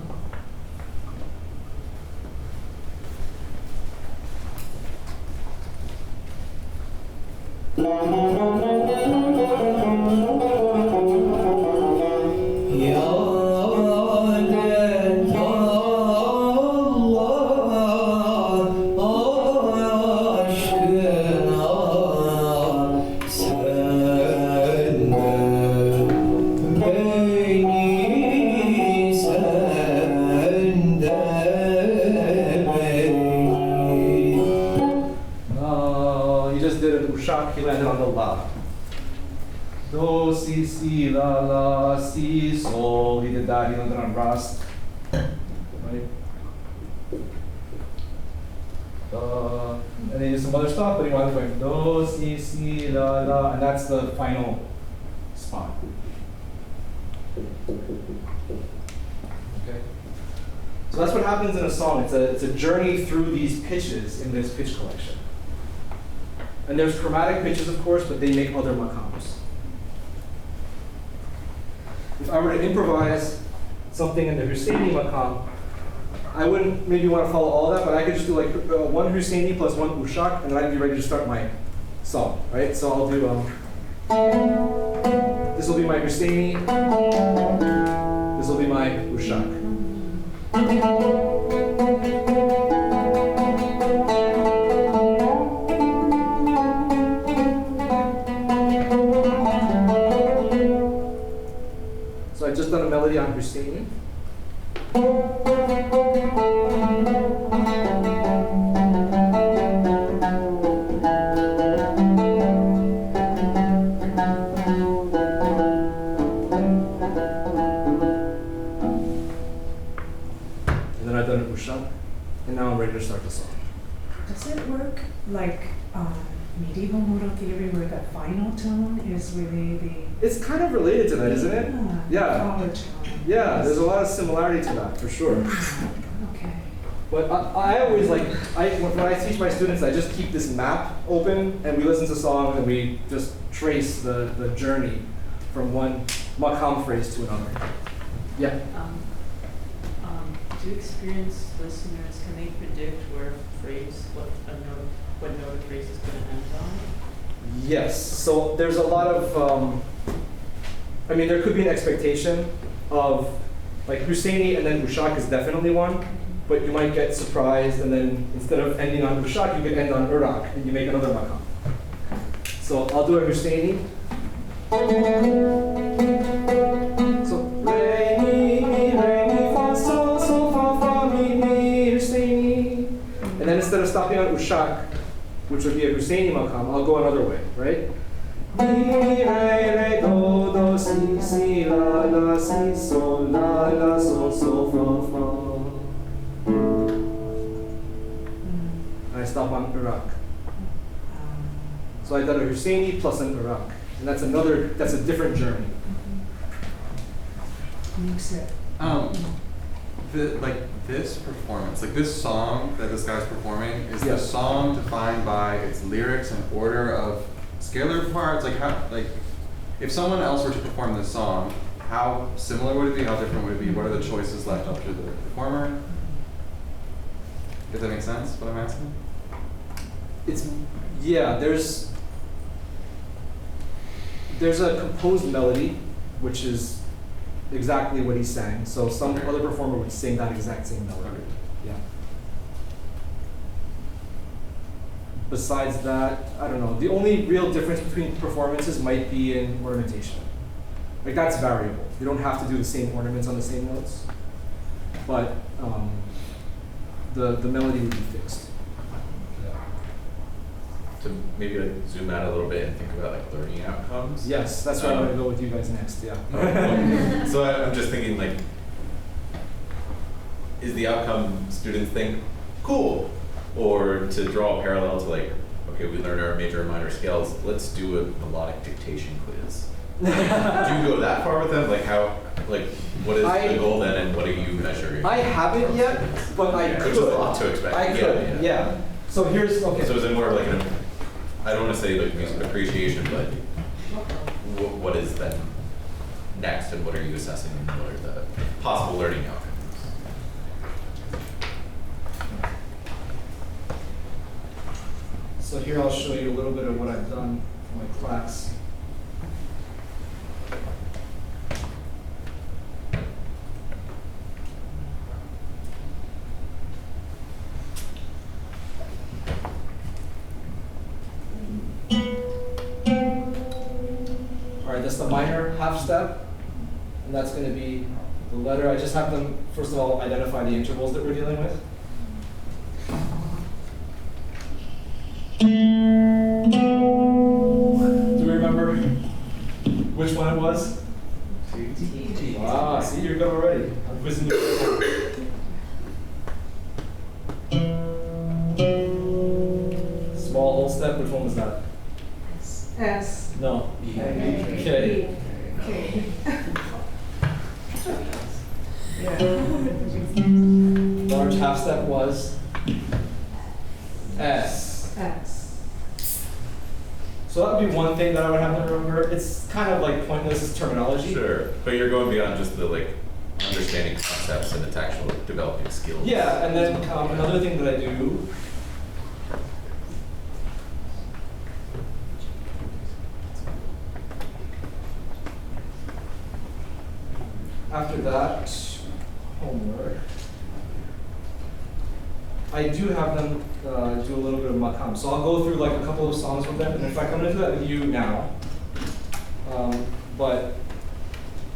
He just did an ushak, he landed on the la. Do, si, si, la, la, si, sol. He did that, he landed on rast. Right? And then he did some other stuff, but he wound up going do, si, si, la, la, and that's the final spot. Okay? So that's what happens in a song. It's a journey through these pitches in this pitch collection. And there's chromatic pitches, of course, but they make other makams. If I were to improvise something in the Husseini makam, I wouldn't maybe want to follow all of that, but I could just do like one Husseini plus one ushak, and then I'd be ready to start my song, right? So I'll do, this will be my Husseini, this will be my ushak. So I just done a melody on Husseini. And then I've done an ushak, and now I'm ready to start the song.
Does it work like medieval modal theory where the final tone is really the...
It's kind of related to that, isn't it? Yeah.
College tone.
Yeah, there's a lot of similarity to that, for sure.
Okay.
But I always like, when I teach my students, I just keep this map open, and we listen to songs, and we just trace the journey from one makam phrase to another. Yeah?
Do experienced listeners, can they predict where phrase, what note a phrase is going to end on?
Yes. So there's a lot of, I mean, there could be an expectation of, like Husseini and then ushak is definitely one, but you might get surprised, and then instead of ending on ushak, you could end on urak, and you make another makam. So I'll do a Husseini. So re mi fa sol sol fa fa mi Husseini, and then instead of stopping on ushak, which would be a Husseini makam, I'll go another way, right? Mi re re do do si la sol sol fa fa. And I stop on urak. So I done a Husseini plus an urak, and that's a different journey.
Makes it.
This performance, like this song that this guy's performing, is the
Yes.
song defined by its lyrics and order of scalar parts? If someone else were to perform this song, how similar would it be? How different would it be? What are the choices left up to the performer? Does that make sense, what I'm asking?
There's a composed melody, which is exactly what he sang. So some other performer would sing that exact same melody.
Okay.
Yeah. Besides that, I don't know. The only real difference between performances might be in ornamentation. Like that's variable. You don't have to do the same ornaments on the same notes, but the melody would be fixed.
To maybe like zoom out a little bit and think about like learning outcomes.
Yes, that's where I'm going to go with you guys next. Yeah.
So I'm just thinking like, is the outcome students think cool, or to draw a parallel to like, okay, we learned our major and minor scales. Let's do a melodic dictation quiz. Do you go that far with them? Like how, like what is the goal then, and what are you measuring?
I haven't yet, but I could.
Which is a lot to expect.
I could. Yeah. So here's okay.
So is it more like an, I don't want to say like music appreciation, but what is then next, and what are you assessing, and what are the possible learning outcomes?
So here I'll show you a little bit of what I've done for my class. All right, that's the minor half step, and that's going to be the letter. I just have them, first of all, identify the intervals that we're dealing with. Do we remember which one it was? T. Ah, see, you're good already. I'm quizzing you. Small whole step, which one was that?
S.
No. K.
Yeah.
average half step was S.
S.
So that would be one thing that I would have to remember. It's kind of like pointless terminology.
Sure, but you're going beyond just the like understanding concepts and it's actual developing skills.
Yeah, and then another thing that I do after that homework, I do have them do a little bit of makam. So I'll go through like a couple of songs with them, and in fact I'm going to do that with you now. But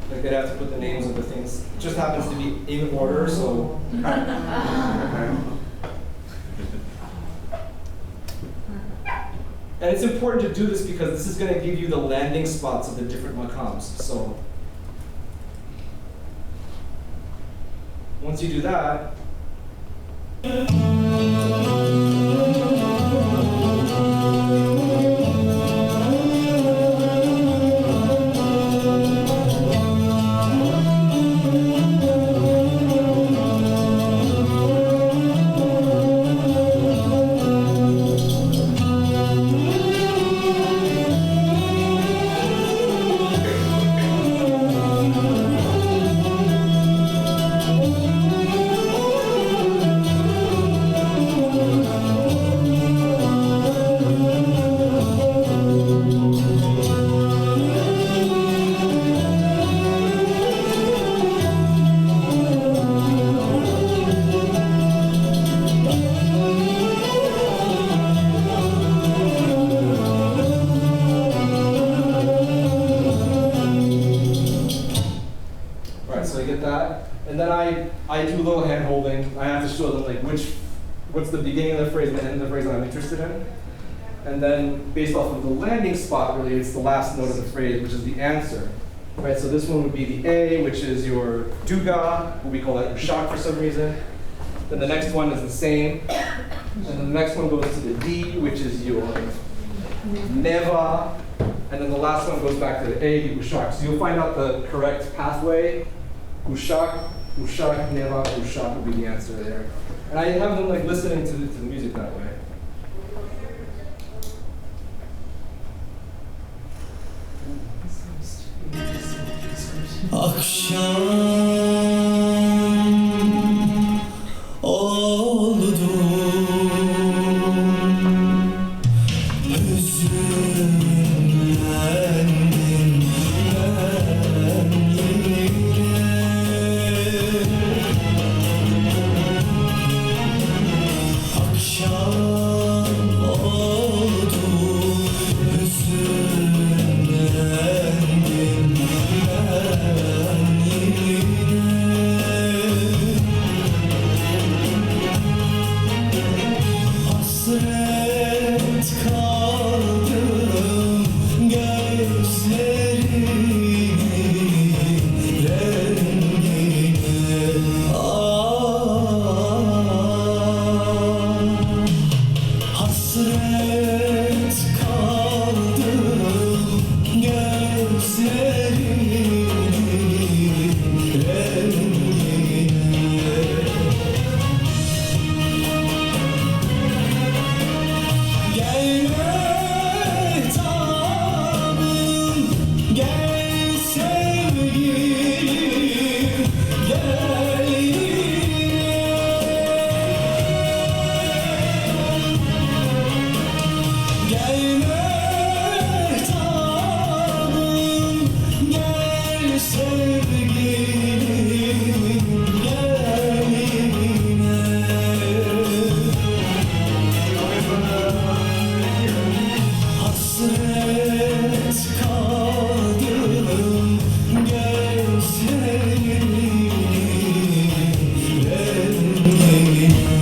like they'd have to put the names of the things. It just happens to be in order, so. And it's important to do this because this is going to give you the landing spots of the different makams. So once you do that, I do a little hand holding. I have to show them like what's the beginning of the phrase and the end of the phrase that I'm interested in. And then based off of the landing spot, really, it's the last note of the phrase, which is the answer. Right, so this one would be the A, which is your duga, what we call that ushak for some reason. Then the next one is the same. And then the next one goes to the D, which is your neva. And then the last one goes back to the A, the ushak. So you'll find out the correct pathway. Ushak, ushak, neva, ushak would be the answer there. And I have them like listening to the music that way.
Akşam oldu, hüzünlendim ben yine. Akşam oldu, hüzünlendim ben yine. Hasret kaldım gözlerimin rengine. Hasret kaldım gözlerimin rengine. Gel mehtapım, gel sevgilim, gel yine. Gel mehtapım, gel sevgilim, gel yine. Hasret kaldım gözlerimin rengine.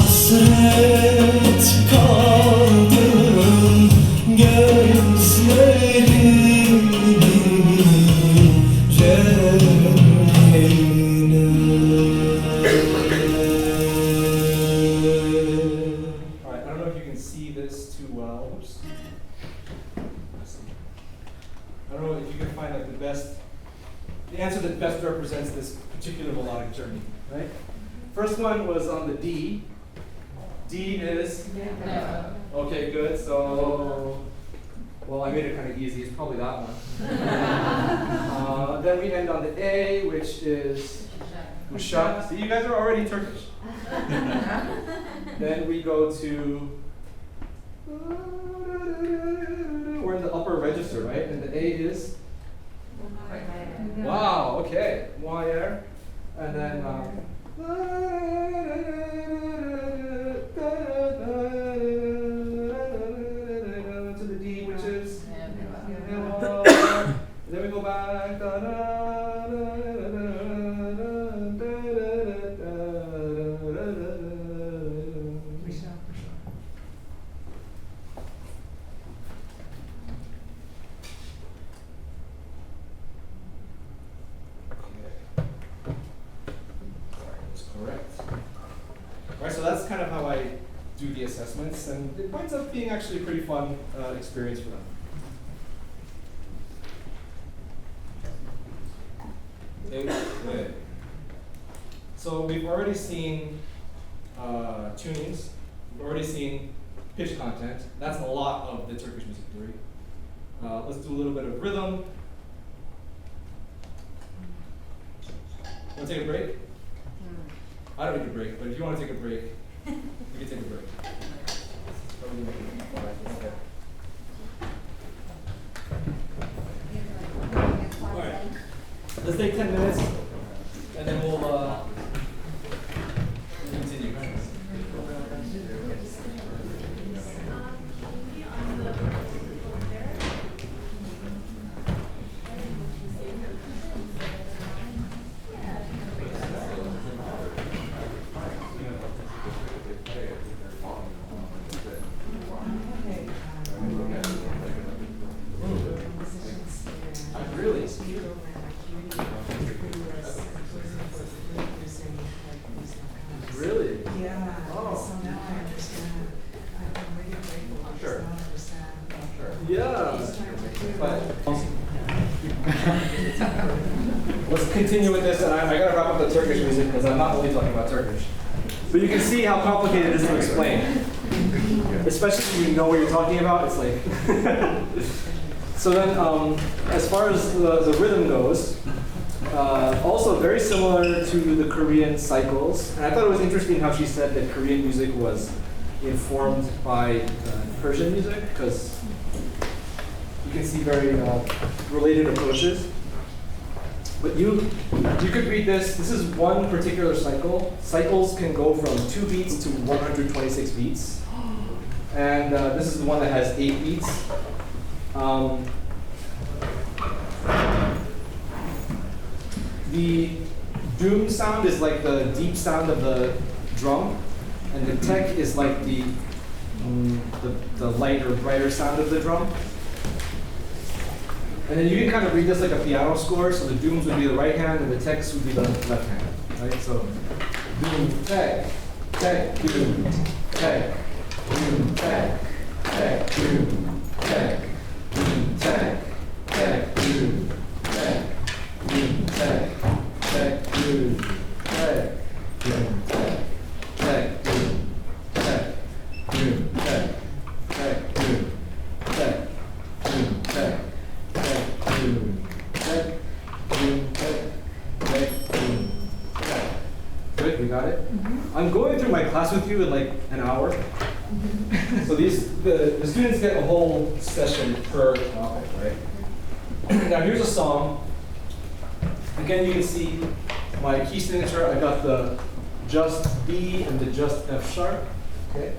Hasret kaldım gözlerimin
Alright, I don't know if you can see this too well. Oops. I don't know if you can find like the best the answer that best represents this particular melodic journey, right? First one was on the D. D is?
No.
Okay, good. So, well, I made it kind of easy. It's probably that one. Then we end on the A, which is Uşak. See, you guys are already Turkish. Then we go to, we're in the upper register, right? And the A is? Wow, okay. Wire. And then, to the D, which is? Then we go back. Right, so that's kind of how I do the assessments, and it winds up being actually a pretty fun experience for them. Okay. So we've already seen tunings, we've already seen pitch content. That's a lot of the Turkish music theory. Let's do a little bit of rhythm. Want to take a break? I don't need a break, but if you want to take a break, you can take a break. All right. Let's take 10 minutes, and then we'll continue. Really? Really?
Yeah,
Oh.
so now I understand. I'm really grateful because now I understand.
Yeah.
He's trying to do
But let's continue with this, and I gotta wrap up the Turkish music because I'm not only talking about Turkish. But you can see how complicated it is to explain. Especially when you know what you're talking about, it's like. So then, as far as the rhythm goes, also very similar to the Korean cycles. And I thought it was interesting how she said that Korean music was informed by Persian music, because you can see very related approaches. But you could read this. This is one particular cycle. Cycles can go from 2 beats to 126 beats. And this is the one that has 8 beats. The doom sound is like the deep sound of the drum, and the tek is like the lighter, brighter sound of the drum. And then you can kind of read this like a piano score, so the dooms would be the right hand and the teks would be the left hand, right? So doom, tek, tek, doom, tek, doom, tek, tek, doom, tek, doom, tek, tek, doom, tek, doom, tek, tek, doom, tek, doom, tek, tek, doom, tek, doom, tek, tek, doom, tek, doom, tek. Good, we got it? I'm going through my class with you in like an hour. So the students get a whole session per topic, right? Now here's a song. Again, you can see my key signature. I got the just B and the just F sharp, okay?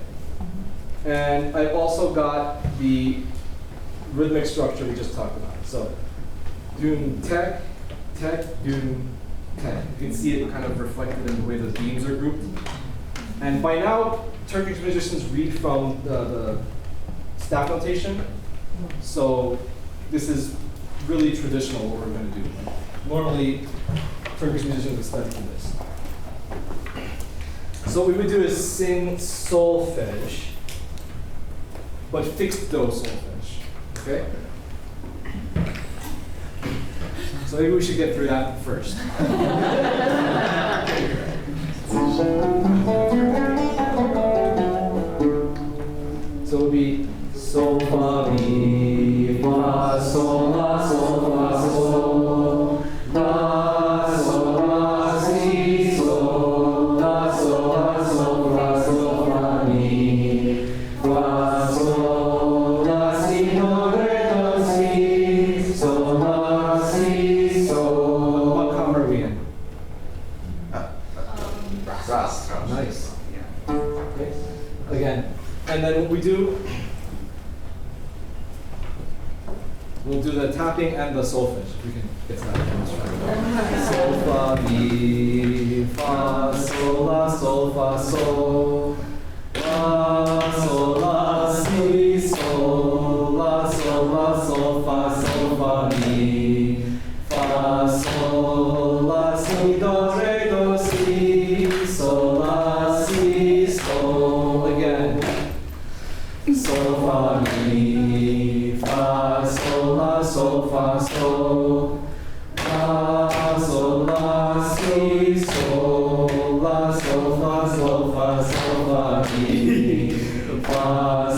And I've also got the rhythmic structure we just talked about. So, doom, tek, tek, doom, tek. You can see it kind of reflected in the way the beams are grouped. And by now, Turkish musicians read from the staff notation. So, this is really traditional what we're going to do. Normally, Turkish musicians would study from this. So what we would do is sing solfege, but fixed do solfege. Okay? So So maybe we should get through that first. So it would be sol, fa, mi, fa, sol, la, sol, la, sol, la, si, sol, la, sol, fa, mi, fa, sol, la, si, do, re, do, si, sol, la, si, sol. What kam are we in?
Ras.
Nice. Okay. Again, and then what we do, we'll do the tapping and the solfege. We can get to that. Sol, fa, mi, fa, sol, fa, sol, la, sol, la, si, sol, la, fa, mi, fa, sol, la, si, do, re, do, si, sol, la, si, sol. Again. Sol, fa, mi, fa, sol, la, fa, sol, la, sol, la, si, sol, la, fa, mi, fa,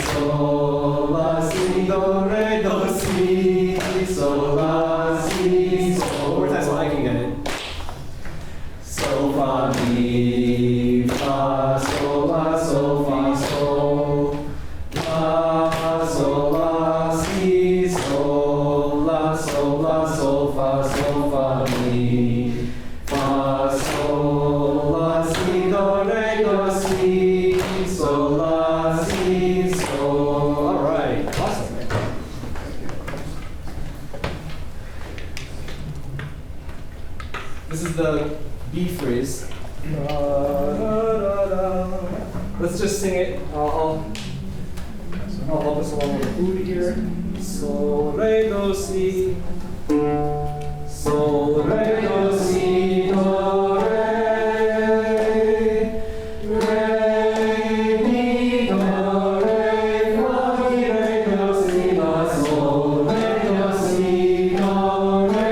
sol, la, si, do, re, do, si, sol, la, si, sol. One more time so I can get it. Sol, fa, mi, fa, sol, fa, sol, la, sol, la, si, sol, la, fa, mi, fa, sol, la, si, do, re, do, si, sol, la, si, sol. All right, awesome. This is the B phrase. Let's just sing it. I'll help us along with the food here. Sol, re, do, si. Sol, re, do, si, do, re. Re, mi, do, re, fa, mi, re, do, si, la, sol, re, do, si, do, re.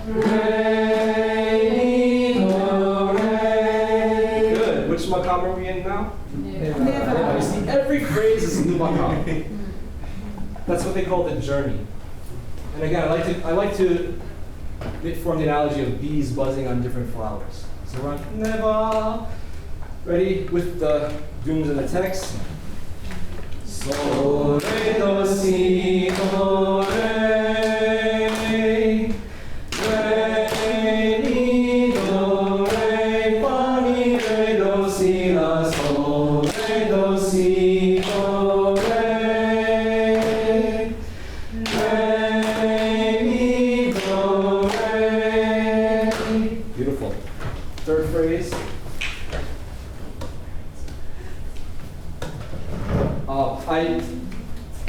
Re, mi, do, re. Good. Which makam are we in now? Never. You see, every phrase is a new makam. That's what they call the journey. And again, I like to form the analogy of bees buzzing on different flowers. So we're on never. Ready with the dooms and the text. Sol, re, do, si, do, re. Re, mi, do, re, fa, mi, re, do, si, la, sol, re, do, si, do, re. Re, mi, do, re. Beautiful. Third phrase.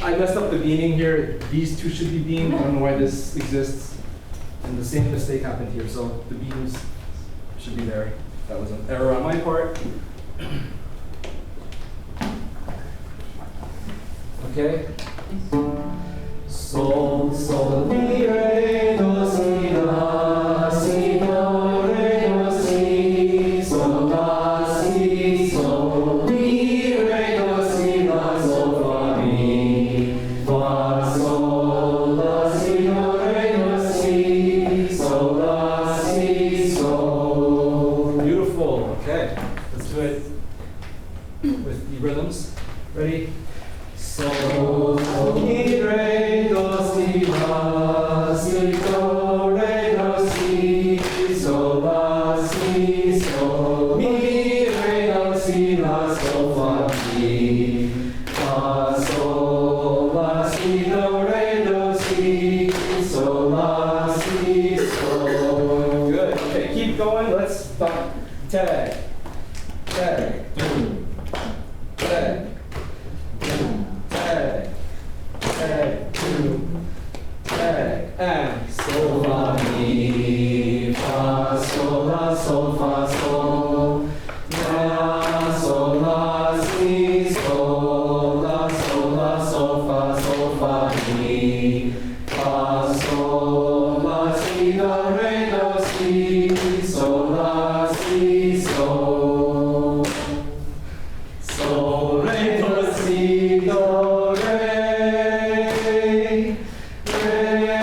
I messed up the beaming here. These two should be beamed. I don't know why this exists. And the same mistake happened here. So the beams should be there. That was an error on my part. Okay. Sol, sol, mi, re, do, si, la, si, do, re, do, si, sol, la, si, sol, mi, re, do, si, la, sol, fa, mi, fa, sol, la, si, do, re, do, si, sol, la, si, sol. Beautiful. Okay, let's do it with the rhythms. Ready? Sol, sol, mi, re, do, si, la, si, do, re, do, si, sol, la, si, sol, mi, re, do, si, la, sol, fa, mi, fa, sol, la, si, do, re, do, si, sol, la, si, sol. Good. Okay, keep going. Let's stop. Tag, tag, boom, tag. Tag, tag, two, tag, and sol, la, mi, fa, sol, la, sol, la, sol, la, si, sol, la, fa, mi, fa, sol, la, si, do, re, do, si, sol, la, si, sol. Sol, re, do, si, do, re. Re,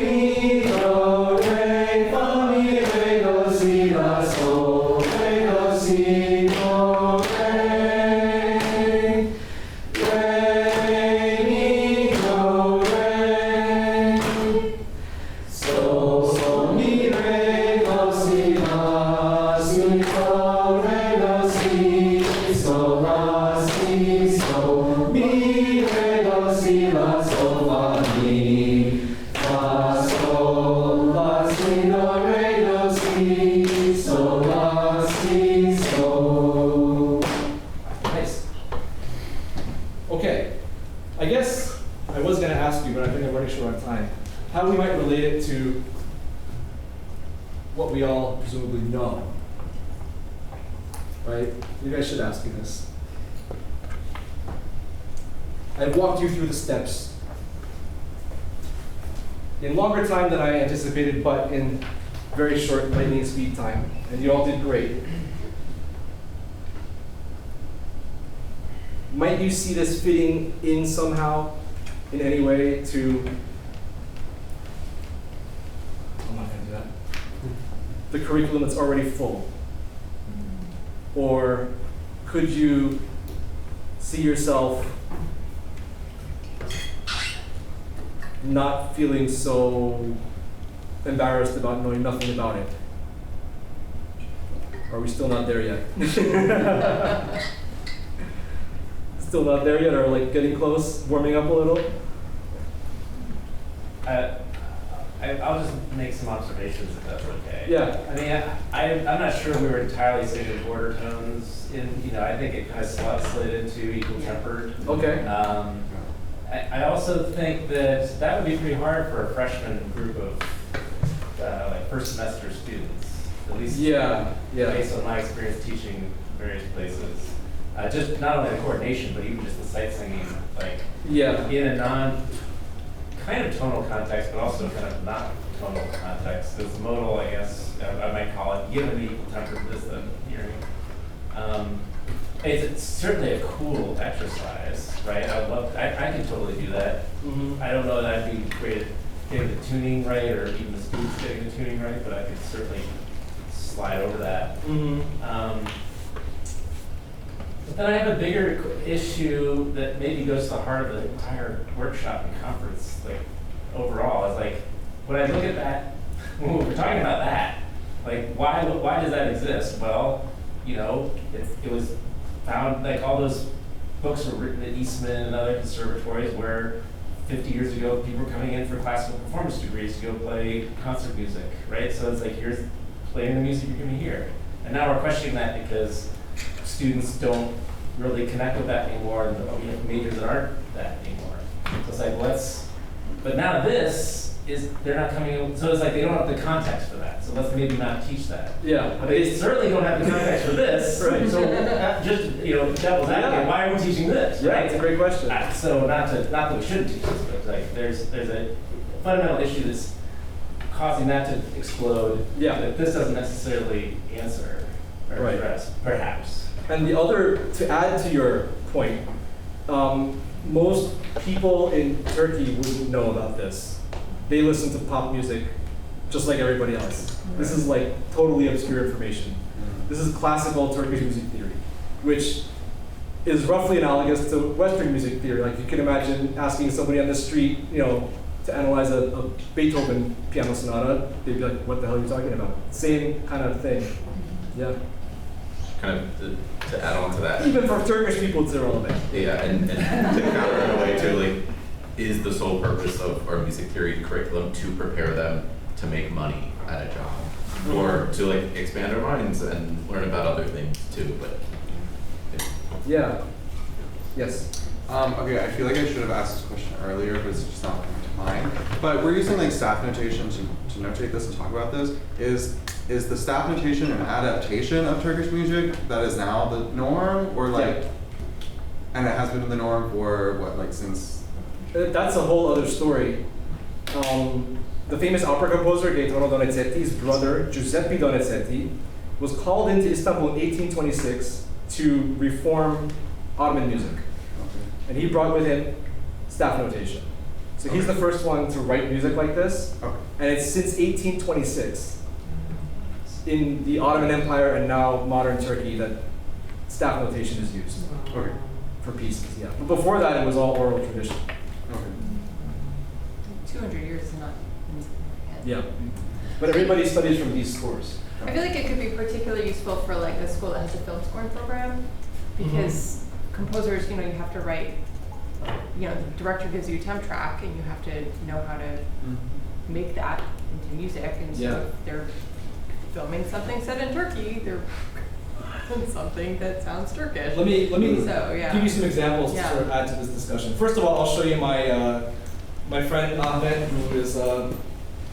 mi, do, re, fa, mi, re, do, si, la, sol, re, do, si, do, re. Re, mi, do, re. Sol, sol, mi, re, do, si, la, si, do, re, do, si, sol, la, si, sol, mi, re, do, si, la, sol, fa, mi, fa, sol, la, si, do, re, do, si, sol, la, si, sol. Nice. Okay, I guess I was going to ask you, but I think I'm running short on time, how we might relate it to what we all presumably know. Right? Maybe I should ask you this. I've walked you through the steps in longer time than I anticipated, but in very short lightning speed time, and you all did great. Might you see this fitting in somehow, in any way, to, I'm not going to do that, the curriculum that's already full? Or could you see yourself not feeling so embarrassed about knowing nothing about it? Are we still not there yet? Still not there yet, or like getting close, warming up a little?
I'll just make some observations if that's okay.
Yeah.
I mean, I'm not sure we were entirely singing border tones. I think it kind of slid into equal tempered.
Okay.
I also think that would be pretty hard for a freshman group of like first semester students, at least based on my experience teaching various places. Just not only the coordination, but even just the sight singing, like in a non kind of tonal context, but also kind of not tonal context. It's modal, I guess I might call it, given the equal temperedness that hearing. It's certainly a cool exercise, right? I could totally do that.
Mm-hmm.
I don't know that I'd be great at getting the tuning right, or even the students getting the tuning right, but I could certainly slide over that.
Mm-hmm.
But then I have a bigger issue that maybe goes to the heart of the entire workshop and conference, like overall. Is like when I look at that, when we're talking about that, like why does that exist? Well, it was found, like all those books were written at Eastman and other conservatories where 50 years ago people were coming in for classical performance degrees to go play concert music, right? So it's like, here's playing the music you're going to hear. And now we're questioning that because students don't really connect with that anymore, and we have majors that aren't that anymore. So it's like, but now they're not coming in, so it's like they don't have the context for that, so let's maybe not teach that.
Yeah.
But they certainly don't have the context for this,
Right.
so just, devil's advocate, why are we teaching this,
Yeah,
right?
it's a great question.
So not that we shouldn't teach this, but like there's a fundamental issue that's causing that to explode that this doesn't necessarily answer or address, perhaps.
And the other, to add to your point, most people in Turkey wouldn't know about this. They listen to pop music just like everybody else. This is like totally obscure information. This is classical Turkish music theory, which is roughly analogous to Western music theory. Like you can imagine asking somebody on the street, to analyze a Beethoven piano sonata, they'd be like, what the hell are you talking about? Same kind of thing. Yeah.
Kind of to add on to that.
Even for Turkish people, it's irrelevant.
Yeah, and to counter in a way too, like, is the sole purpose of our music theory curriculum to prepare them to make money at a job, or to like expand our minds and learn about other things too? But
yeah. Yes.
Okay, I feel like I should have asked this question earlier, but it's just not coming to mind. But we're using like staff notation to notate this and talk about this. Is the staff notation an adaptation of Turkish music that is now the norm, or like, and it has been the norm for what, like since?
That's a whole other story. The famous opera composer Gaetano Donizetti's brother, Giuseppe Donizetti, was called into Istanbul in 1826 to reform Ottoman music. And he brought with him staff notation. So he's the first one to write music like this. And it's since 1826 in the Ottoman Empire and now modern Turkey that staff notation is used for pieces, yeah. But before that, it was all oral tradition.
200 years is not
Yeah. But everybody studies from these scores.
I feel like it could be particularly useful for like a school that has a film scoring program, because composers, you know, you have to write, you know, the director gives you a temp track and you have to know how to make that into music. And so if they're filming something set in Turkey, they're something that sounds Turkish.
Let me
so,
give you some examples to sort of add to this discussion. First of all, I'll show you my friend Ahmed, who is a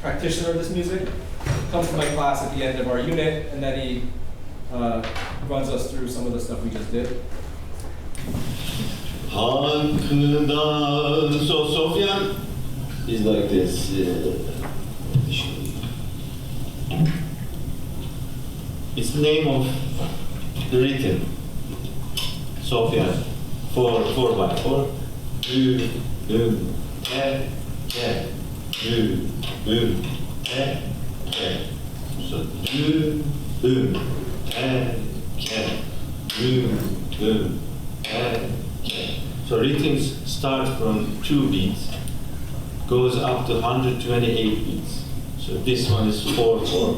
practitioner of this music. Comes to my class at the end of our unit, and then he runs us through some of the stuff we just did.
So Sofyan is like this. It's the name of the rhythm. Sofyan, 4/4. So so rhythms start from 2 beats, goes up to 128 beats. So this one is 4/4.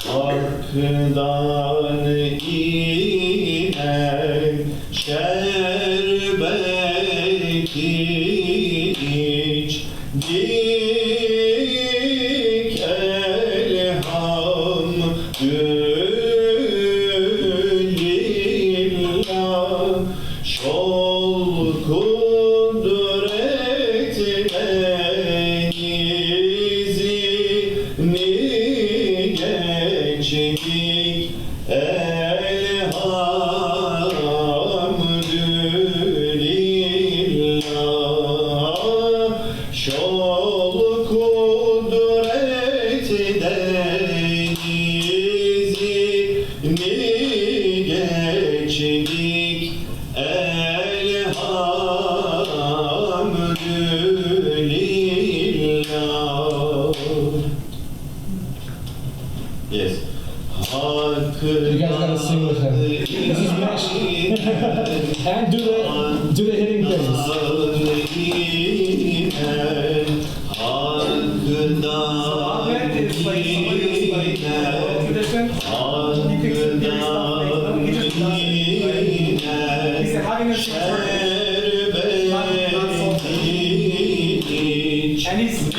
Arkadan inen şerbet iç, dik elhamdülillah, şol kudretine izini geçtik elhamdülillah, şol kudretine izini geçtik elhamdülillah. Yes.
You guys gotta sing with him. This is Mesh. And do the hitting things.
Ahmed is like somebody who's like oral tradition. He picks up theory stuff, he just does it. Right? He's having us sing Turkish, not salsa. And he's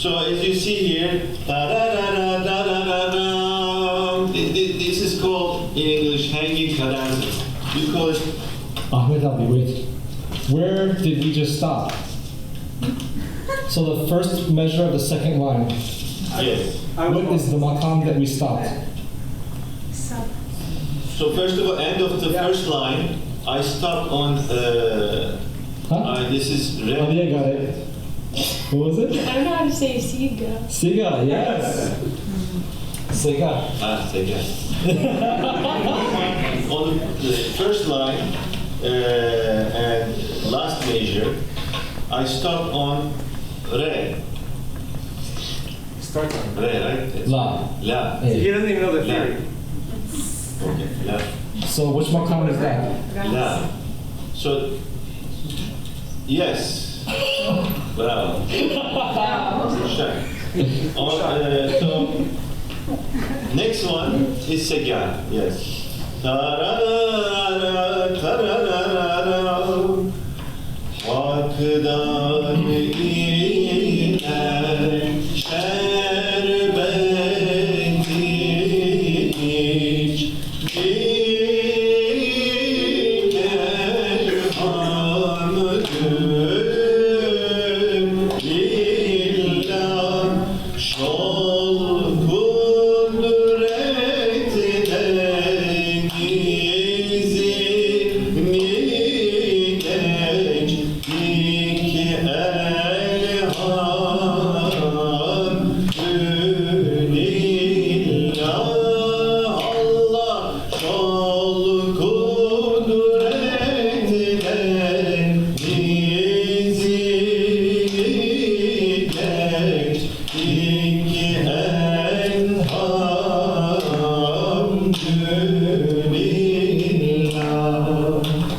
So as you see here, this is called in English hanging cadences. You call it.
Ahmed Ali, wait. Where did we just stop? So the first measure of the second line.
Yes.
What is the makam that we stopped?
So first of all, end of the first line, I stopped on. This is re.
Oh, yeah, got it. What was it?
I don't know how to say Siga.
Siga, yes. Siga.
Siga. On the first line and last measure, I stopped on re.
Start on
re, right?
La.
La.
He doesn't even know the theory.
Okay, la.
So which makam is that?
Yeah. So, yes. Bravo. Sure. So, next one is Segan. Yes. Tararara, tararara, hakdan iner şerbet iç, diker hamdüm lillah, şol kudretine gizini geç, dik el hamdülillah, Allah şol kudretine gizini geç, dik el hamdülillah.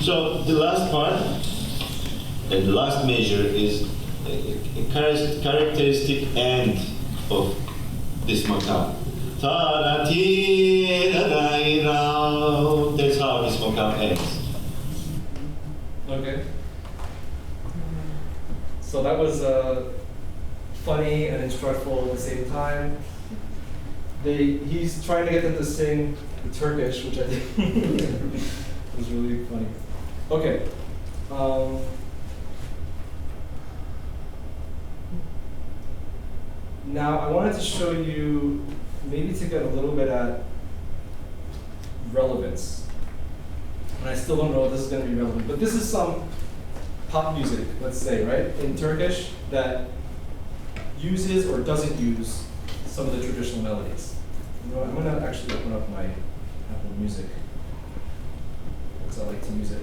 So the last part and the last measure is a characteristic end of this makam. Ta-ra-ti-ra-ra-ra. That's how this makam ends.
Okay. So that was funny and instructional at the same time. He's trying to get them to sing the Turkish, which I think was really funny. Okay. Now I wanted to show you, maybe to get a little bit at relevance. And I still don't know if this is going to be relevant, but this is some pop music, let's say, right, in Turkish that uses or doesn't use some of the traditional melodies. You know, I'm going to actually open up my Apple Music, because I like to use it.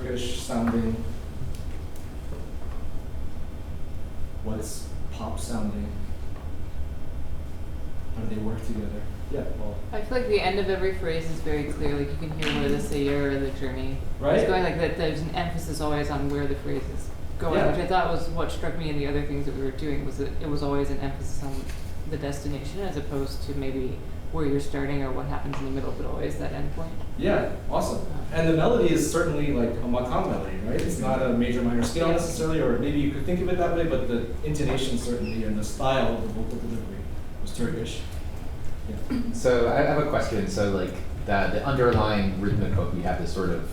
Turkish sounding? What's pop sounding? How do they work together? Yeah, well.
I feel like the end of every phrase is very clear. Like you can hear where the sayer or the journey
Right.
is going. Like that, there's an emphasis always on where the phrase is going,
Yeah.
which I thought was what struck me in the other things that we were doing. Was that it was always an emphasis on the destination as opposed to maybe where you're starting or what happens in the middle, but always that end point.
Yeah, awesome. And the melody is certainly like a makam melody, right? It's not a major minor scale necessarily, or maybe you could think of it that way, but the intonation certainly and the style of the vocal delivery was Turkish. Yeah.
So I have a question. So like the underlying rhythmic hook, we have this sort of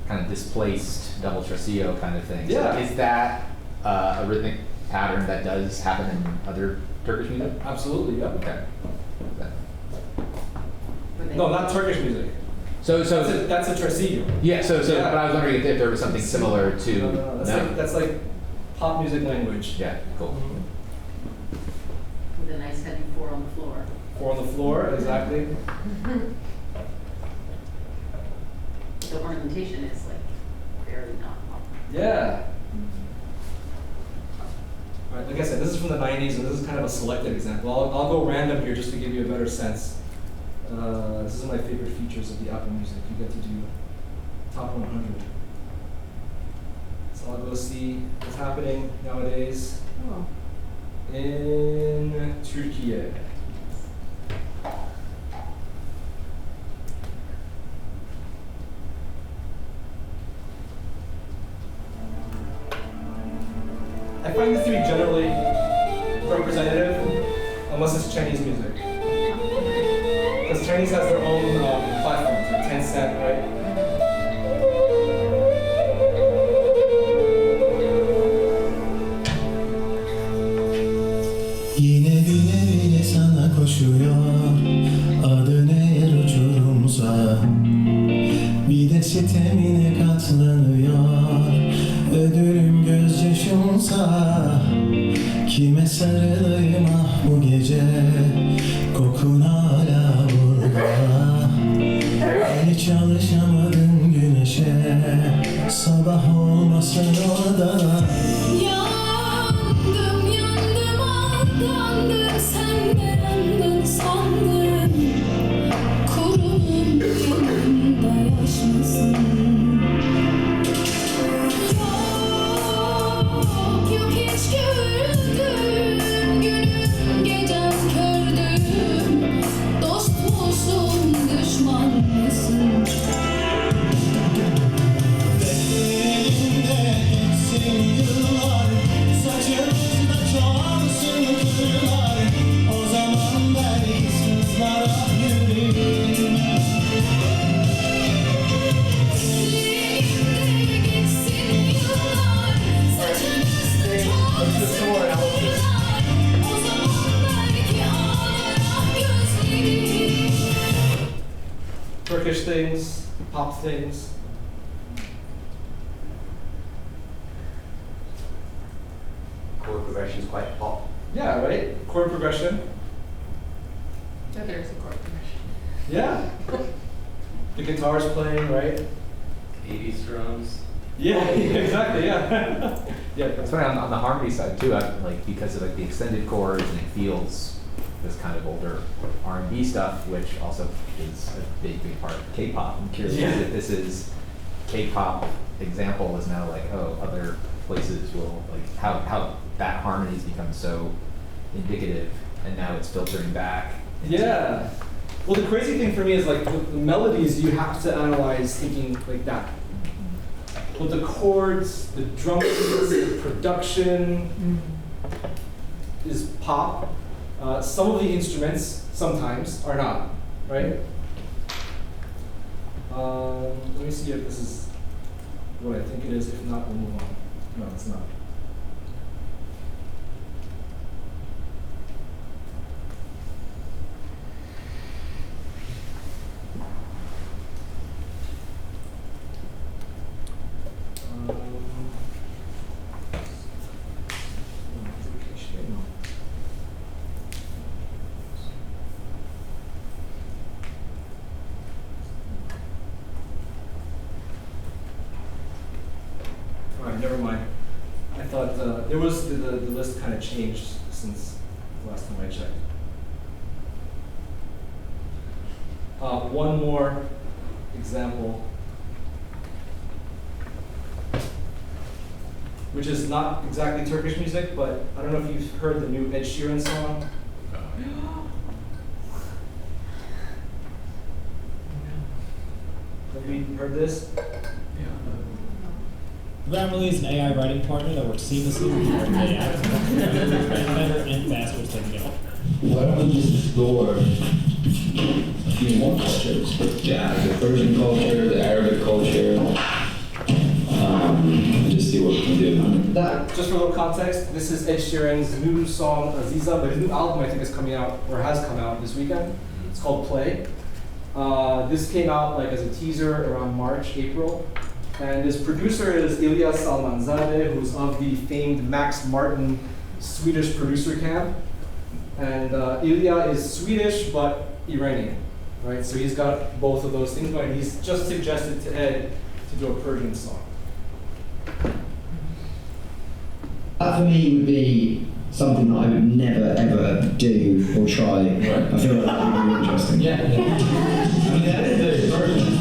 kind of displaced double tresillo kind of thing.
Yeah.
So is that a rhythmic pattern that does happen in other Turkish music?
Absolutely, yeah.
Okay.
No, not Turkish music.
So
that's a tresillo.
Yeah. So
Yeah.
but I was wondering if there was something similar to.
No. That's like pop music language.
Yeah. Cool.
With a nice heavy 4 on the floor.
4 on the floor, exactly.
The ornamentation is like very not pop.
Yeah. All right, like I said, this is from the 90s, and this is kind of a selected example. I'll go random here just to give you a better sense. This is one of my favorite features of the Apple Music. You get to do top 100. So I'll go see what's happening nowadays in Turkey. I find this to be generally representative, unless it's Chinese music. Because Chinese has their own platforms, like Tencent, right?
Yine bile bile sana koşuyor, adın eğer uçurumsa, bir de sitemine katlanıyor, ödülüm gözyaşımsa, kime sarılayım ah bu gece, kokun hala burada, hiç alışamadın güneşe, sabah olmasın orada. Yandım sen de yandın sandım, kurudum yanımda yaşmasın. Yok hiç güldüm, günüm gecem kördüm, dost musun düşman mısın? Elimde geçsin yıllar, saçımızda çoğalsın kırlar, o zaman belki sızlara yüreğim. Elimde geçsin yıllar, saçımızda çoğalsın kırlar, o zaman belki ağlar gözlerim.
Turkish things, pop things.
Chord progression is quite pop.
Yeah, right? Chord progression.
So there's a chord progression.
Yeah. The guitar's playing, right?
80s drums.
Yeah, exactly, yeah. Yeah.
That's funny on the harmony side too. I like because of like the extended chords and it feels this kind of older R&B stuff, which also is a big part of K-pop. I'm curious if this is K-pop example is now like other places will like how that harmony's become so indicative and now it's filtering back.
Yeah. Well, the crazy thing for me is like with the melodies, you have to analyze thinking like that. With the chords, the drum beats, the production is pop. Some of the instruments sometimes are not, right? Let me see if this is what I think it is. If not, we'll move on. No, it's not. never mind. I thought there was the list kind of changed since the last time I checked. One more example, which is not exactly Turkish music, but I don't know if you've heard the new Ed Sheeran song. Have you heard this?
Grammarly is an AI writing partner that works seamlessly with your everyday apps. Better and faster than you know.
Why don't we just explore a few more cultures? Yeah, the Persian culture, the Arabic culture, and just see what we can do.
Just for a little context, this is Ed Sheeran's new song, Aziza, but his new album I think is coming out, or has come out this weekend. It's called Play. This came out like as a teaser around March, April. And his producer is İlyas Salmanzadeh, who's of the famed Max Martin Swedish producer camp. And Ilya is Swedish, but Iranian, right? So he's got both of those things going. He's just suggested to Ed to do a Persian song.
That for me would be something that I would never ever do or try. Right. I feel like that would be really interesting. Yeah. I mean, that is the Persian.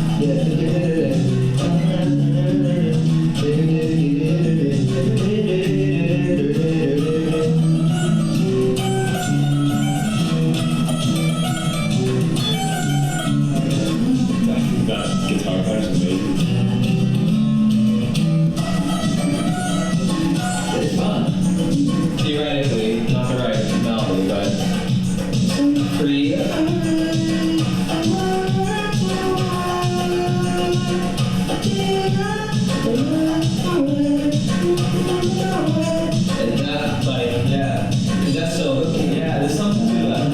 That guitar part is amazing.
It's fun. Theoretically, not the right melody, but pretty. And that, like, yeah, that's so, yeah, there's something to that.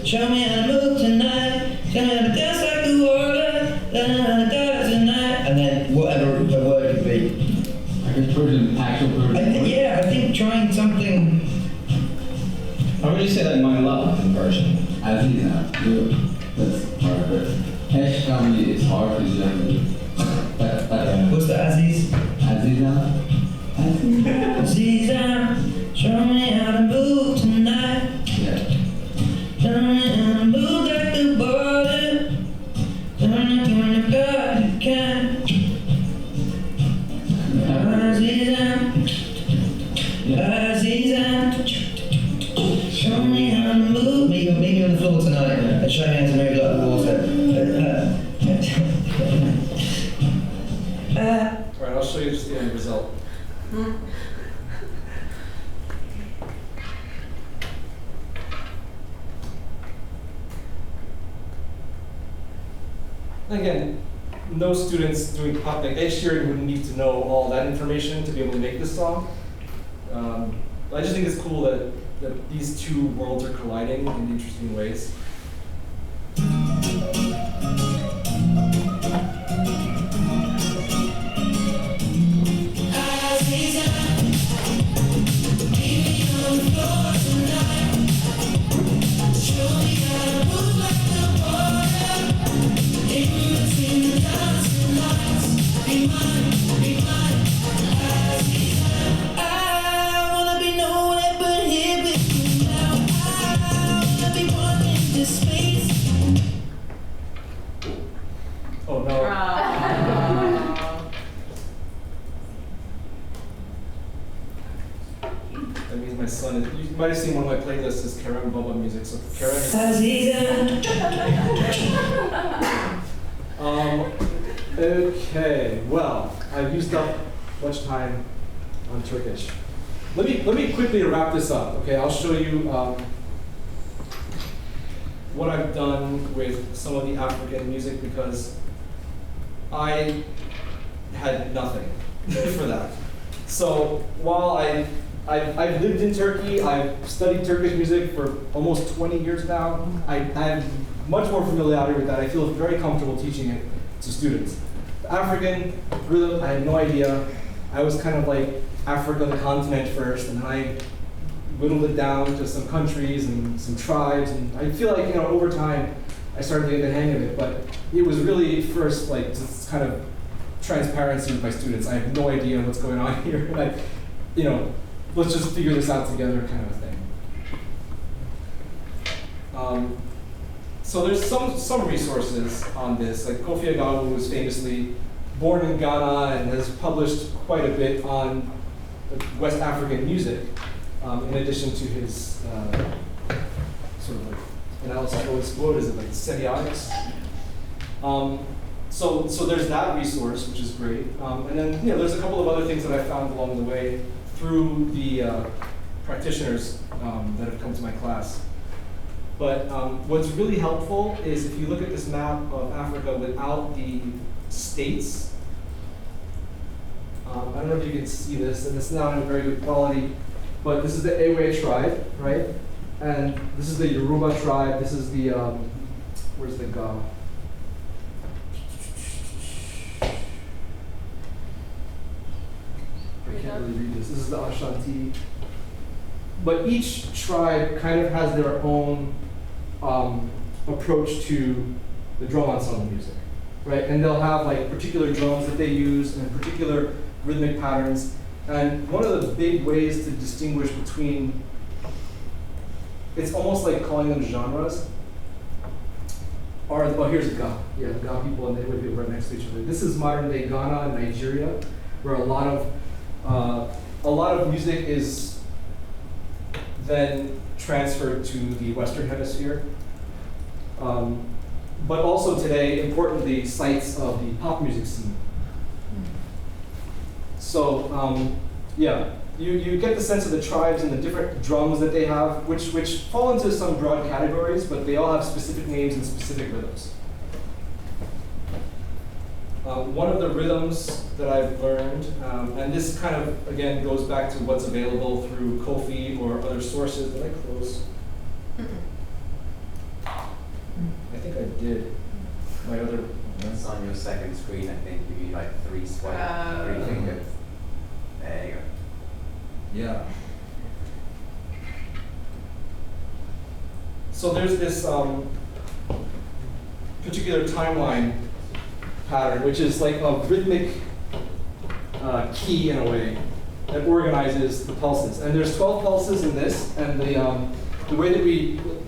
Show me how to move tonight. Show me how to dance like the water. Dance tonight.
And then whatever the word could be.
Like a Persian, actual Persian.
Yeah, I think trying something.
How would you say that my love in Persian?
Aziza.
That's hard. Hesh Shami is hard to do.
What's the Aziz?
Aziza.
Aziza, show me how to move tonight.
Yeah.
Move like the border. God you can. Aziza, Aziza, show me how to move. Meet me on the floor tonight and show me how to move like the water.
Alright, I'll show you just the end result. Again, no students doing pop, like Ed Sheeran would need to know all that information to be able to make this song. But I just think it's cool that these two worlds are colliding in interesting ways.
I wanna
my son. You might have seen one of my playlists is Karen Boba music. So Karen okay, well, I've used up much time on Turkish. Let me quickly wrap this up. Okay, I'll show you what I've done with some of the African music because I had nothing for that. So while I've lived in Turkey, I've studied Turkish music for almost 20 years now. I have much more familiarity with that. I feel very comfortable teaching it to students. The African rhythm, I had no idea. I was kind of like Africa, the continent first, and then I whittled it down to some countries and some tribes, and I feel like, over time, I started to get the hang of it, but it was really first like just kind of transparency with my students. I have no idea what's going on here, and let's just figure this out together kind of a thing. So there's some resources on this, like Kofi Agawu was famously born in Ghana and has published quite a bit on West African music, in addition to his sort of like analysis, what is it, like semiotics? So there's that resource, which is great. And then there's a couple of other things that I found along the way through the practitioners that have come to my class. But what's really helpful is if you look at this map of Africa without the states. I don't know if you can see this, and it's not in very good quality, but this is the Ewe tribe, right? And this is the Yoruba tribe. This is the, where's the Ga? I can't really read this. This is the Ashanti. But each tribe kind of has their own approach to the drum ensemble music, right? And they'll have like particular drums that they use and particular rhythmic patterns. And one of the big ways to distinguish between, it's almost like calling them genres, are, here's Ga. Yeah, the Ga people and the Ewe people right next to each other. This is modern day Ghana and Nigeria, where a lot of music is then transferred to the Western Hemisphere. But also today, importantly, sites of the pop music scene. So, you get the sense of the tribes and the different drums that they have, which fall into some broad categories, but they all have specific names and specific rhythms. One of the rhythms that I've learned, and this kind of, again, goes back to what's available through Kofi or other sources. Did I close? I think I did. My other.
It's on your second screen, I think. You need like 3 swipes, 3 fingers. There you go.
Yeah. So there's this particular timeline pattern, which is like a rhythmic key in a way that organizes the pulses. And there's 12 pulses in this, and the way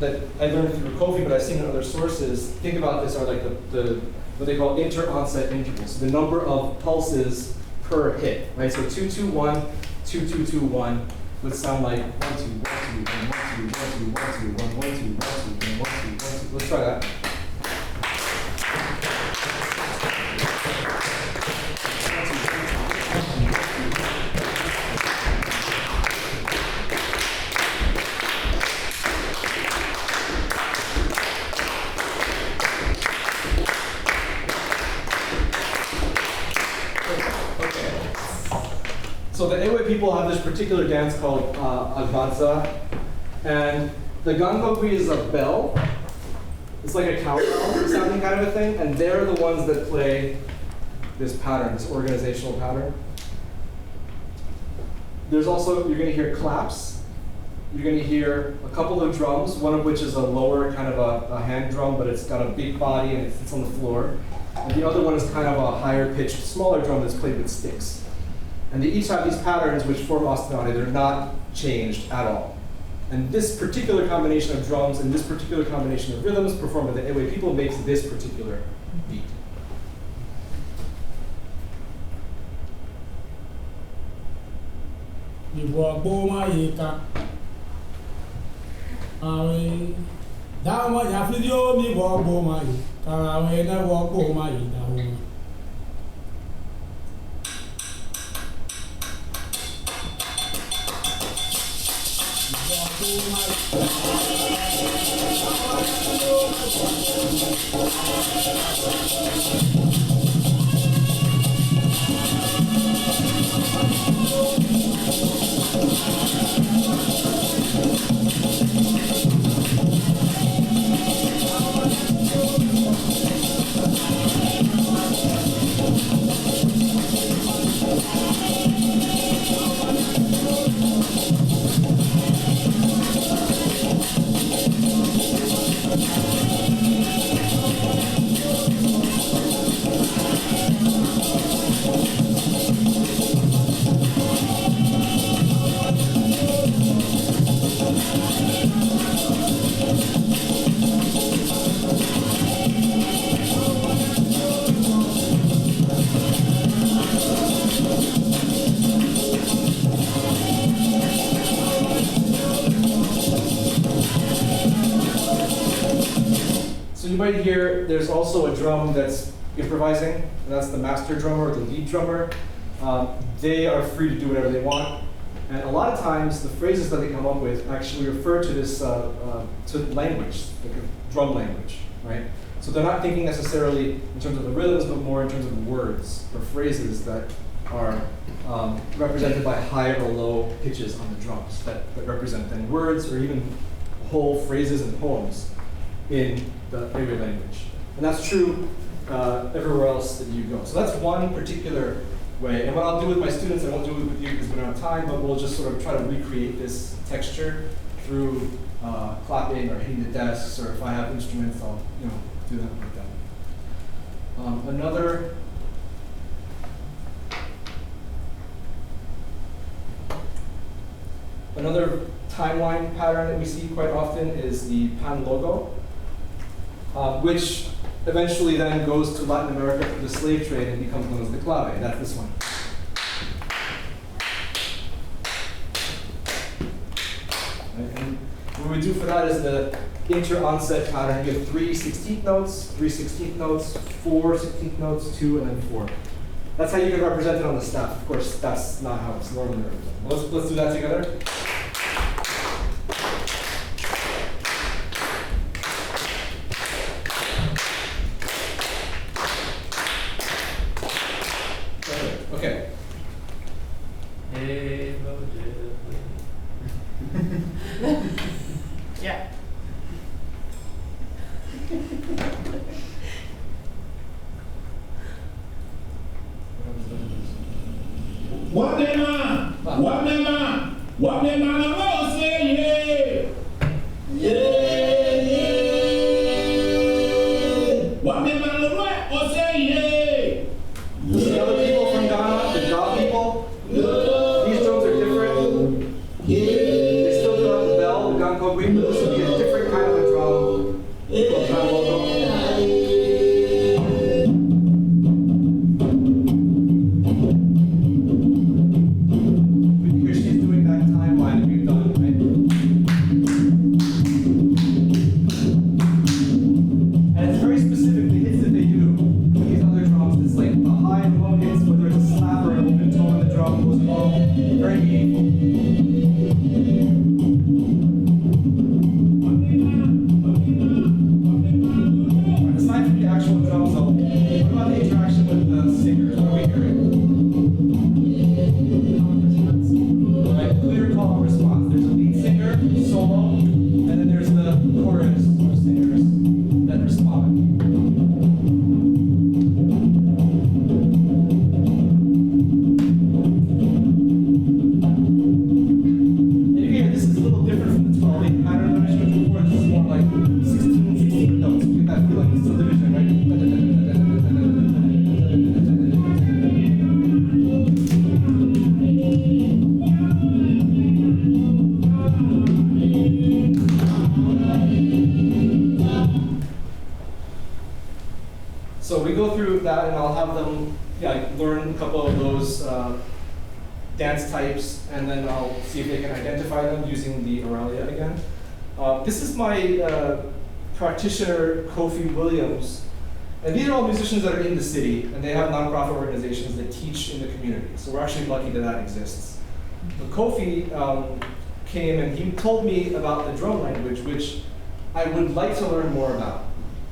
that I learned through Kofi, but I've seen in other sources, think about this are like the what they call inter-onset intervals, the number of pulses per hit, right? So 2-2-1, 2-2-2-1 would sound like 1-2-1-2-1-1-2-1-2-1-2-1-2-1-2-1-2. Let's try that. So the Ewe people have this particular dance called Agbaza, and the gangogui is a bell. It's like a cowbell sounding kind of a thing, and they're the ones that play this pattern, this organizational pattern. There's also, you're going to hear claps. You're going to hear a couple of drums, one of which is a lower kind of a hand drum, but it's got a big body and it sits on the floor. And the other one is kind of a higher pitched, smaller drum that's played with sticks. And they each have these patterns which form ostinati. They're not changed at all. And this particular combination of drums and this particular combination of rhythms performed by the Ewe people makes this particular beat.
Ibo boma yeka
Awe. Dawa ya video mi wo bo mai. Karawe na wo bo mai dawa.
So you might hear there's also a drum that's improvising, and that's the master drummer or the lead drummer. They are free to do whatever they want. And a lot of times, the phrases that they come up with actually refer to this to language, like a drum language, right? So they're not thinking necessarily in terms of the rhythms, but more in terms of the words or phrases that are represented by high or low pitches on the drums that represent then words or even whole phrases and poems in the area language. And that's true everywhere else that you go. So that's one particular way. And what I'll do with my students, I won't do it with you because we don't have time, but we'll just sort of try to recreate this texture through clapping or hitting the desks, or if I have instruments, I'll do that with them. Another timeline pattern that we see quite often is the pan logo, which eventually then goes to Latin America through the slave trade and becomes known as the clave. That's this one. And what we do for that is the inter-onset pattern. You get 3 16th notes, 3 16th notes, 4 16th notes, 2, and then 4. That's how you can represent it on the staff. Of course, that's not how it's normally represented. Let's do that together. Okay.
Yeah.
What them man a say yeah. What them man a say yeah.
The other people from Ghana, the Ga people, these drums are different. They still do have the bell, the gankogui, but this would be a different kind of a drum. So we go through that, and I'll have them learn a couple of those dance types, and then I'll see if they can identify them using the Auralia again. This is my practitioner, Kofi Williams. And these are all musicians that are in the city, and they have nonprofit organizations that teach in the community. So we're actually lucky that that exists. But Kofi came and he told me about the drum language, which I would like to learn more about.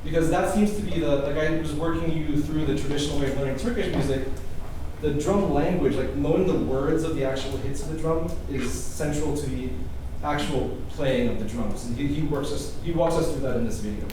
Because that seems to be the, like I was working you through the traditional way of learning Turkish music, the drum language, like knowing the words of the actual hits of the drum is central to the actual playing of the drums. And he walks us through that in this video.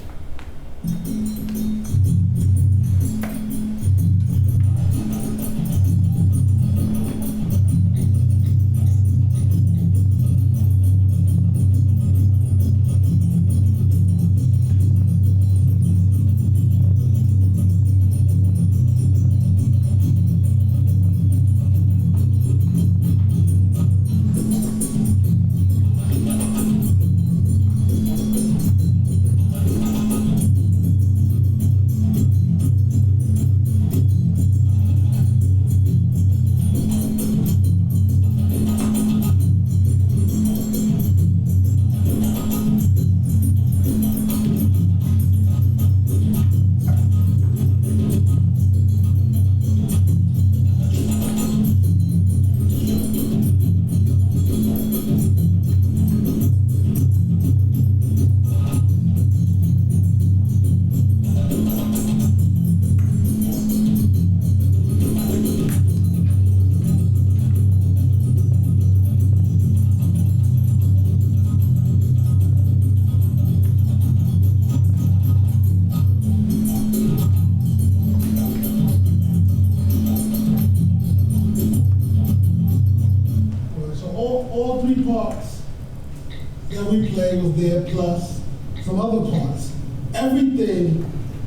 Was there plus some other parts. Everything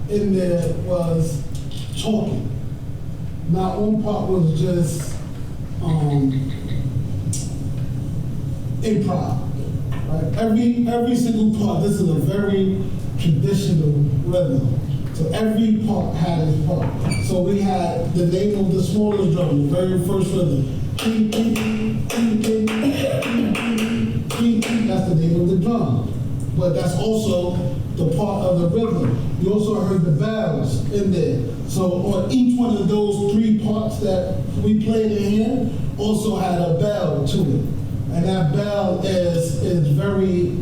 in there was talking. Not one part was just improv. Right? Every single part, this is a very traditional rhythm. So every part had its part. So we had the name of the smallest drum, the very first rhythm. That's the name of the drum. But that's also the part of the rhythm. You also heard the bells in there. So on each one of those three parts that we played in here also had a bell to it. And that bell is very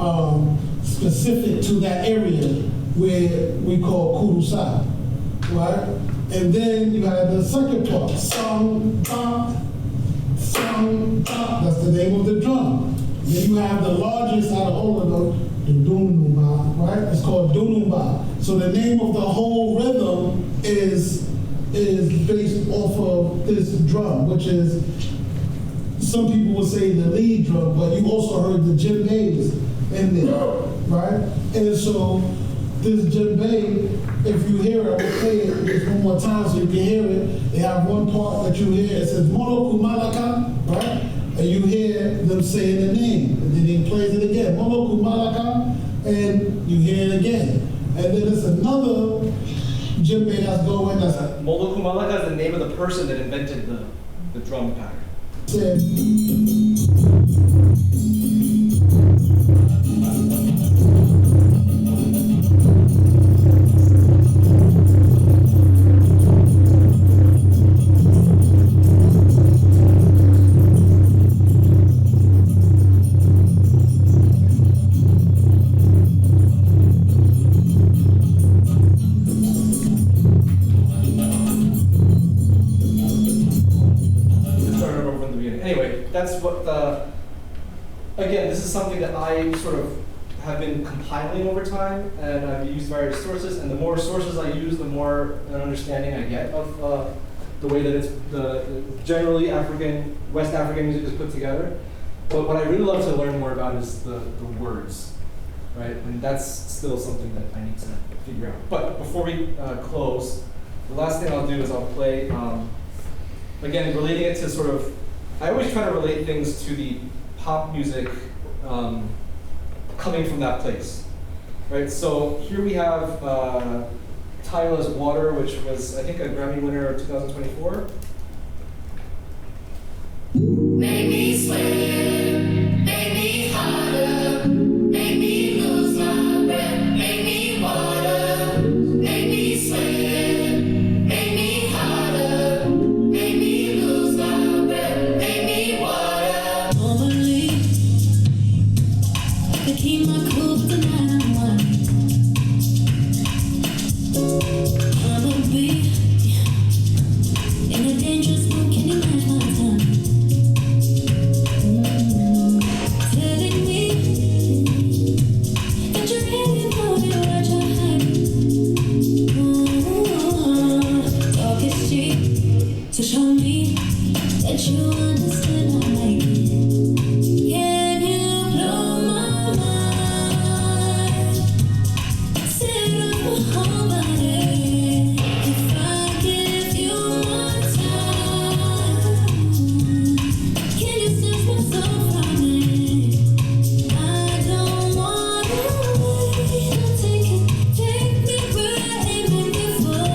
specific to that area where we call kurusa, right? And then you had the second part, song, ba, that's the name of the drum. Then you have the largest out of all of them, the dunumba, right? It's called dunumba. So the name of the whole rhythm is based off of this drum, which is, some people would say the lead drum, but you also heard the djembes in there, right? And so this djembe, if you hear it, I will play it just one more time so you can hear it. They have one part that you hear, it says mono kumalaka, right? And you hear them saying the name, and then he plays it again, mono kumalaka, and you hear it again. And then there's another djembe that's going, that's
Molo Kumalaka is the name of the person that invented the drum pattern. That's what again, this is something that I sort of have been compiling over time, and I've used various sources, and the more sources I use, the more an understanding I get of the way that it's generally West African music is put together. But what I really love to learn more about is the words, right? And that's still something that I need to figure out. But before we close, the last thing I'll do is I'll play, again, relating it to sort of, I always try to relate things to the pop music coming from that place, right? So here we have Tyla's Water, which was, I think, a Grammy winner of 2024.
Make me sweat, make me harder, make me So show me that you understand I like it. Can you blow my mind? Set up my whole body. If I give you my time, can you snatch my soul from me? I don't wanna wait. Take me where I ain't been before.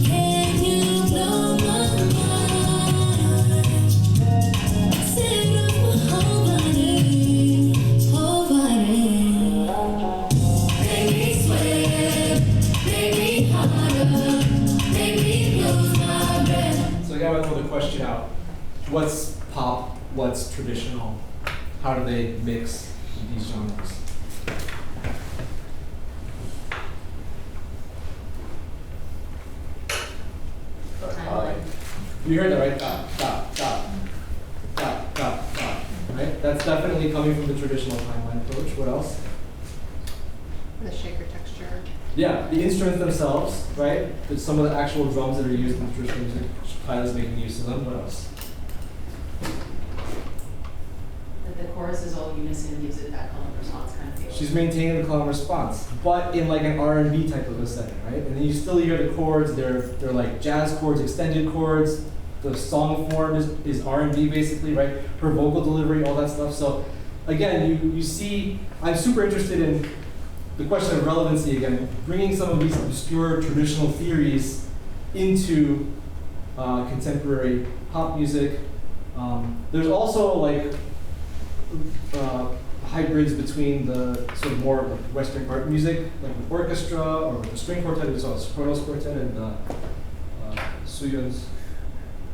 Can you blow my mind? Set up my whole body, whole body. Make me sweat, make me harder, make me lose my breath.
So I gotta throw the question out. What's pop? What's traditional? How do they mix these genres? You heard that, right? Dot, dot, dot, dot, dot, dot, right? That's definitely coming from the traditional timeline approach. What else?
The shaker texture.
Yeah, the instruments themselves, right? There's some of the actual drums that are used in traditional music. Kyla's making use of them. What else?
That the chorus is all unison, gives it that call and response kind of feel.
She's maintaining the call and response, but in like an R&B type of a setting, right? And then you still hear the chords. They're like jazz chords, extended chords. The song form is R&B basically, right? Her vocal delivery, all that stuff. So again, you see, I'm super interested in the question of relevancy again, bringing some of these obscure traditional theories into contemporary pop music. There's also like hybrids between the sort of more like Western art music, like with orchestra or with the string quartet. There's also Kronos quartet and Suyun's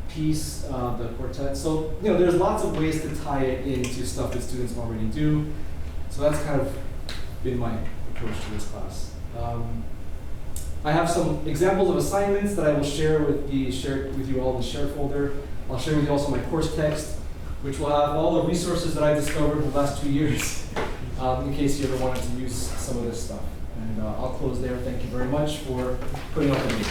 piece, the quartet. So there's lots of ways to tie it into stuff that students already do. So that's kind of been my approach to this class. I have some examples of assignments that I will share with you all in the shared folder. I'll share with you also my course text, which will have all the resources that I've discovered in the last 2 years, in case you ever wanted to use some of this stuff. And I'll close there. Thank you very much for putting up with me.